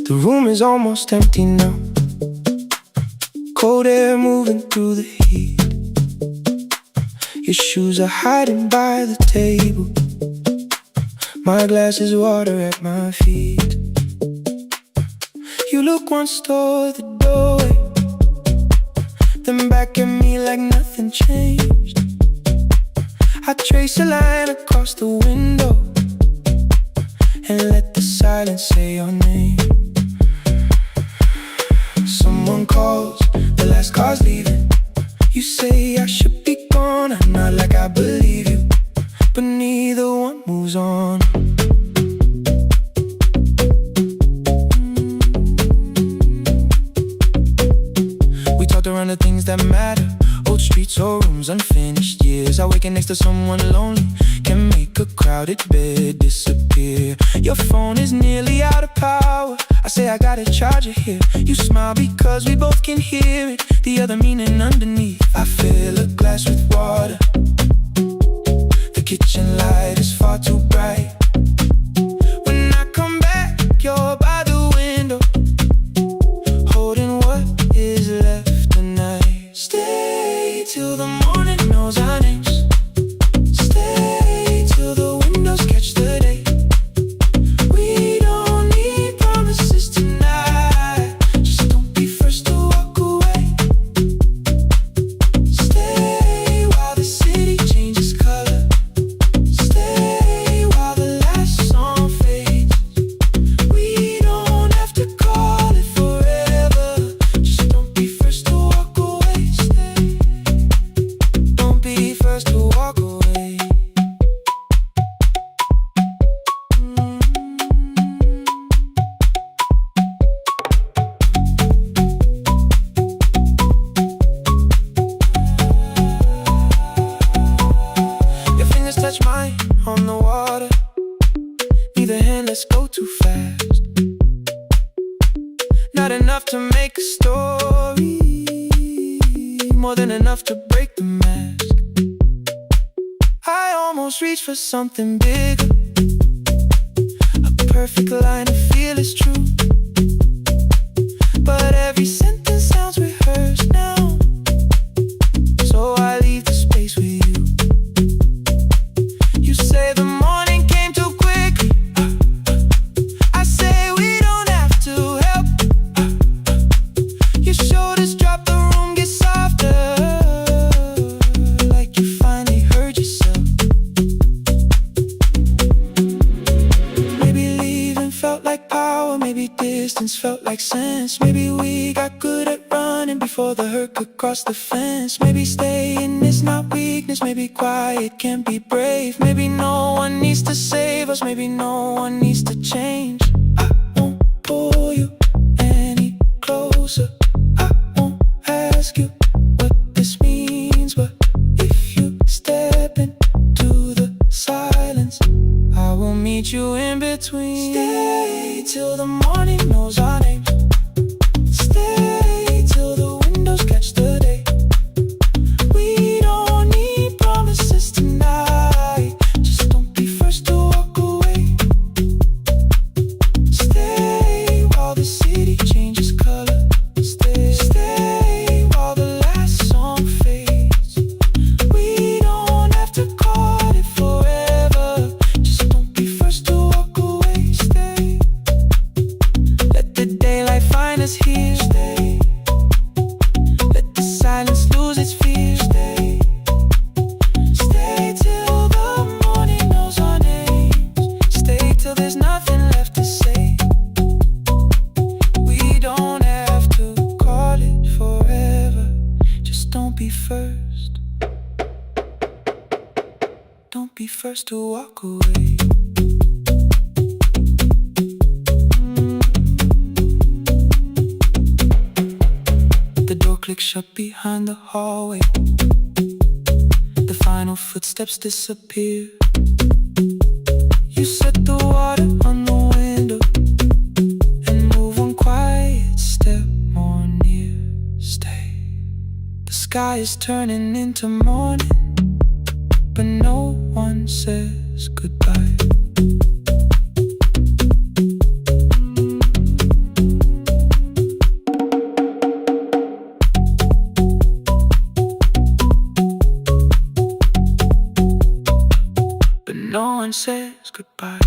The room is almost empty now. Cold air moving through the heat. Your shoes are hiding by the table. My glass is water at my feet. You look once toward the doorway, then back at me like nothing changed. I trace a line across the window and let the silence say your name. Someone calls, the last car's leaving. You say I should be gone, I nod like I believe you, but neither one moves on. We talked around the things that matter, old streets or rooms, unfinished years. I waking next to someone lonely can make a crowded bed disappear. Your phone is nearly out of power. I say I gotta charge it here. You smile because we both can hear it, the other meaning underneath. I fill a glass with water. The kitchen light is far too bright. When I come back, you're by the window, holding what is left tonight. Stay till the morning knows our names. Stay till the windows catch the day. We don't need promises tonight. Just don't be first to walk away. Stay while the city changes color. Stay while the last song fades. We don't have to call it forever. Just don't be first to walk away. Stay. Don't be first to walk away. Your fingers touch mine on the water. Neither hand, let's go too fast. Not enough to make a story, more than enough to break the mask. I almost reach for something bigger, a perfect line of feel is true. But every sentence sounds rehearsed now, so I leave the space with you. You say the morning came too quickly. I say we don't have to help. Your shoulders drop, the room gets softer, like you finally heard yourself. Maybe leaving felt like power, maybe distance felt like sense. Maybe we got good at running before the hurt could cross the fence. Maybe staying is not weakness, maybe quiet can be brave. Maybe no one needs to save us, maybe no one needs to change. I won't pull you any closer. I won't ask you what this means, but if you step into the silence, I will meet you in between. Stay till the morning knows our names. Stay till the windows catch the day. We don't need promises tonight. Just don't be first to walk away. Stay while the city changes color. Stay while the last song fades. We don't have don't be first to walk away. The door clicks shut behind the hallway. The final footsteps disappear. You set the water on the window and move one quiet step more near. Stay. The sky is turning into morning, but no one says goodbye. But no one says goodbye.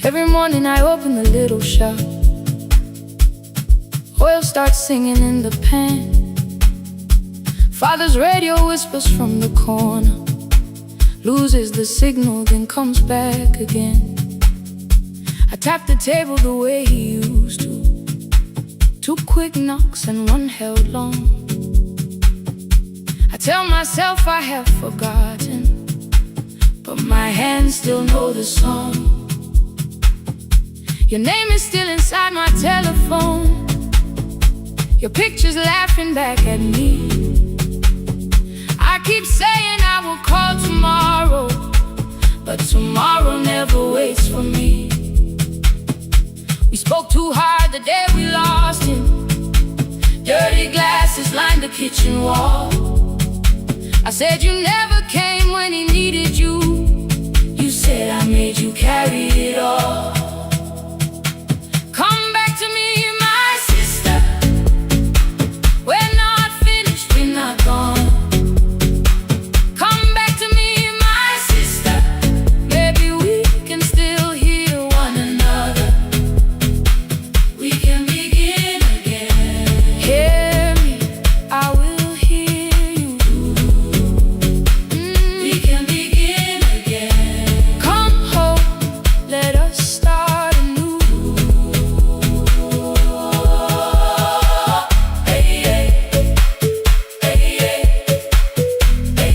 Every morning I open the little shop. Oil starts singing in the pan. Father's radio whispers from the corner, loses the signal, then comes back again. I tap the table the way he used to. 2 quick knocks and 1 held long. I tell myself I have forgotten, but my hands still know the song. Your name is still inside my telephone. Your picture's laughing back at me. I keep saying I will call tomorrow, but tomorrow never waits for me. We spoke too hard the day we lost him. Dirty glasses lined the kitchen wall. I said you never came when he needed you. You said I made you carry it all. Come back to me, my sister. We're not finished, we're not gone. Come back to me, my sister. Maybe we can still hear one another. We can begin again. Hear me, I will hear you. We can begin again. Come home, let us start anew. Hey, hey, hey, hey, hey,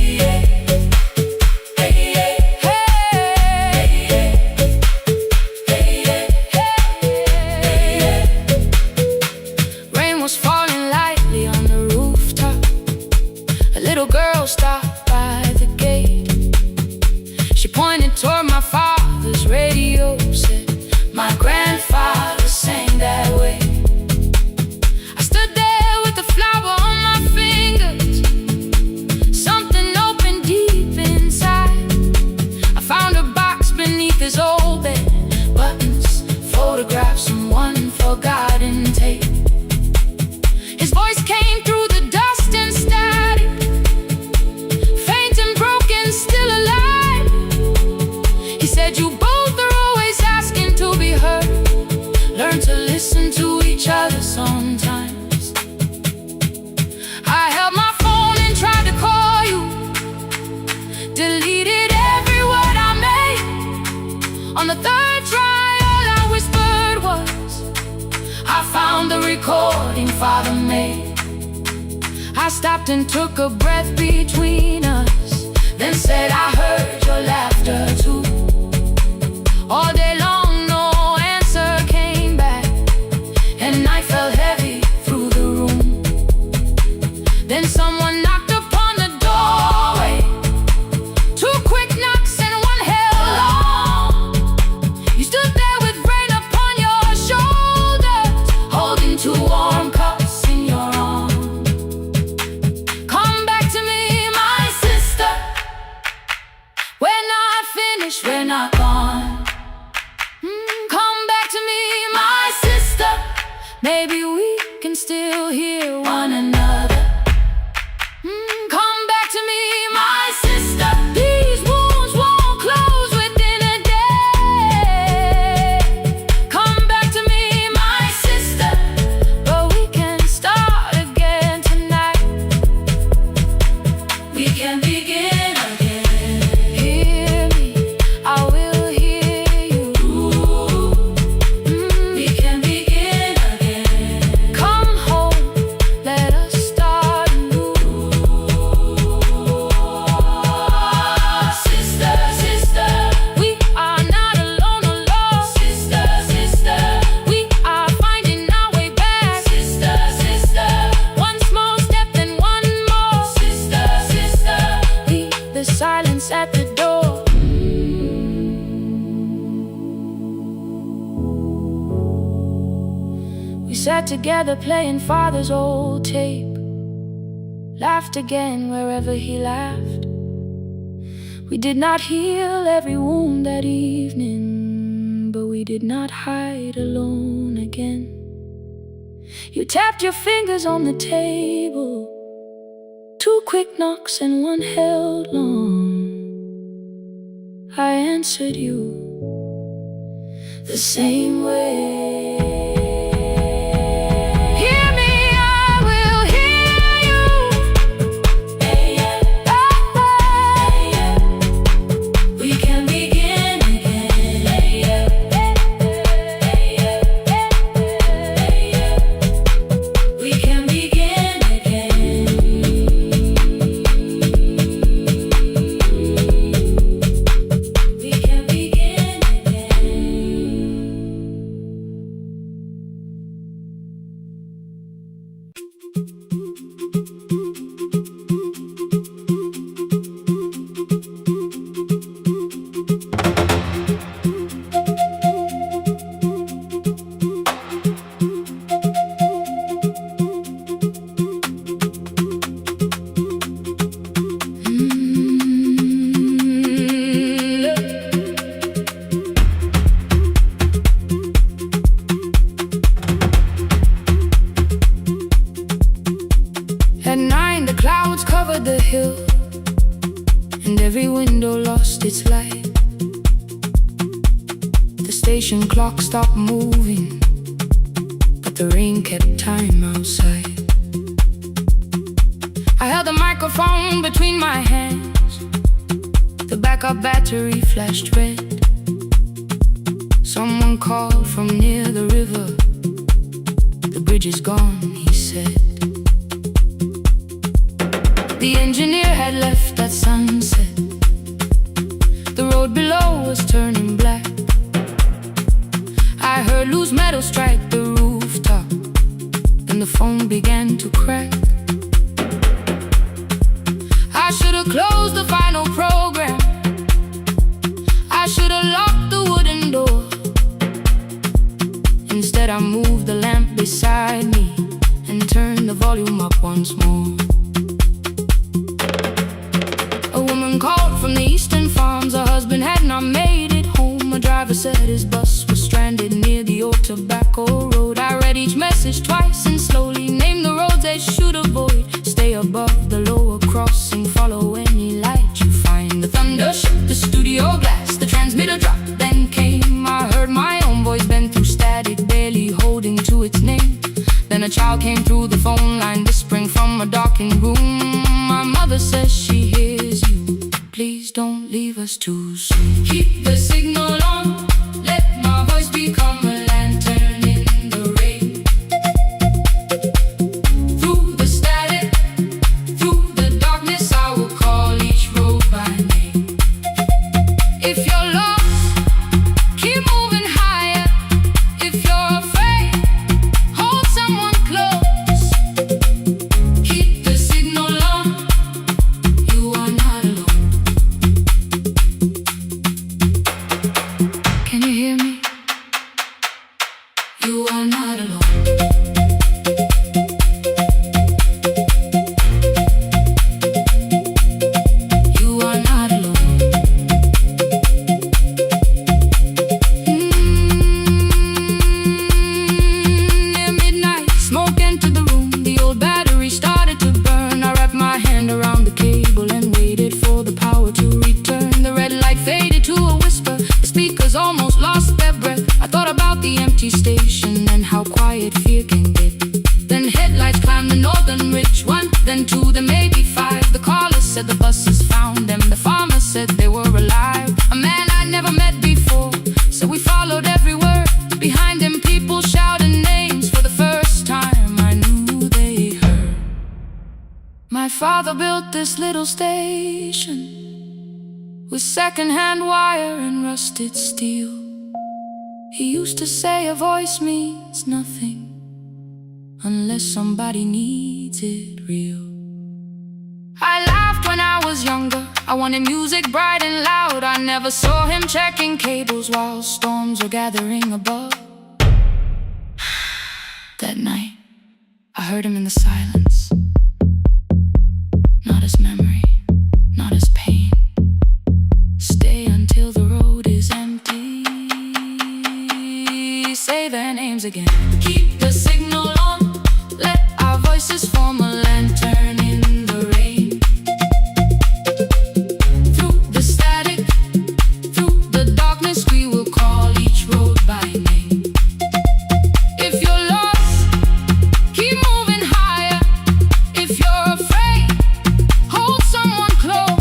hey. Rain was falling lightly on the rooftop. A little girl stopped by the gate. She pointed toward my father's radio, said, my grandfather sang that way. I stood there with a flower on my fingers. Something opened deep inside. I found a box beneath his old bed. Buttons, photographs, and one forgotten tape. His voice came through the dust and static, faint and broken, still alive. He said, you both are always asking to be heard. Learn to listen to each other sometimes. I held my phone and tried to call you, deleted every word I made. On the 3rd try, all I whispered was, I found the recording Father made. I stopped and took a breath between us, then said I heard your laughter too. All day long no answer came back, and night fell heavy through the room. Then someone knocked upon the doorway. 2 quick knocks and 1 held long. You stood there with rain upon your shoulders, holding 2 warm cups in your arms. Come back to me, my sister. We're not finished, we're not gone. Come back to me, my sister. Maybe we can still hear one another. Come back to me, my sister. These wounds won't close within a day. Come back to me, my sister. But we can start again tonight. sat together playing father's old tape, laughed again wherever he laughed. We did not heal every wound that evening, but we did not hide alone again. You tapped your fingers on the table, 2 quick knocks and 1 held long. I answered you the same way. Hear me, I will hear you. We can begin again. We can begin again. We can begin again. At 9, the clouds covered the hill, and every window lost its light. The station clock stopped moving, but the rain kept time outside. I held the microphone between my hands. The backup battery flashed red. Someone called from near the river. The bridge is gone, he said. The engineer had left at sunset. The road below was turning black. I heard loose metal strike the rooftop, and the phone began to crack. I should have closed the final program. I should have locked the wooden door. Instead I moved the lamp beside me and turned the volume up once more. A woman called from the eastern farms. Her husband had not made it home. A driver said his bus was stranded near the old tobacco road. I read each message twice and slowly named the roads they should avoid. Stay above the lower crossing, follow any light you find. The thunder shook the studio glass, the transmitter dropped, then came. I heard my own voice bend through static, barely holding to its name. Then a child came through the phone line, whispering from a darkened room. My mother says she hears you. Please don't leave us too soon. Keep the signal on. Let my voice become a lantern in the rain. Through the static, through the darkness, I will call each road by name. If you're lost, keep moving higher. If you're afraid, hold someone close. Keep the signal on. You are not alone. Can you hear me? You are not alone. You are not alone. Near midnight, smoke entered the room. The old battery started to burn. I wrapped my hand around the cable and waited for the power to return. The red light faded to a whisper. The speakers almost lost their breath. I thought about the empty station and how quiet fear can get. Then headlights climbed the northern ridge. 1, then 2, then maybe 5. The caller said the buses found them. The farmer said they were alive. A man I never met before, so we followed every word. Behind him people shouted names. For the first time I knew they heard. My father built this little station with second-hand wire and rusted steel. He used to say a voice means nothing unless somebody needs it real. I laughed when I was younger. I wanted music bright and loud. I never saw him checking cables while storms were gathering above. That night I heard him in the silence, not as memory, not as pain. Stay until the road is empty. Say their names again. Keep the signal on. Let our voices form a lantern in the rain. Through the static, through the darkness, we will call each road by name. If you're lost, keep moving higher. If you're afraid, hold someone close.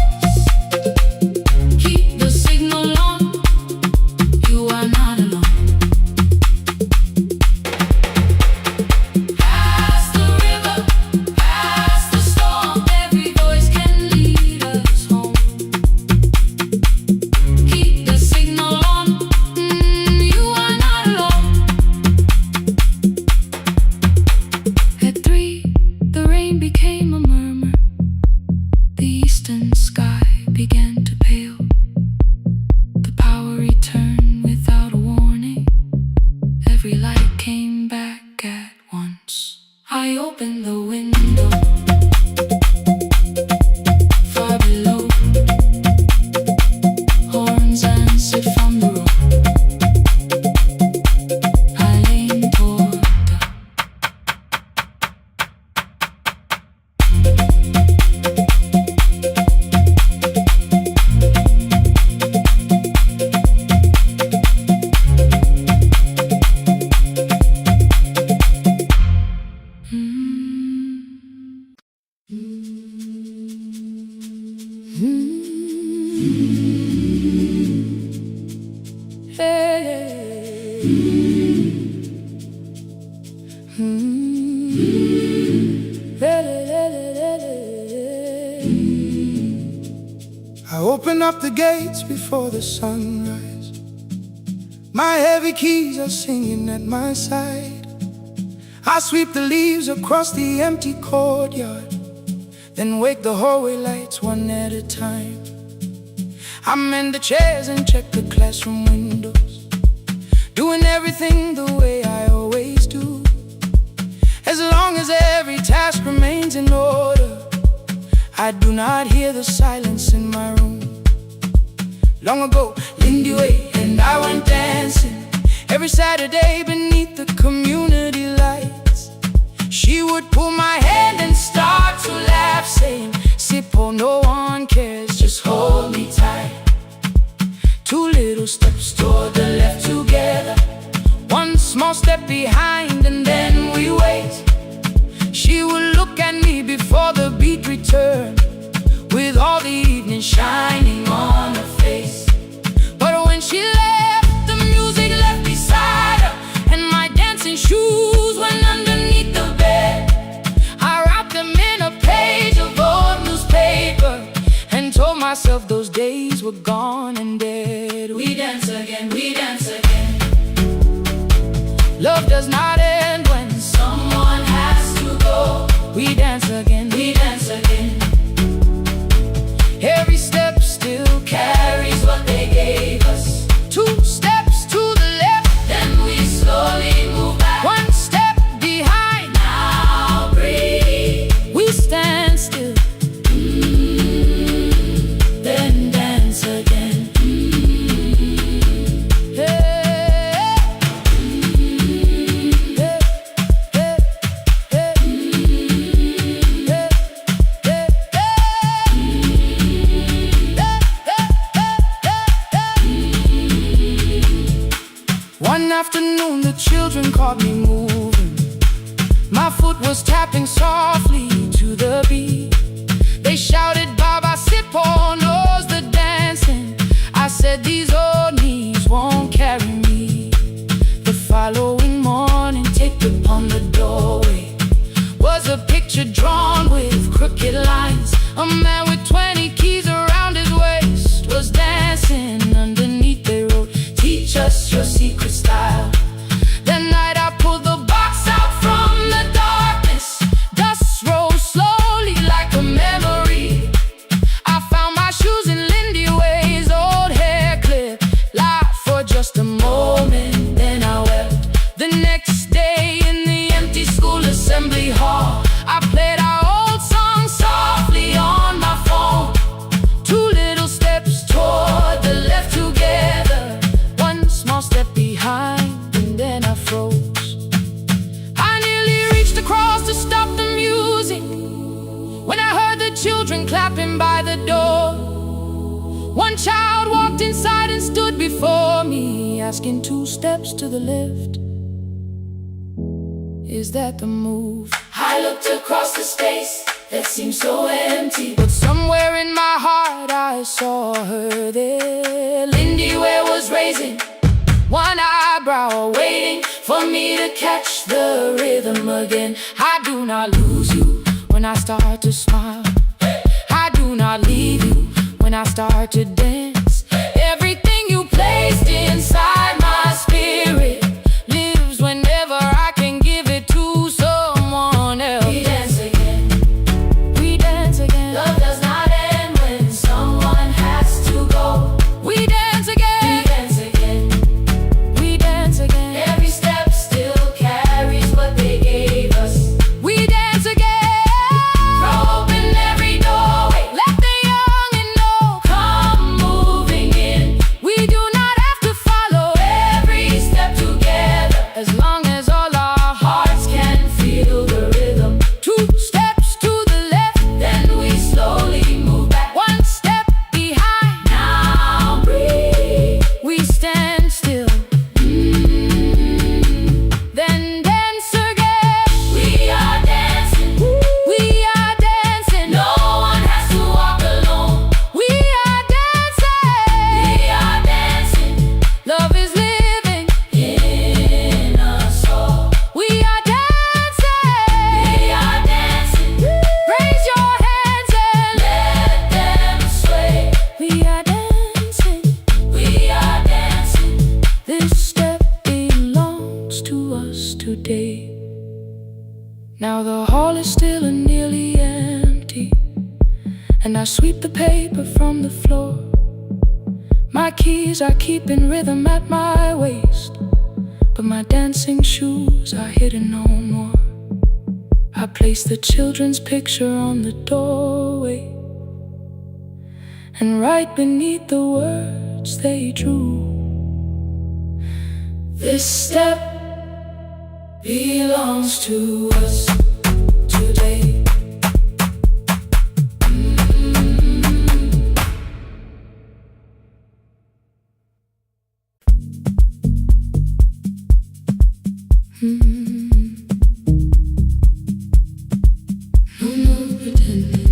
Keep the signal on. You are not alone. Past the river, past the storm, every voice can lead us home. Keep the signal on. You are not alone. At 3, the rain became a murmur. The eastern sky began to pale. The power returned without a warning. Every light came back at once. I opened the window. Far below, horns answered from the road. I leaned toward the I open up the gates before the sunrise. My heavy keys are singing at my side. I sweep the leaves across the empty courtyard, then wake the hallway lights one at a time. I mend the chairs and check the classroom windows, doing everything the way I always do. As long as every task remains in order, I do not hear the silence in my room. Long ago, Lindy Way and I went dancing every Saturday beneath the community lights. She would pull my hand and start to laugh, saying, "Sippo, no one cares, just hold me tight." 2 little steps toward the left together, 1 small step behind, and then we wait. She would look at me before the beat returned, with all the evening shining on her face. But when she left, the music left beside her, and my dancing shoes went underneath the bed. I wrapped them in a page of old newspaper and told myself those days were gone and dead. We dance again, we dance again. Love does not end when someone has to go. We dance again, we dance again. Every step still carries what they gave us. 2 steps to the left, then we slowly move back. 1 step behind, now breathe. We stand still, then dance again. One afternoon the children caught me moving. My foot was tapping softly to the beat. They shouted, "Baba Sippo knows the dancing." I said, "These old knees won't carry me." The following morning, taped upon the doorway was a picture drawn with crooked lines. A man with 20 keys around his waist was dancing underneath. They wrote, "Teach us your secret style." That night I pulled the box out from the darkness, hall. I played our old song softly on my phone. 2 little steps toward the left together, 1 small step behind, and then I froze. I nearly reached across to stop the music when I heard the children clapping by the door. 1 child walked inside and stood before me, asking 2 steps to the left, is that the move? I looked across the space that seemed so empty, but somewhere in my heart I saw her there. Lindy Ware was raising 1 eyebrow, waiting for me to catch the rhythm again. I do not lose you when I start to smile. I do not leave you when I start to dance. Everything you placed inside my spirit lives whenever I can give it to someone else. We dance again, we dance again. Love does not end when someone has to go. We dance again, we dance again, we dance again. Every step still carries what they gave us. We dance again, throw open every doorway, let the young and old come moving in. We do not have to follow every step together, as long as all our hearts can feel the rhythm. 2 steps to the left, then we slowly move back, 1 step behind. Now breathe, we stand still, then dance again. We are dancing, we are dancing. No one has to walk alone. We are dancing, we are dancing. Love is living in us all. We are dancing, we are dancing. Raise your hands and let them sway. We are dancing, we are dancing. This step belongs to us today. Now the hall is still and nearly empty, and I sweep the paper from the floor. My keys are keeping rhythm at my waist, but my dancing shoes are hidden no more. I place the children's picture on the doorway, and right beneath the words they drew, this step belongs to us today. No more pretending.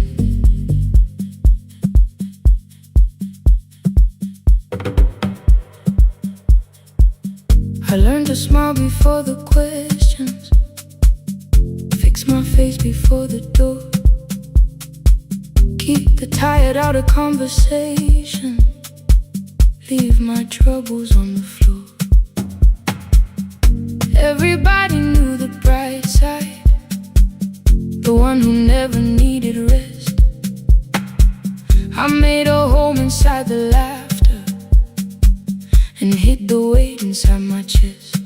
I learned to smile before the questions, fix my face before the door, keep the tired out of conversation, leave my troubles on the floor. Everybody knew the bright side, the one who never needed rest. I made a home inside the laughter and hid the weight inside my chest.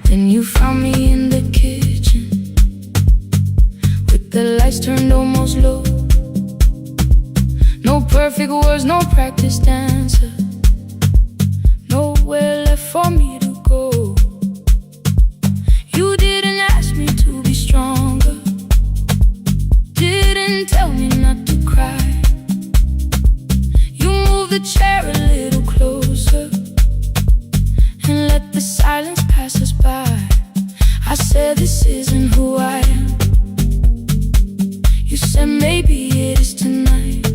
Then you found me in the kitchen with the lights turned almost low. No perfect words, no practice dancer, nowhere left for me to go. You didn't ask me to be stronger, didn't tell me not to cry. You moved the chair a little closer and let the silence pass us by. I said this isn't who I am. You said maybe it is tonight.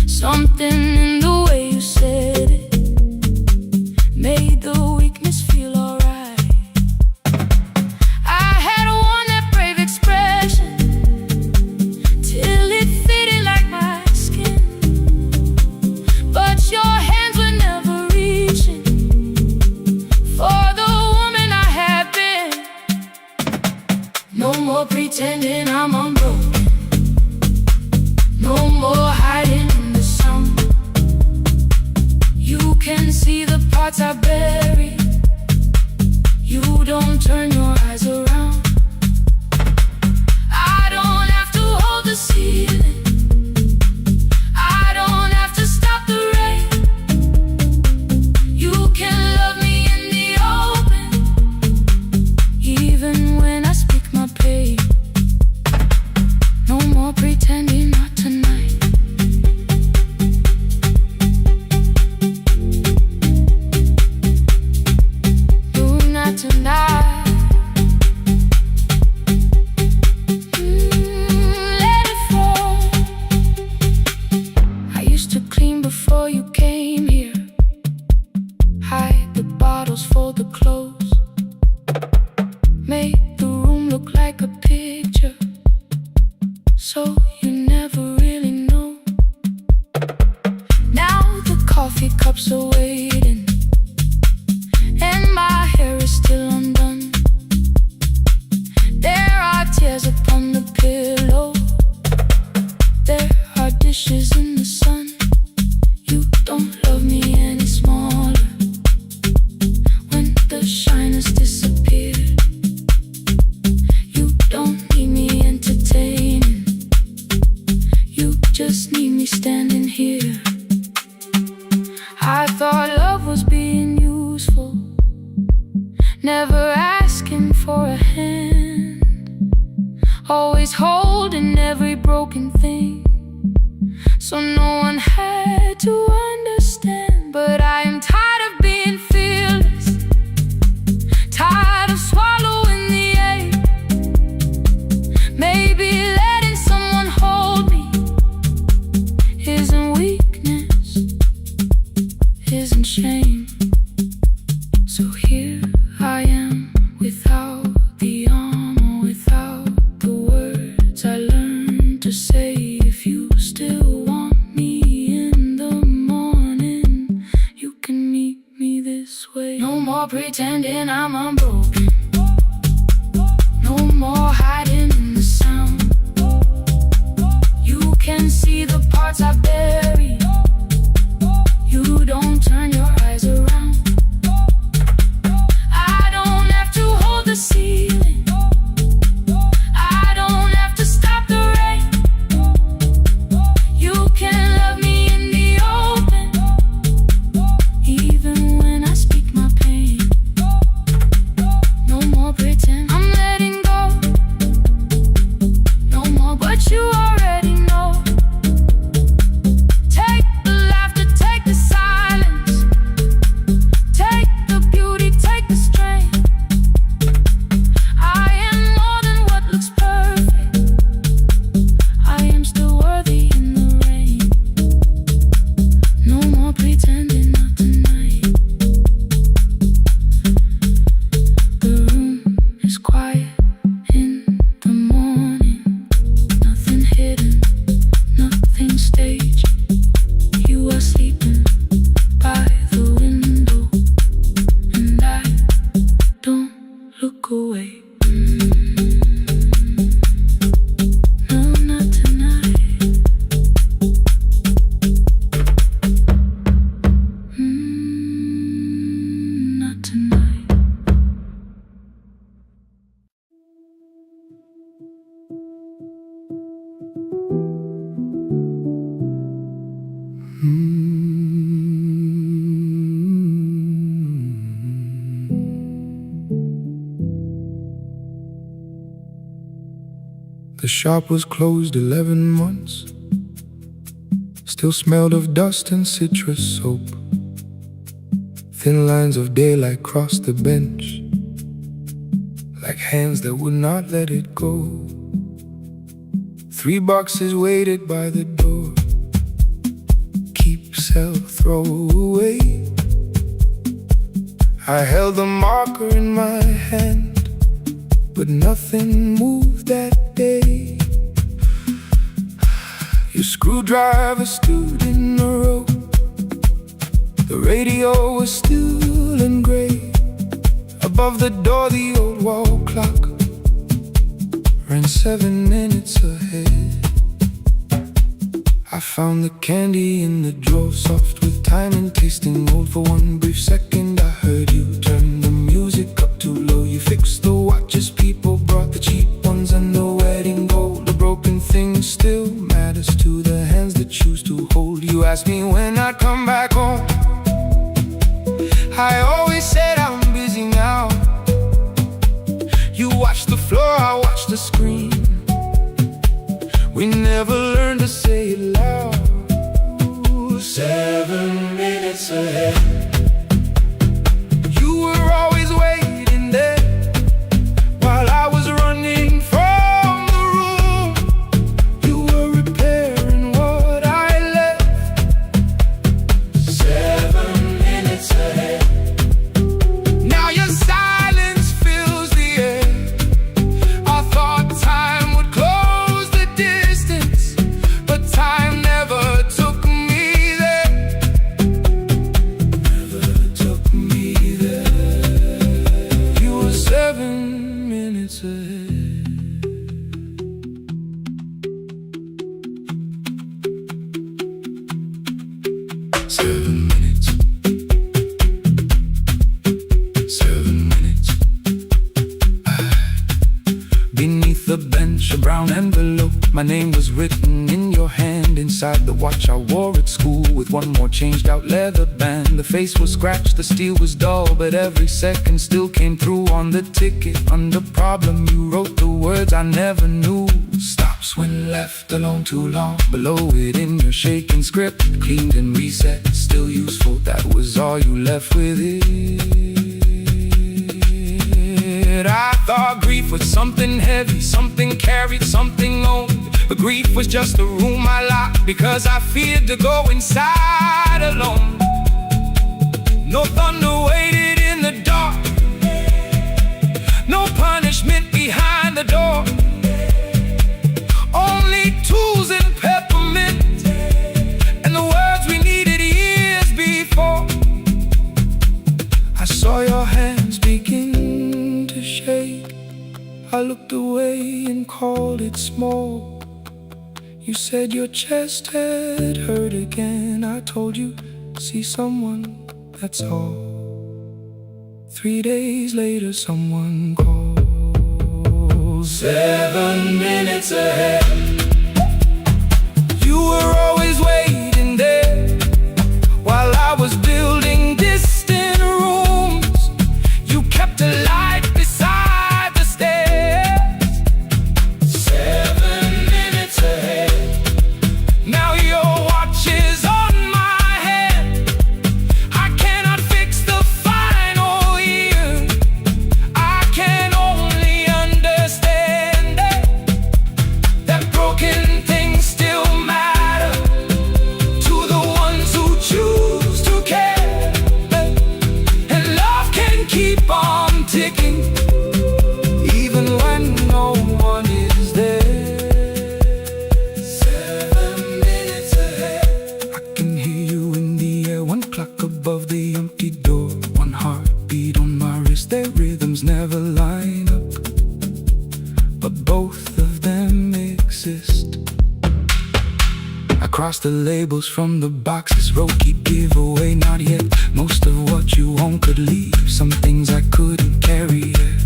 Something in the way you said it made the weakness feel alright. I had worn that brave expression till it fitted like my skin, but your hands were never reaching for the woman I had been. No more pretending I'm unbroken, no more hiding in the sun. You can see the parts I bury, you don't turn your eyes around. so you never really know. Now the coffee cups are waiting, and my hair is still undone. There are tears upon the pillow, there are dishes in the sun. You don't love me any smaller when the shine has disappeared. You don't need me entertaining, you just need me standing here. I thought love was being useful, never asking for a hand, always holding every broken thing, so no one had to understand. But I am tired of being fearless, tired of swallowing the ache. Maybe letting someone hold me isn't weakness, isn't shame. So here I am, without the armor, without the words I learned to say. If you still want me in the morning, you can meet me this way. No more pretending I'm unbroken, no more hiding in the sound. You can see the parts I bury, you don't turn your eyes around. I don't have to hold the ceiling, I don't have to stop the rain. You can love me in the open, even when I speak my pain. No more pretend, I'm letting go. No more but you already know. Take the laughter, take the silence, take the beauty, take the strength. I am more than what looks perfect, I am still worthy in the rain. No more pretending, not tonight. The room is quiet in the morning, nothing hidden, nothing staged. You are sleeping by the window, and I don't look away. No, not tonight. Not tonight. The shop was closed 11 months, still smelled of dust and citrus soap. Thin lines of daylight crossed the bench, like hands that would not let it go. 3 boxes waited by the door, keep, sell, throw away. I held the marker in my hand, but nothing moved that day. Your screwdriver stood in a row, the radio was still and gray. Above the door the old wall clock ran 7 minutes ahead. I found the candy in the drawer, soft with time and tasting old. For one brief second I heard you turn the music up too low. You fixed the watches, people brought the cheap ones and the wedding gold. The broken thing still matters to the hands that choose to hold. You asked me when I'd come back home, I always said I'm busy now. You watched the floor, I watched the screen. We never learned to say it loud. 7 minutes ahead. You were always waiting there while I was running from the room. You were repairing what I left. 7 minutes ahead. Now your silence fills the air. I thought time would close the distance. 7 minutes. 7 minutes. Beneath the bench, a brown envelope. My name was written in your hand. Inside the watch I wore at school, with one more changed out leather band. The face was scratched, the steel was dull, but every second still came through. On the ticket, under problem, you wrote the words I never knew. Stops when left alone too long. Below it in your shaking script, cleaned and reset, still useful. That was all you left with it. I thought grief was something heavy, something carried, something owned. But grief was just a room I locked, because I feared to go inside alone. No thunder waited in the dark, no punishment behind the door. Only tools and peppermint, and the words we needed years before. I saw your hands begin to shake. I looked away and called it small. You said your chest had hurt again. I told you, see someone, that's all. 3 days later, someone called. 7 minutes ahead. You were always waiting there, while I was building distant rooms. You kept a light beside the stairs. 7 minutes ahead. Now your watch is on my head. I cannot fix the final year. I can only understand that broken things still matter to the ones who choose to care. And love can keep on ticking, even when no one is there. 7 minutes ahead. I can hear you in the air, one clock above the empty door, one heartbeat on my wrist. Their rhythms never line up, but both of them exist. I cross the labels from the boxes, wrote keep, give away, not yet. Most of what you own could leave, some things I couldn't carry yet.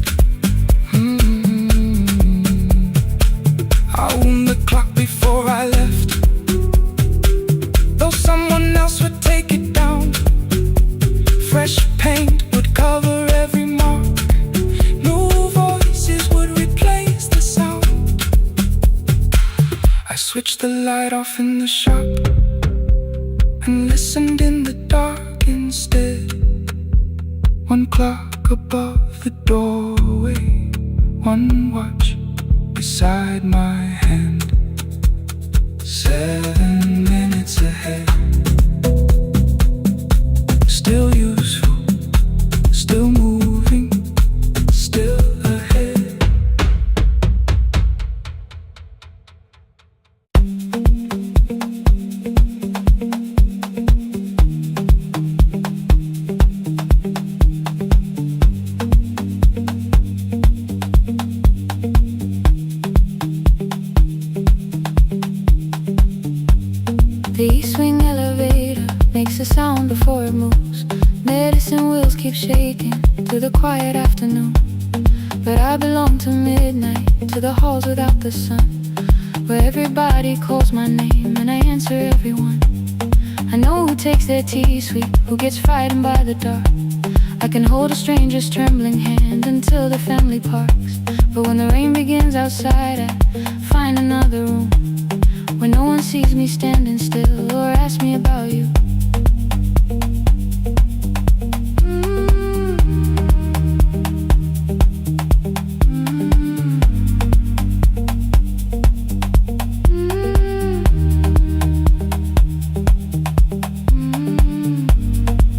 I wound the clock before I left, though someone else would take it down. Fresh paint would cover every mark, new voices would replace the sound. I switched the light off in the shop and listened in the dark instead. One clock above the doorway, one watch beside my hand. 7 minutes ahead. Still useful, still moving, still ahead. The east wing elevator makes a sound before it moves. Medicine wheels keep shaking through the quiet afternoon. But I belong to midnight, to the halls without the sun, where everybody calls my name and I answer everyone. I know who takes their tea sweet, who gets frightened by the dark. I can hold a stranger's trembling hand until the family parks. But when the rain begins outside, I find another room where no one sees me standing still or asks me about you.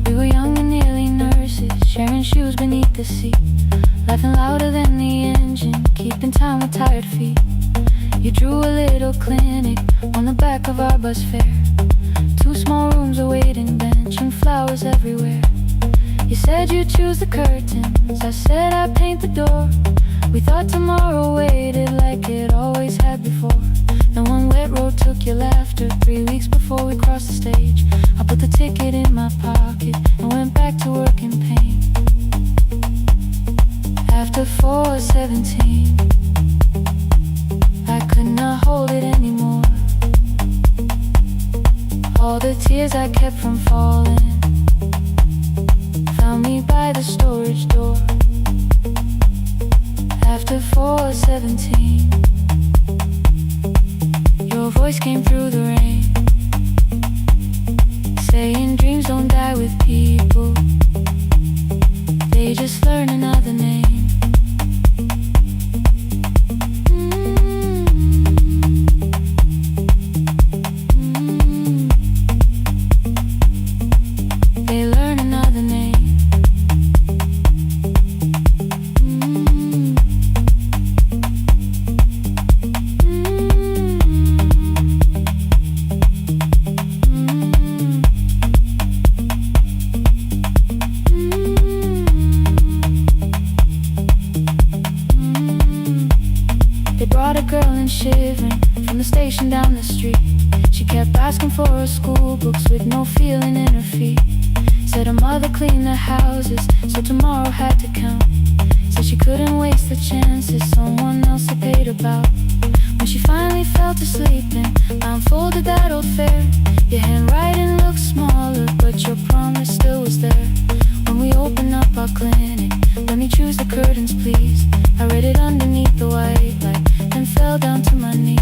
We were young and nearly nurses, sharing shoes beneath the seat, laughing louder than the engine, keeping time with tired feet. You drew a little clinic on the back of our bus fare, 2 small rooms, a waiting bench, and flowers everywhere. You said you'd choose the curtains, I said I'd paint the door. We thought tomorrow waited like it always had before. And one wet road took your laughter 3 weeks before we crossed the stage. I put the ticket tears I kept from falling found me by the storage door. After 4:17, your voice came through the rain, saying dreams don't die with people, they just learn another name. They learn another name. They brought a girl in shivering from the station down the street. She kept asking for her school books with no feeling in her feet. Said her mother cleaned the houses, so tomorrow had to count. Said she couldn't waste the chances someone else had paid about. When she finally fell to sleeping, I unfolded that old fare. Your handwriting looked smaller, but your promise still was there. When we opened up our clinic, let me choose the curtains please. I read it underneath the white light and fell down to my knees.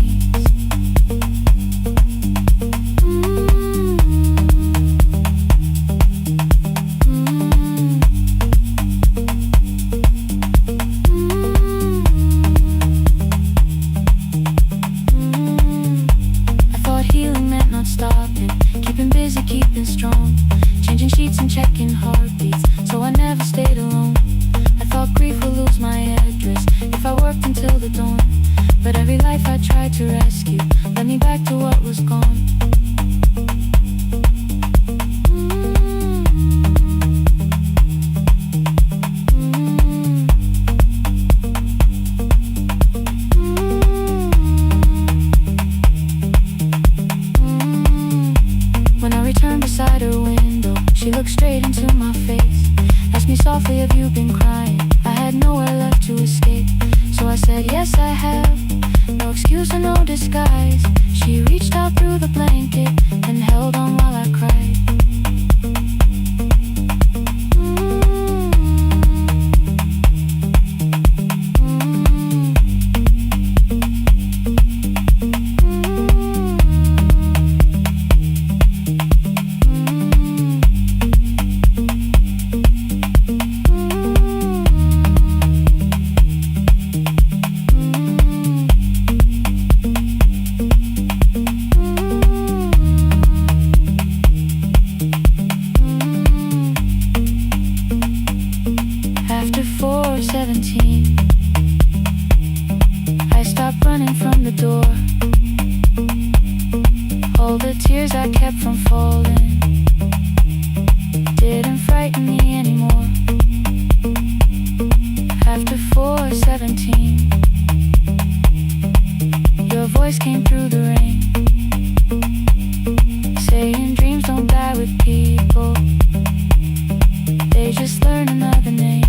I thought healing meant not stopping, keeping busy, keeping strong, changing sheets and checking heartbeats, so I never stayed alone. I thought grief would lose my address if I worked until the dawn, but every life I tried to rescue led me back to what was gone. When I returned beside her window, she looked straight into my face, asked me softly, have you been crying? I had nowhere left to escape, so I said, yes I have, no excuse or no disguise. She reached out through the blanket and held on while I cried. After 4:17, I stopped running from the door. All the tears I kept from falling didn't frighten me anymore. After 4:17, your voice came through the rain, saying dreams don't die with people, they just learn another name.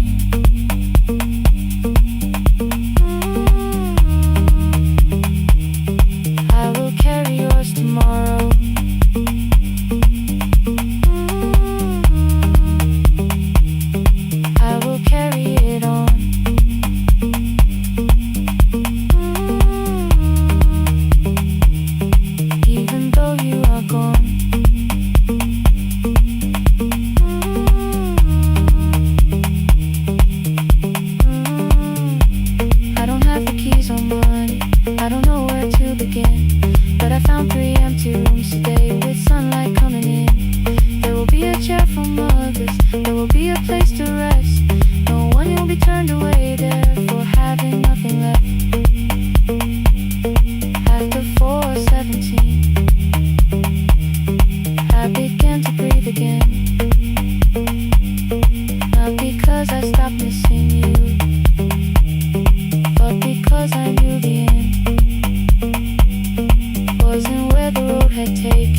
I will carry yours tomorrow. I will carry it on. Even though you are gone. I don't have the keys or money, I don't know where to begin, but I found 3 empty rooms today with sunlight coming in. There will be a chair for mothers, there will be a place to rest. No one will be turned away there for having nothing left. After 4:17, I began to breathe again. Not because I stopped missing you, but because I knew the end wasn't where the road had taken.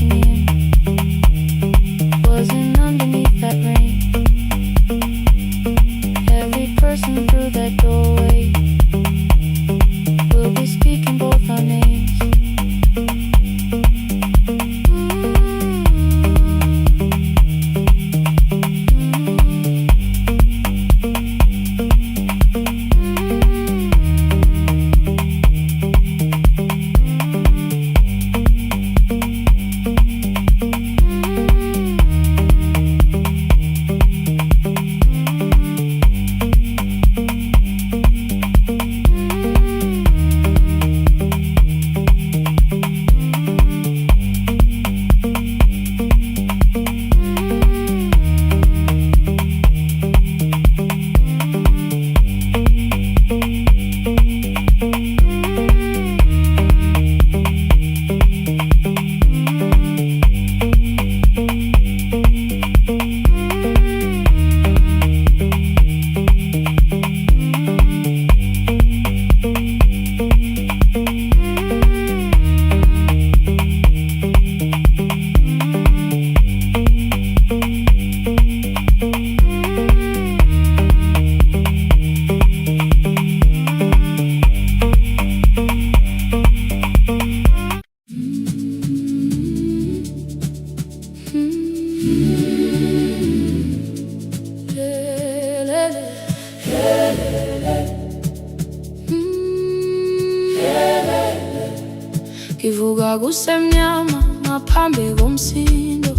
Ngivuka kusemnyama ngaphambi komsindo,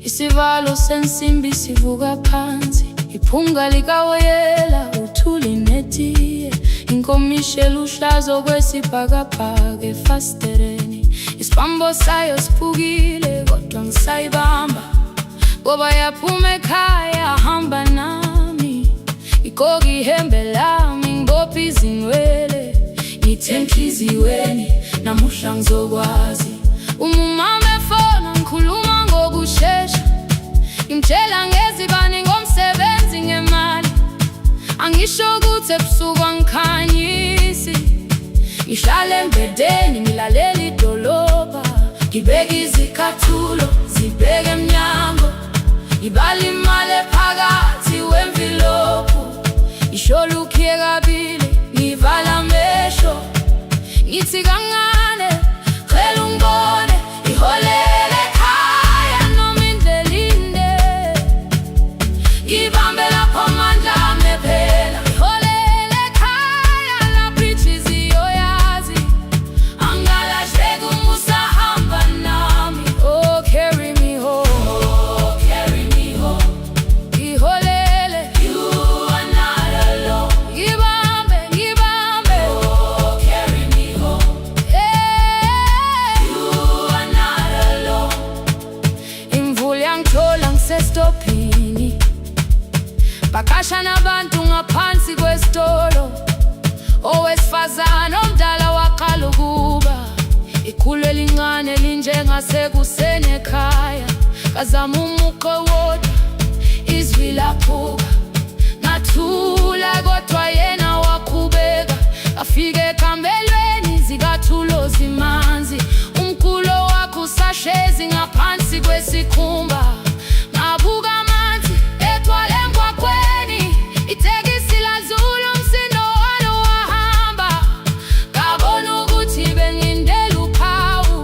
isivalo sensimbi sivuka phansi, iphunga likawoyela uthuli netiye, inkomishe luhlazo kwesibhakabhaka efasitereni, isibambo sayo siphukile kodwa ngisayibamba, ngoba yaphuma ekhaya hamba nami, igqoka ihembe lami ngibophe izinwele, ngithe enhliziyweni namuhla ngizokwazi. Umama efona ngikhuluma ngokushesha, ngimtshela ngezibani ngomsebenzi ngemali, angisho ukuthi ebusuku angikhanyisi, ngihlala embedeni ngilalela idolobha, ngibeka izicathulo zibheke emnyango, ngibala imali ephakathi wemvilophu, isholukiye kabili ngivala amehlo, ngithi kancane cela ungibone, iholele ekhaya noma indlela inde, ngibambe lapho amandla ami ephela, iholele ekhaya lapho inhliziyo yazi, angalahleki uma usahamba nami. Oh carry me home, oh carry me home, iholele, you are not alone, ngibambe, ngibambe, oh carry me home, you are not alone. Imvula yangithola ngisestopini, bakasha nabantu ngaphansi kwesitolo, owesifazane omdala waqala ukuba, ikhulu elincane linjengasekuseni ekhaya, kazama umuqo wodwa izwi laphuka, ngathula kodwa yena waqhubeka, afike ekambelweni zikathulo zimanzi, umkhulo wakhe usahlezi ngaphansi kwesikhumba, ngabuka amanzi egcwale emgwaqweni, itekisi ladlula umsindo walo wahamba, ngabona ukuthi bengindela uphawu,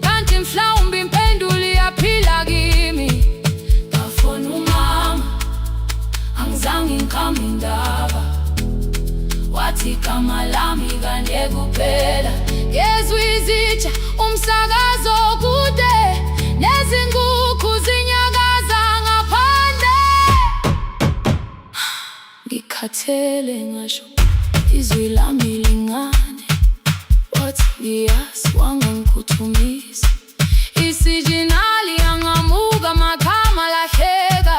kanti mhlawumbe impendulo iyaphila kimi. Ngafona umama, angizange ngikhambe indaba, wathi igama lami kanye kuphela, ngezwe izitsha umsakazo kude, nezinkukhu zinyakaza ngaphandle, ngikhathele ngasho izwi lami lingane, wathi ngiyazi wangangiphuthumisa, isijinali angamuka magama lahleka,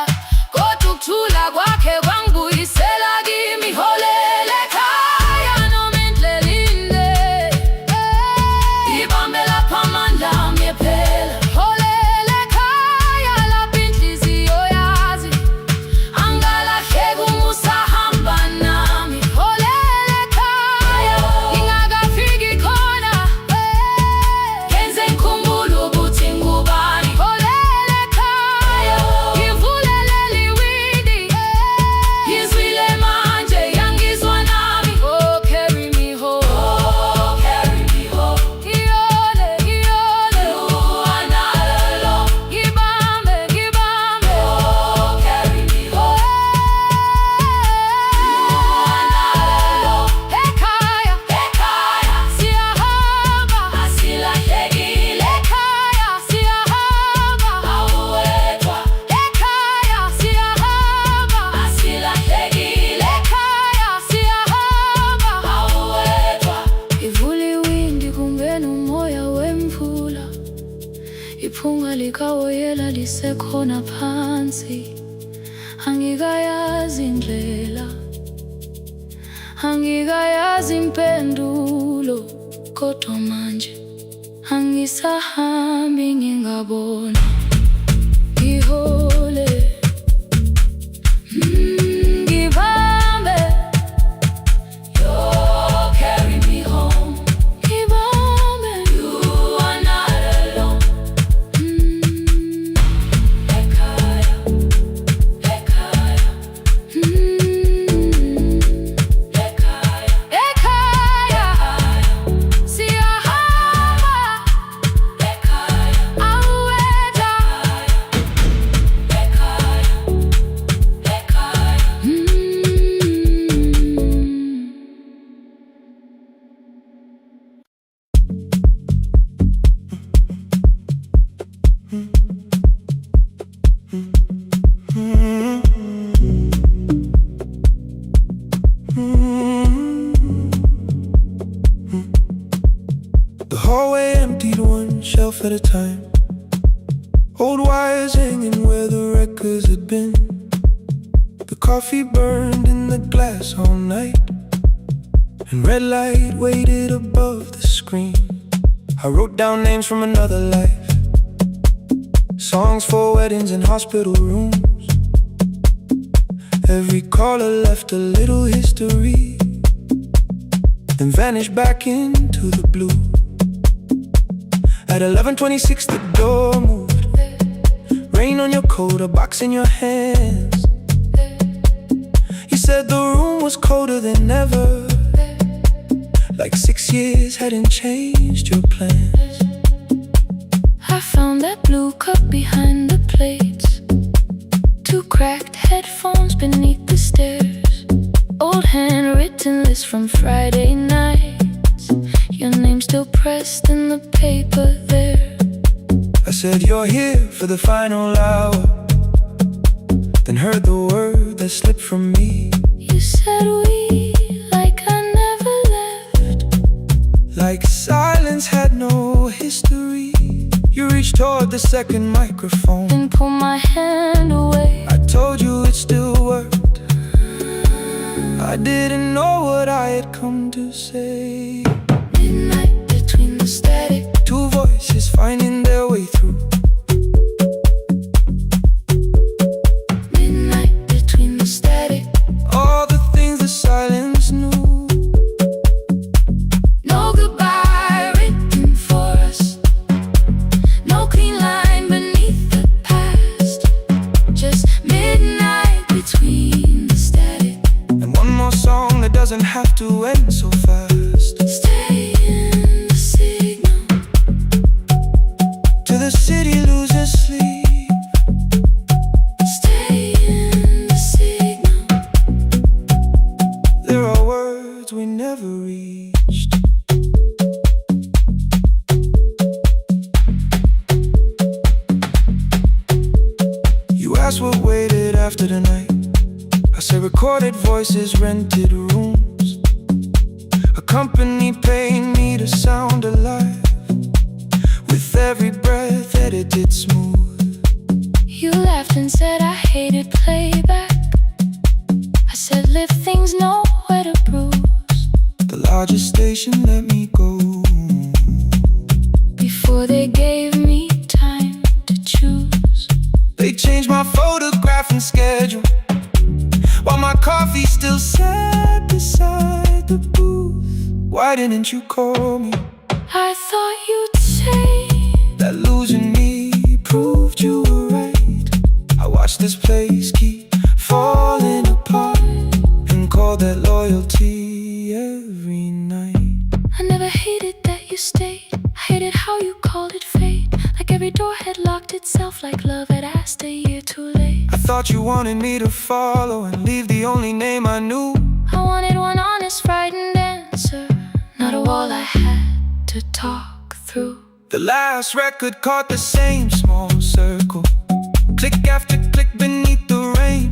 kodwa ukuthula kwakhe kwangibuyisela kimi, iholele ekhaya noma indlela inde, ngibambe lapho amandla ami ephela, iholele ekhaya lapho inhliziyo yazi, angalahleki uma usahamba nami, iholele ekhaya ngingakafiki khona, ngenze ngikhumbule ukuthi ngubani, iholele ekhaya ngivulelele iwindi, ngizwile manje yangizwa nami. Oh carry me home, oh carry me home, iyole, iyole, you are not alone, ngibambe, ngibambe, oh carry me home, you are not alone, ekhaya, ekhaya siyahamba, asilahlekile, ekhaya siyahamba, awuwedwa, ekhaya siyahamba, asilahlekile, ekhaya siyahamba, awuwedwa. Ivula iwindi kungena umoya wemvula, iphunga likawoyela lisekhona phansi, angikayazi indlela, angikayazi impendulo, kodwa manje angisahambi ngingabona, ihole, ngibambe, you carry me home, ngibambe, you are not alone, ekhaya, ekhaya, ekhaya, ekhaya siyahamba, ekhaya awuwedwa, hallway emptied one shelf at a time. Old wires hanging where the records had been. The coffee burned in the glass all night, and red light waited above the screen. I wrote down names from another life, songs for weddings and hospital rooms. Every caller left a little history, then vanished back into the blue. At 11:26 the door moved, rain on your coat, a box in your hands. You said the room was colder than ever, like 6 years hadn't changed your plans. I found that blue cup behind the plates, 2 cracked headphones beneath the stairs, old handwritten list from Friday nights, your name still pressed in the paper there. I said you're here for the final hour, then heard the word that slipped from me. You said we, like I never left, like silence had no history. You reached toward the second microphone, then pulled my hand away. I told you it still worked. I didn't know what I had come to say. Midnight between the static, 2 voices finding their way through. midnight between the static, All the things the silence knew. no goodbye written for us, no clean line beneath the past, just midnight between the static. And one more song that doesn't have to end so fast. Stay in the signal, Till the city loses sleep. stay in the signal. There are words we never reached. You asked what waited after the night. I say recorded voices, rented rooms, a company paying me to sound alive, with every breath edited smooth. You laughed and said I hated playback. I said live things nowhere to bruise, The largest station let me go. before they gave me time to choose. They changed my photograph and schedule, while my coffee still sat beside the booth. Why didn't you call me? I thought you'd say That losing me proved you were right. I watched this place keep falling apart, and called that loyalty every night. I never hated that you stayed, I hated how you called it fate, like every door had locked itself, like love had asked a year too late. I thought you wanted me to follow and leave the only name I knew. I wanted one honest, frightened answer, not a wall I had to talk through. The last record caught the same small circle, click after click beneath the rain.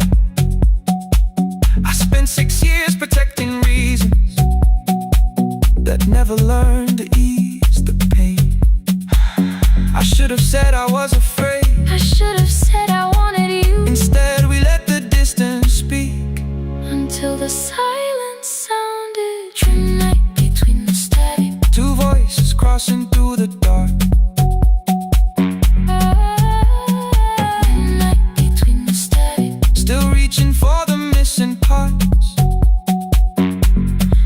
I spent 6 years protecting reasons that never learned to ease the pain. I should have said I was afraid, I should have said I wanted you, instead we let the distance speak. until the silence sounded. Midnight between the static, 2 voices crossing through the dark. midnight between the static, Still reaching for the missing parts.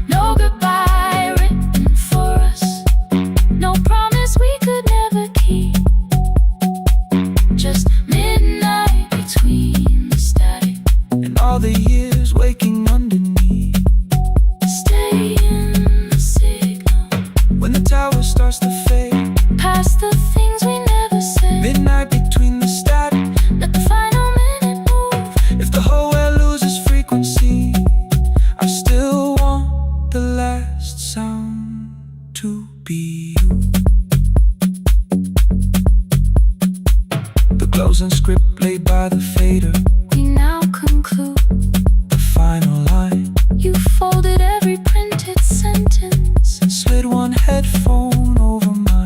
no goodbye written for us, no promise we could never keep, just midnight between the static, And all the years waking underneath. stay in the signal, When the tower starts to fade, past the things we never said, midnight between the static. let the final minute move. If the whole world loses frequency, I still want the last sound to be you. The closing script laid by the fader, We now conclude, the final line, you folded every printed sentence, and slid one headphone over mine.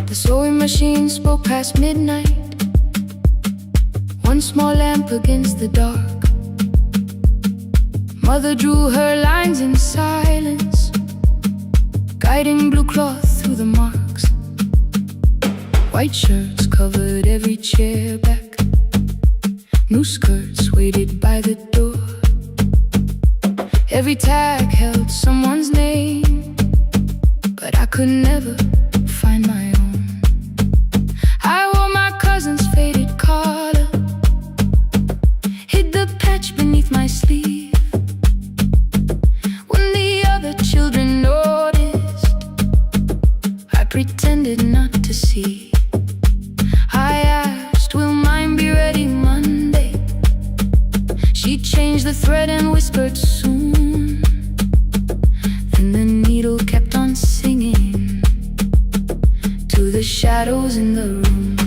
The sewing machine spoke past midnight. One small lamp against the dark. Mother drew her lines in silence, guiding blue cloth through the marks. White shirts covered every chair back. New skirts waited by the door. Every tag held someone's name, but I could never find my own. I wore my cousin's faded collar, hid the patch beneath my sleeve. When the other children noticed, I pretended not to see. I asked, will mine be ready Monday? She changed the thread and whispered soon. Then the needle kept on singing to the shadows in the room.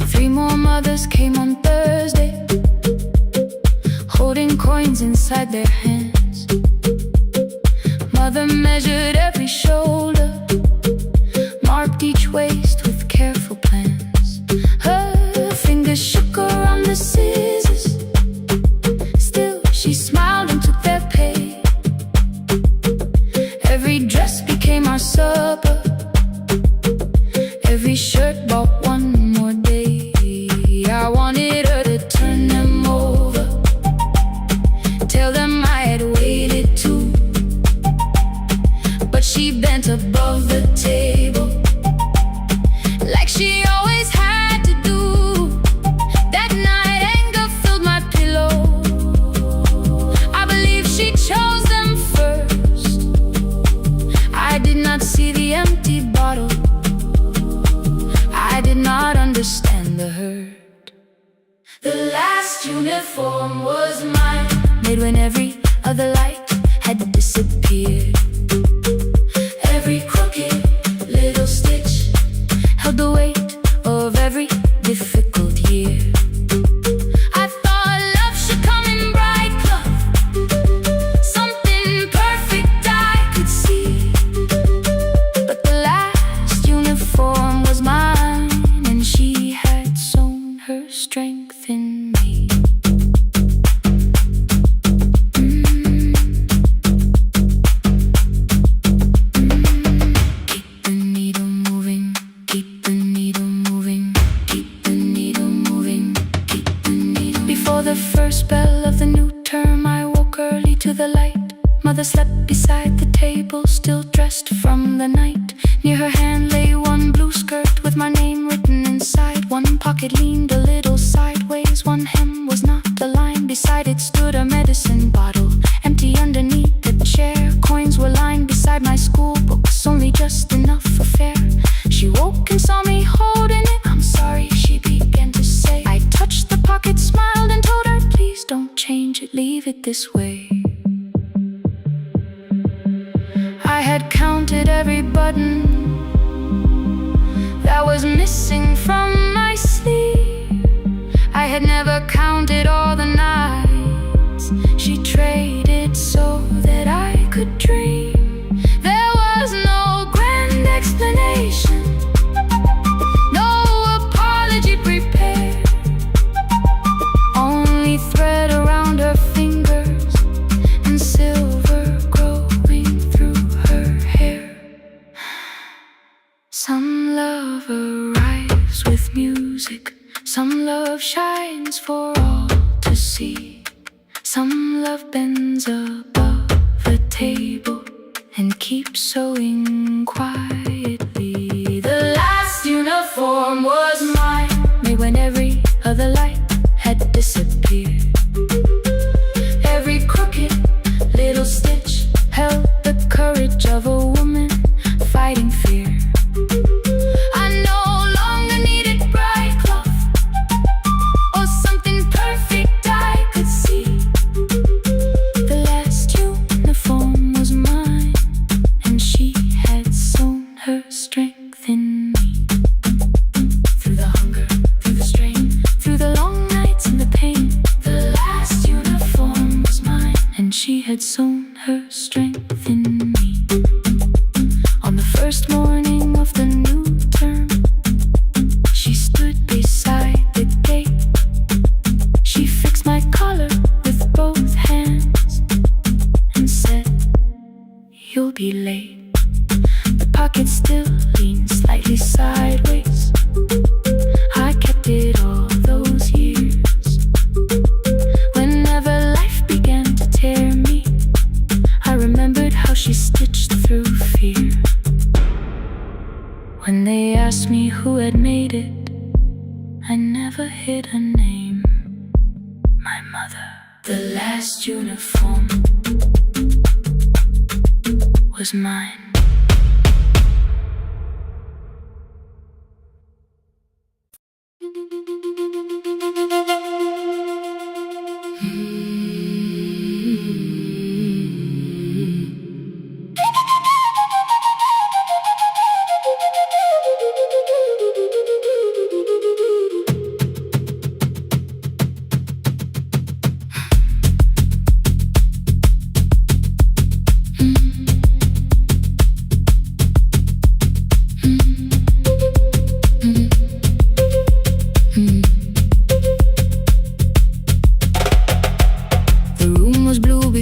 3 more mothers came on Thursday, holding coins inside their hands. Mother measured every shoulder, marked each waist with careful plans. Her fingers shook around the scissors, still she smiled and took their pay. Every dress became our supper, every shirt bought one more day. I wanted her to turn them over, tell them I had waited too. But she bent above the table, like she always had to do. That night anger filled my pillow. I believe she chose them first. I did not see the empty bottle, I did not understand the hurt. The last uniform was mine, made when every other light had disappeared. Every crooked little stitch held the weight of every difficult year. I thought love should come in bright cloth, something perfect I could see. But the last uniform was mine, and she had sown her strength in me. Keep the needle moving, keep the needle moving, keep the needle moving, keep the needle. Before the first bell of the new term, I woke early to the light. Mother slept beside the table, still dressed from the night. Near her hand lay one blue skirt with my name written inside. One pocket leaned a little sideways, one hem was not aligned. Beside it stood a medicine bottle, empty underneath the chair. Coins were lined beside my school books, only just enough for fare. She woke and saw me holding it. I'm sorry, she began to say. I touched the pocket, smiled and told her, please don't change it, leave it this way. I had counted every button that was missing from my sleeve. I had never counted all the nights she traded so that I could dream. There was no grand explanation, no apology prepared, only thread around her fingers and silver growing through her hair. Some love arrives with music, some love shines for all to see. Some love bends above the table and keeps sewing quietly. The last uniform was mine, made when every other light had disappeared. Every crooked little stitch held the courage of a woman fighting fear. I no longer needed bright cloth or something perfect I could see. The last uniform was mine. her strength in me. On the first morning of the new term, she stood beside the gate. She fixed my collar with both hands and said, "You'll be late." The pocket still leaned slightly sideways. I kept it all those years. Whenever life began to tear me, I remembered how she stitched through fear. When they asked me who had made it, I never hid her name. My mother. The last uniform was mine.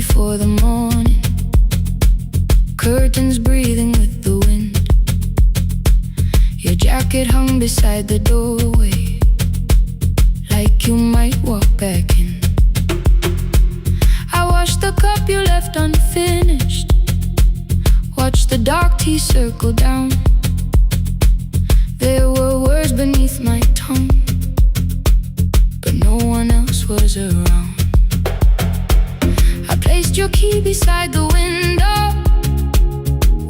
Before the morning, curtains breathing with the wind. Your jacket hung beside the doorway, like you might walk back in. I washed the cup you left unfinished, watched the dark tea circle down. There were words beneath my tongue, but no one else was around. I placed your key beside the window,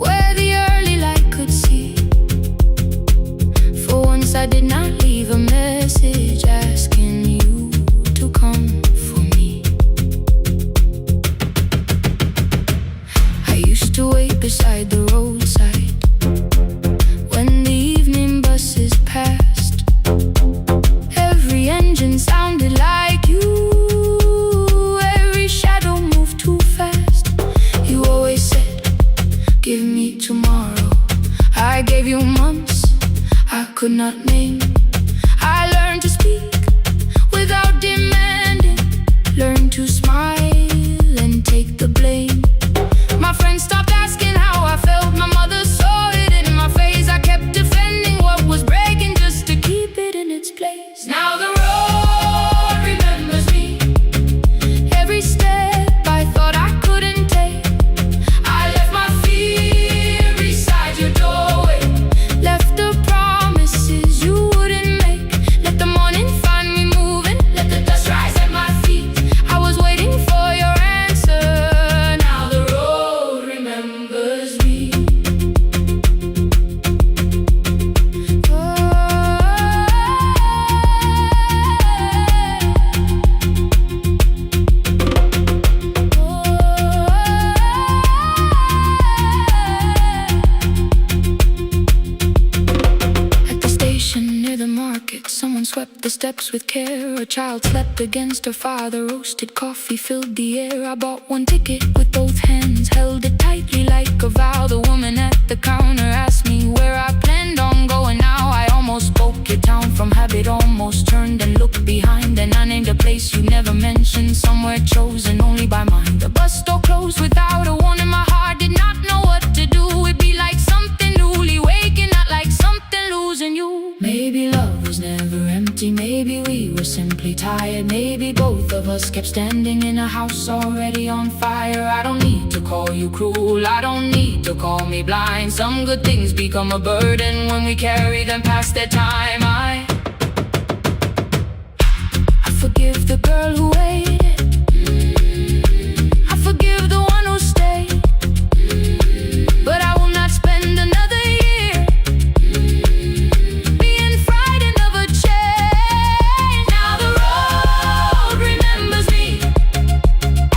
where the early light could see. For once I did not leave a message asking you to come for me. I used to wait beside the roadside when the evening buses passed. Every engine sounded like you. Give me tomorrow. I gave you months I could not name. I learned to speak without demanding, learned to smile and take the blame. My friends stopped asking how I felt. My mother saw it in my face. I kept defending what was breaking just to keep it in its place. Now the road remembers me. Every step I thought I couldn't take, the steps with care. A child slept against her father. Roasted coffee filled the air. I bought one ticket with both hands, held it tightly like a vow. The woman at the counter asked me where I planned on going now. I almost spoke your town from habit, almost turned and looked behind. And I named a place you never mentioned, somewhere chosen only by mine. The bus store closed without a warning. My heart did not know what to do. It'd be like something newly waking, not like something losing you. Maybe love was never empty, maybe we were simply tired. Maybe both of us kept standing in a house already on fire. I don't need to call you cruel, I don't need to call me blind. Some good things become a burden when we carry them past their time. I forgive the girl who waited, I forgive the one who stayed, but I will not spend another year being frightened of a change. Now the road remembers me.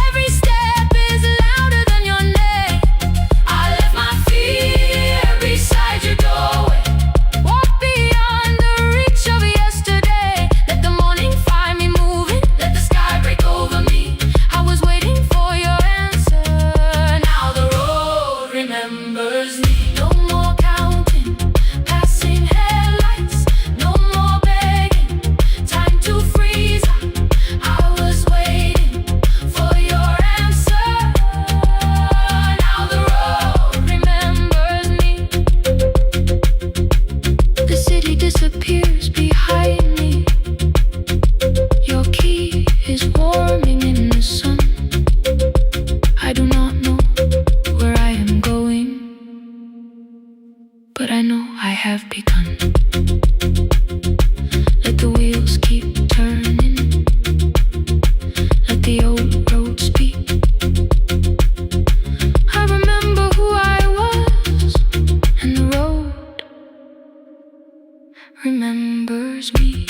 Every step is louder than your name. I left my fear beside your doorway. Walk beyond the reach of yesterday. Let the morning find me moving. Let the sky remembers me. No more counting, passing headlights. No more begging, time to freeze up. I was waiting for your answer. Now the road remembers me. The city disappears behind me. Your key is warming in the sun. I do not know where I am going, but I know I have begun. Let the wheels keep turning. Let the old road speak. I remember who I was, and the road remembers me.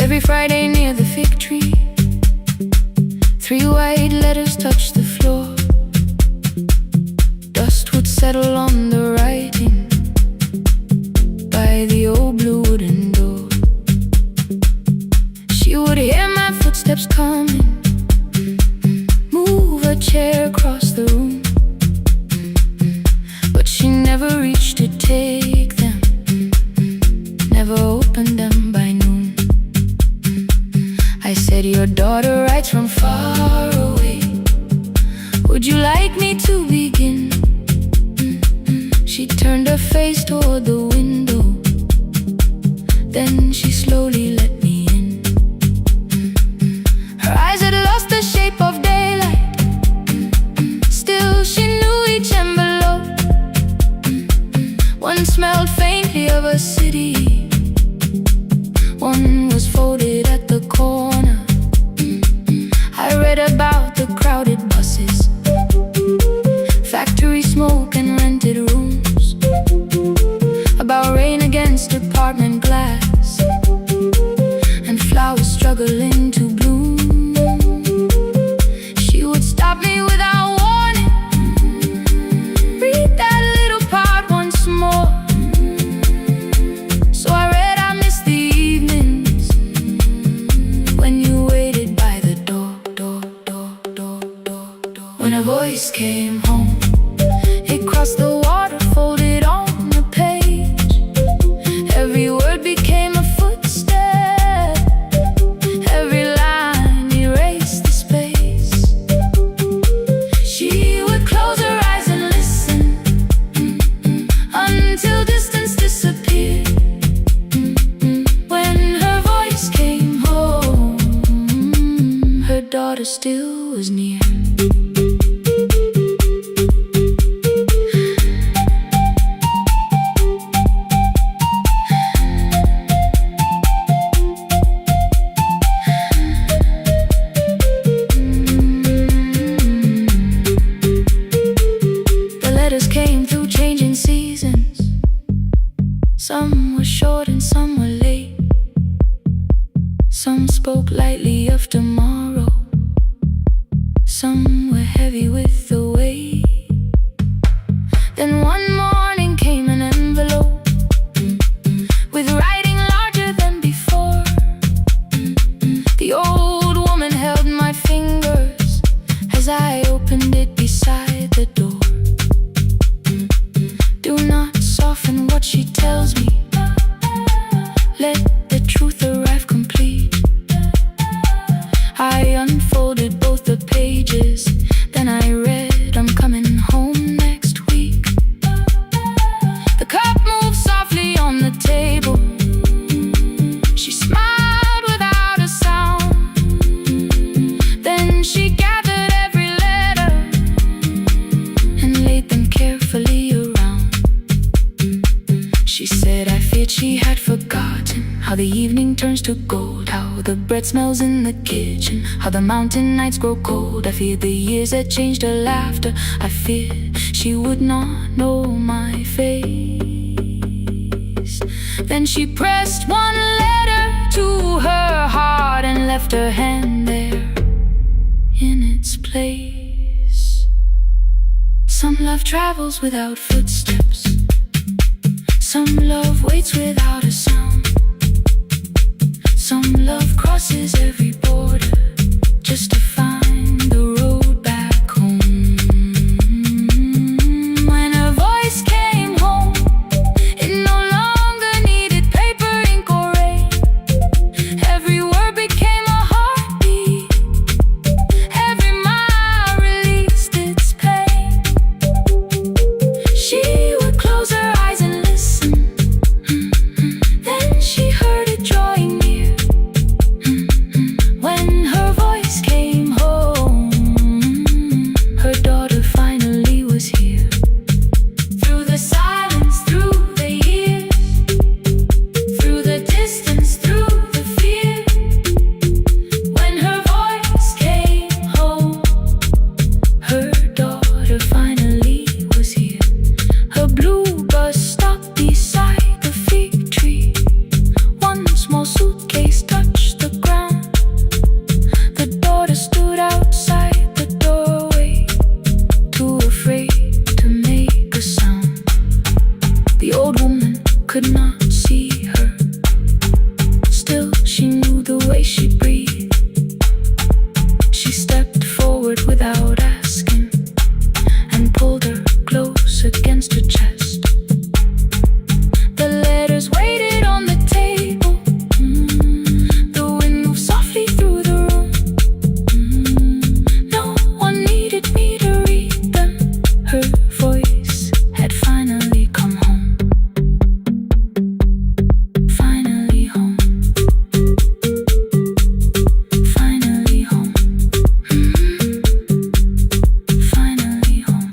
Every Friday near the fig tree, 3 white letters touch the floor. Dust would settle on the writing by the old blue wooden door. She would hear my footsteps coming, move a chair across the room, but she never reached to take them, never opened them by noon. I said, your daughter writes from far away. Would you like me to begin? She turned her face toward the window, then she slowly let me in. Her eyes had lost the shape of daylight, still she knew each envelope. One smelled faintly of a city, one was folded at the corner. I read about the crowded buses, factory smoke and rented rooms, about rain against apartment glass, and flowers struggling to bloom. She would stop me without warning, read that little part once more. So I read, I missed the evenings when you waited by the door. When a voice came home, it crossed the water, folded on the page. Every word became a footstep, every line erased the space. She would close her eyes and listen until distance disappeared. When her voice came home, her daughter still was near. The letters came through changing seasons. Some were short and some were late. Some spoke lightly of tomorrow, some were heavy with the weight. Then one morning came an envelope with writing larger than before. The old woman held my fingers as I opened it beside the door. Do not soften what she tells me, let the truth arrive complete. I unfolded both the pages, then I read, I'm coming home next week. She had forgotten how the evening turns to gold, how the bread smells in the kitchen, how the mountain nights grow cold. I feared the years had changed her laughter. I feared she would not know my face. Then she pressed one letter to her heart and left her hand there in its place. Some love travels without footsteps. Some love waits without a sound. Some love crosses every border just to find the road back home. When her voice came home, it no longer needed paper, ink, or rain. Every word became a heartbeat. Every mile released its pain. She would close her eyes and listen. Then she heard it drawing near. When her voice came home, her daughter finally was here. Through the silence, through the years, through the distance, through the fear. When her voice came home, her daughter finally was here. Her blue bus stopped beside the fig tree. One small suitcase touched the ground. The daughter stood outside the doorway, too afraid to make a sound. The old woman could not see her. Still, she knew the way she breathed. She stepped forward without asking and pulled her close against her chest. The letters waited on the table. The wind moved softly through the room. No one needed me to read them. Her voice had finally come home. Finally home. Finally home. Finally home.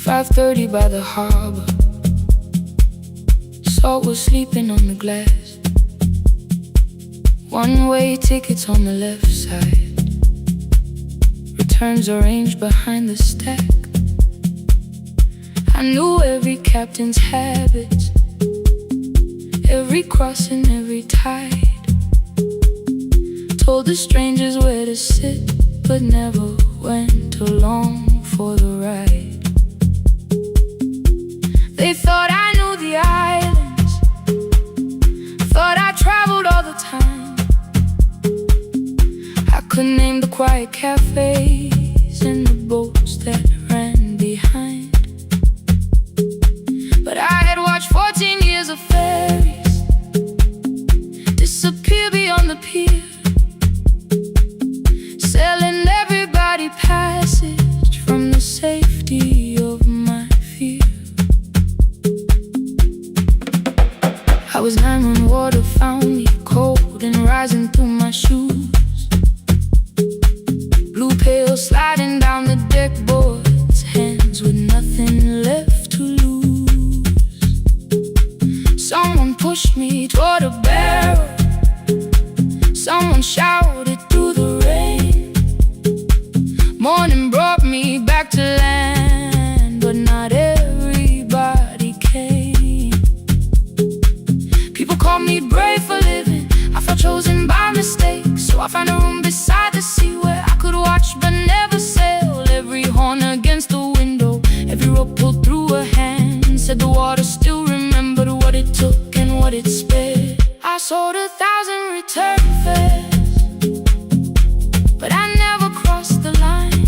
5:30 by the harbor. Salt was sleeping on the glass. One-way tickets on the left side. Returns arranged behind the stack. I knew every captain's habits, every crossing, every tide. Told the strangers where to sit, but never went along for the ride. They thought I knew the islands, thought I traveled all the time. I could name the quiet cafes and the boats that ran behind. But I had watched 14 years of ferries disappear beyond the pier, selling everybody passage from the safety of my fear. I was 9 when water found me, cold and rising through my shoes. Blue pail sliding down the deck boards, hands with nothing left to lose. Someone pushed me toward a barrel. Someone shouted through the rain. Morning brought me back to land, but not everybody came. People called me brave for living. I felt chosen by mistake, so I found a room beside the sea where I could watch but never sail. Every horn against the window, every rope pulled through a hand, said the water still remembered what it took and what it spared. I sold 1,000 return fares, but I never crossed the line.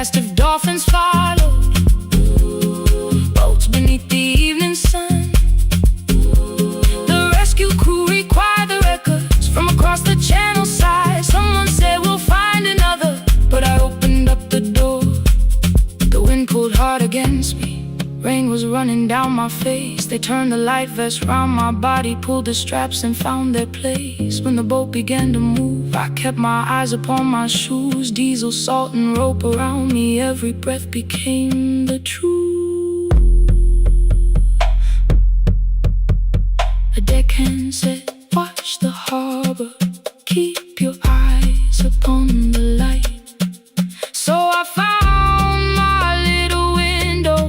asked if dolphins followed boats beneath the evening sun. The rescue crew required the records from across the channel side. Someone said we'll find another, but I opened up the door. The wind pulled hard against me, rain was running down my face. They turned the light vest round my body, pulled the straps and found their place. When the boat began to move, I kept my eyes upon my shoes. Diesel, salt and rope around me, every breath became the truth. A deckhand said, watch the harbor, keep your eyes upon the light. So I found my little window,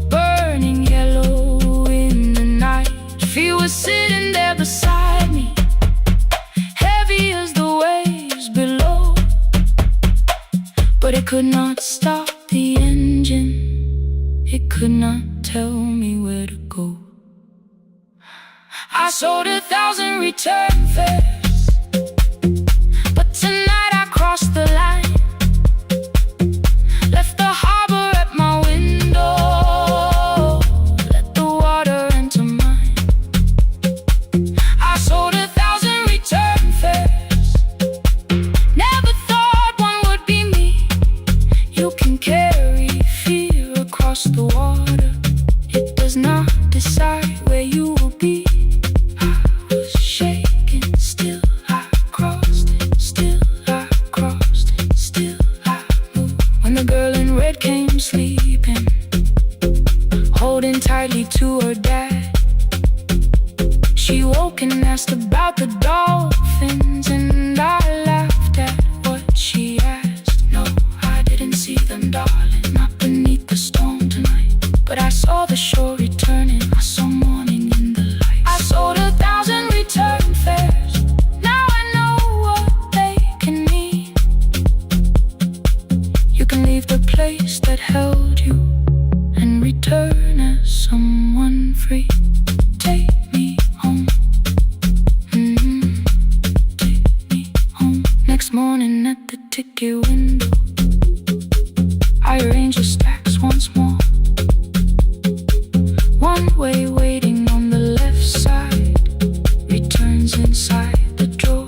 burning yellow in the night. She was sitting there beside me, heavy as the waves below, but it could not stop the engine. It could not tell me where to go. I sold 1,000 return fares, but tonight I crossed the line. Left the harbor at my window, let the water enter mine. I sold 1,000 return fares, never thought one would be me. You can carry fear across the water, it does not decide where you will be. I was shaking, still I crossed it, still I crossed it, still I moved. When the girl in red came sleeping, holding tightly to her dad, she woke and asked about the dolphins, and I laughed at what she asked. No, I didn't see them, darling, not beneath the storm tonight, but I saw the shore returning, I saw morning in the light. I sold 1,000 return fares, now I know what they can mean. You can leave the place that held you and return as someone free. Take me home, take me home. Next morning at the ticket window, I arranged the stacks once more. One way waiting on the left side, returns inside the drawer.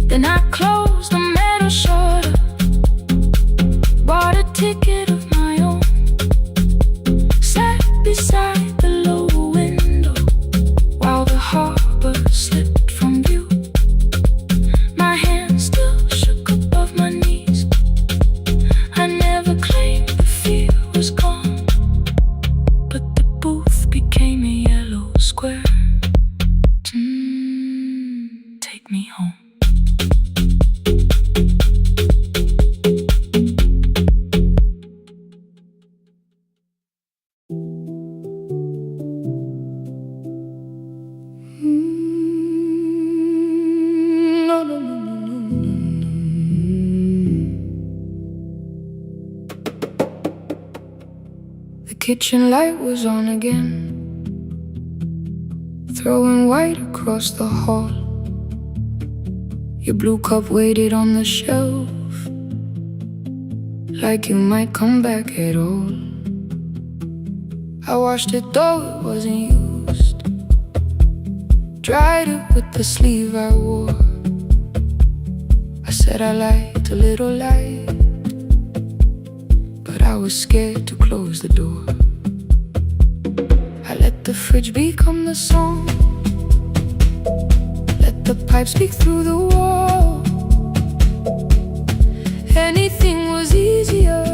Then I closed the metal shutter, bought a ticket of my own, sat beside the low window while the harbor slipped from view. My hands still shook above my knees, I never claimed the fear was gone, but the booth became a yellow square. Take me home. No, no, no, no, no, no, no. The kitchen light was on again, throwing white across the hall. Your blue cup waited on the shelf, like you might come back at all. I washed it though it wasn't used, dried it with the sleeve I wore. I said I liked a little light, but I was scared to close the door. I let the fridge become the song, let the pipe speak through the wall. Anything was easier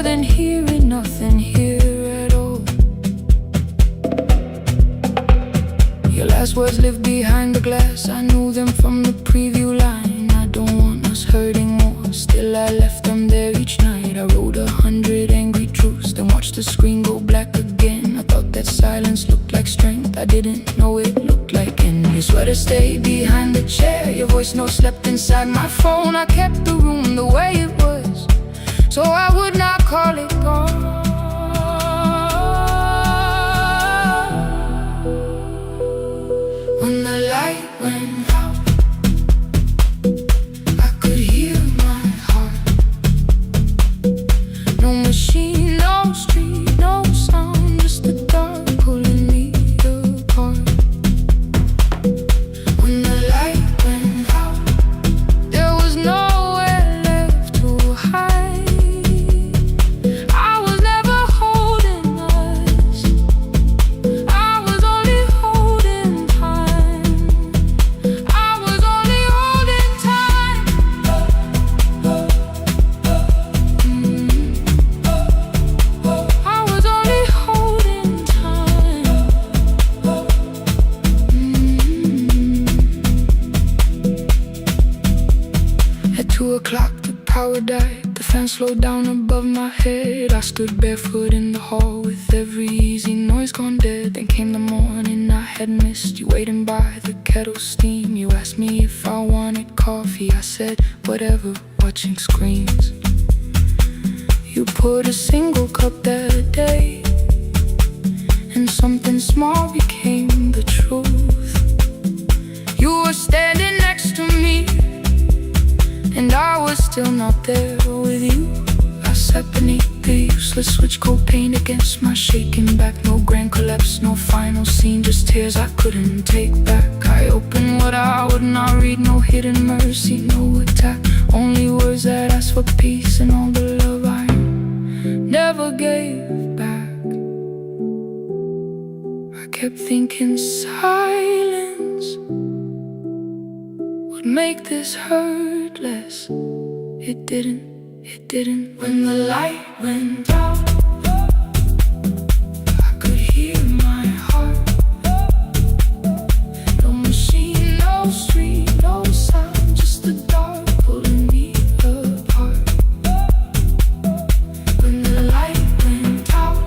than hearing nothing here at all. Your last words lived behind the glass, I knew them from the preview line. I don't want us hurting more, still I left them there each night. I wrote 100 angry truths, then watched the screen go black again. I thought that silence looked like strength, I didn't know it looked like end. Your sweater stayed behind the chair, your voice note slept inside my phone. I kept the room the way it was, so I would not call it gone. When the light went out, I could hear my heart died, the fan slowed down above my head. I stood barefoot in the hall with every easy noise gone dead. Then came the morning I had missed you, waiting by the kettle steam. You asked me if I wanted coffee, I said whatever, watching screens. You poured a single cup that day, and something small became the truth. You were standing next to me, and I was still not there with you. I sat beneath the useless switch, coat paint against my shaking back. No grand collapse, no final scene, just tears I couldn't take back. I opened what I would not read, no hidden mercy, no attack. Only words that asked for peace and all the love I never gave back. I kept thinking silence would make this hurt less. It didn't. When the light went out, I could hear my heart. No machine, no street, no sound, just the dark pulling me apart. When the light went out,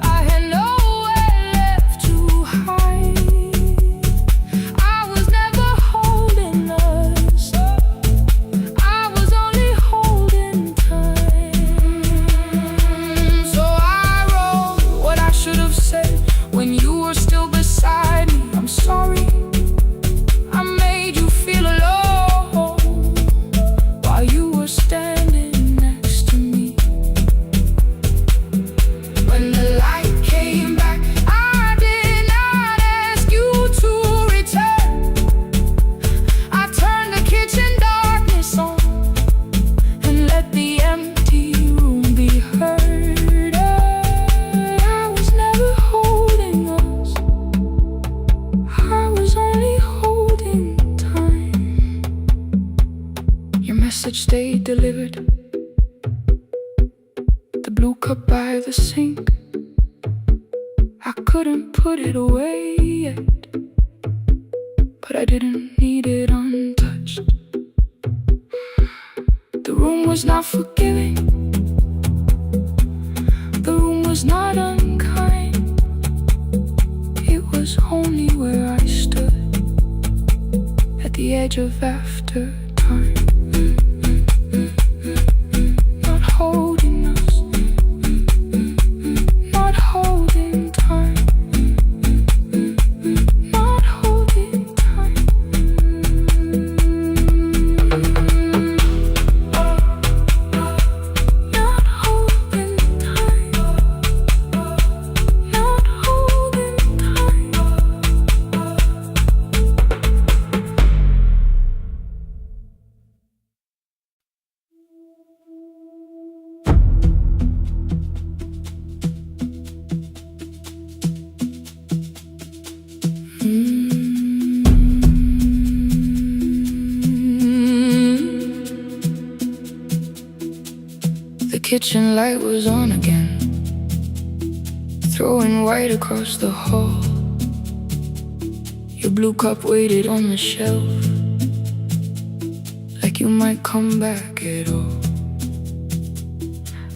I had nowhere left to hide. I was never holding us, I was only holding time. So I wrote what I should have said when you were still beside me. I'm sorry I made you feel alone while you were standing next to me. When the light came back, I did not ask you to return. I turned the kitchen darkness on and let the empty room be heard. I was never holding us, I was only holding time. Your message stayed delivered, the blue cup by the sink. I couldn't put it away yet, but I didn't need it untouched. The room was not forgiving, the room was not unkind. It was only where I stood at the edge of after time. Not holding us, not holding time, not holding time. Not holding time, not holding time. The kitchen light was on again, throwing white across the hall. Your blue cup waited on the shelf, like you might come back at all.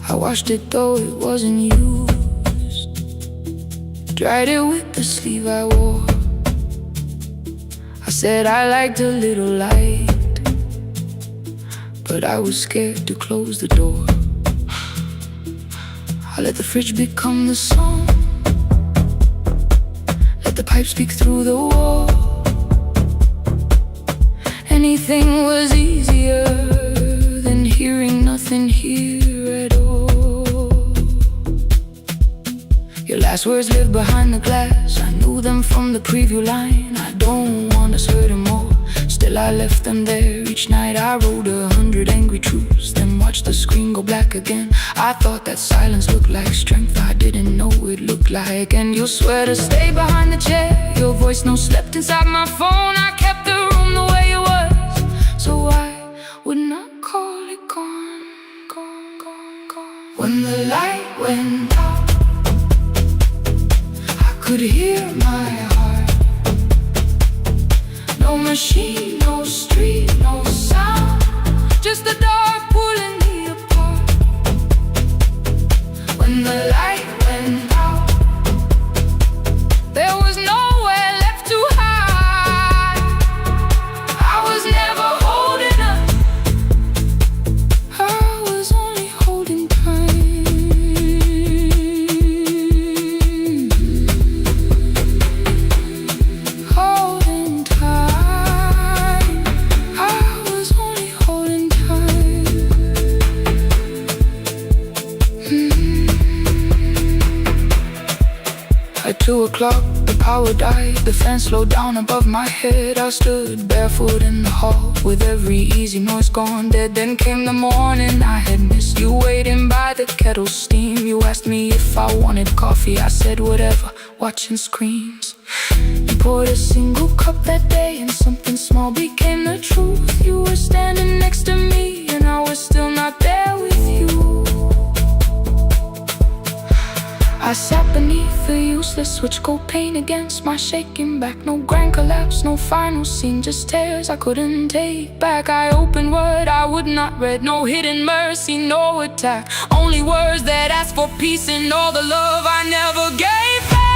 I washed it though it wasn't used, dried it with the sleeve I wore. I said I liked a little light, but I was scared to close the door. I let the fridge become the song, let the pipe speak through the wall. Anything was easier than hearing nothing here at all. Your last words lived behind the glass, I knew them from the preview line. I don't want us hurting more, still I left them there. Each night I wrote 100 angry truths, then watched the screen go black again. I thought that silence looked like strength, I didn't know it looked like. And you'll swear to stay behind the chair, your voice no slept inside my phone. I kept the room the way it was, so I would not call it gone, gone, gone, gone. When the light went out, I could hear my heart. No machine, no street, no sound, just the dark pulling o'clock, the power died. The fan slowed down above my head. I stood barefoot in the hall, with every easy noise gone dead. Then came the morning, I had missed you waiting by the kettle steam. You asked me if I wanted coffee, I said whatever, watching screens. You poured a single cup that day, and something small became the truth. You were standing next to me, and I was still not there with you. I sat beneath the useless switch, cold pain against my shaking back. No grand collapse, no final scene, just tears I couldn't take back. I opened what I would not read, no hidden mercy, no attack. Only words that asked for peace and all the love I never gave back.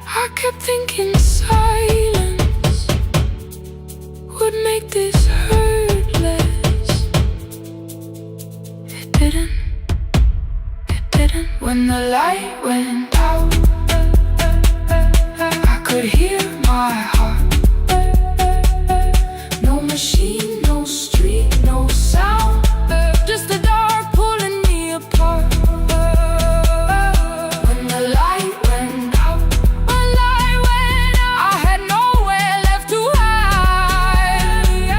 I kept thinking silence would make this hurt less. It didn't. When the light went out, I could hear my heart. No machine, no street, no sound, just the dark pulling me apart. When the light went out, I had nowhere left to hide.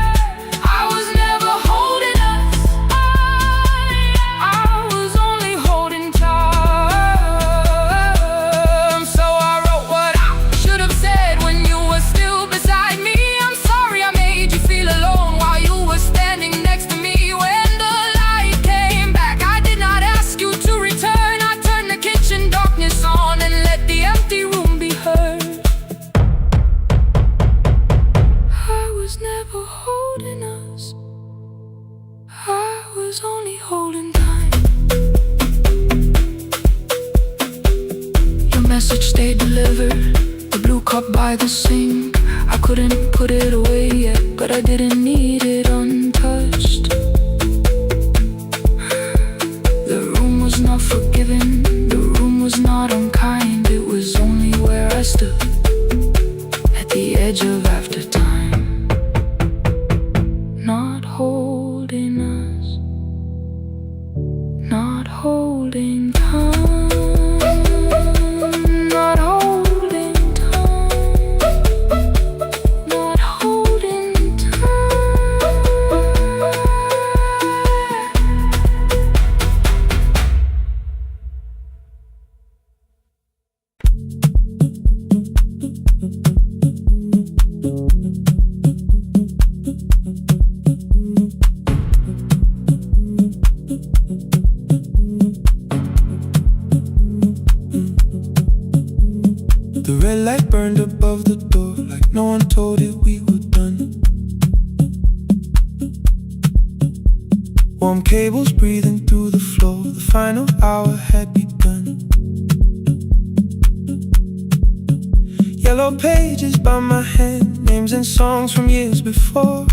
I was never holding us, I was only holding tight. Only holding time. Your message stayed delivered, the blue cup by the sink. I couldn't put it away yet, but I didn't need it untouched. The room was not forgiving, the room was not unkind. It was only where I stood, at the edge of after time. Not holding us, not holding time, not holding time, not holding time. The red light burned above the door, like no one told it we were done. Warm cables breathing through the floor, the final hour had begun. Yellow pages by my hand, names and songs from years before.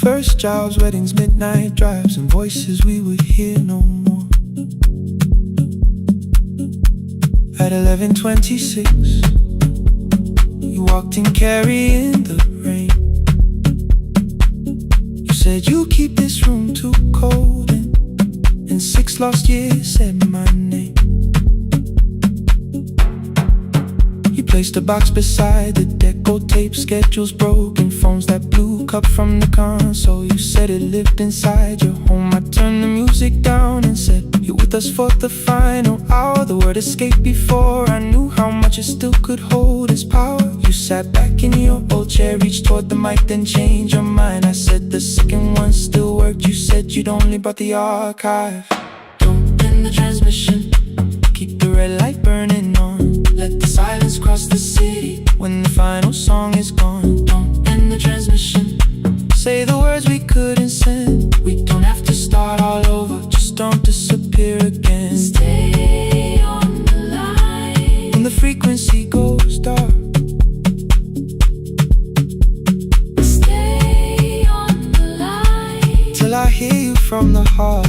First jobs, weddings, midnight drives, and voices we would hear no more. At 11:26, you walked in carrying the rain. You said you keep this room too cold, and in 6 lost years said my name. You placed a box beside the deck, old tape, schedules, broken phones, that blue cup from the console. You said it lived inside your home. I turned the music down and said, you're with us for the final hour. The word escaped before I knew how much it still could hold its power. You sat back in your old chair, reached toward the mic, then changed your mind. I said the second one still worked. You said you'd only brought the archive. Don't end the transmission, keep the red light burning on. Let the silence cross the city when the final song is gone. Don't end the transmission, say the words we couldn't send. We don't have to start all over, just don't disappear again. Stay on the line when the frequency goes dark. Stay on the line Till I hear you from the heart.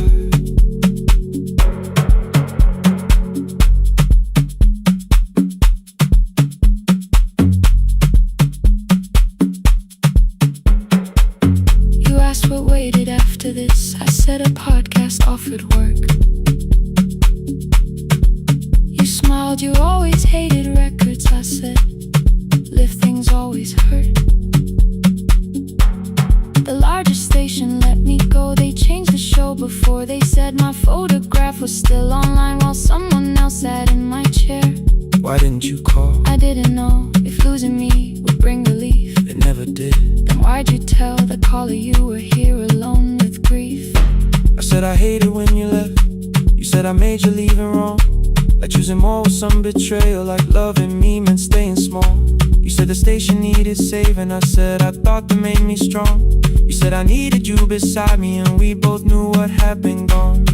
You asked what waited after this. I said a podcast offered work. smiled, you always hated records. I said, lifting's always hurt. The largest station let me go. They changed the show before they said my photograph was still online while someone else sat in my chair. Why didn't you call? I didn't know if losing me would bring relief. It never did. Then why'd you tell the caller you were here alone with grief? I said I hated when you left. You said I made you leaving wrong, like choosing more with some betrayal, like loving me meant staying small. You said the station needed saving. I said I thought that made me strong. You said I needed you beside me, and we both knew what had been gone.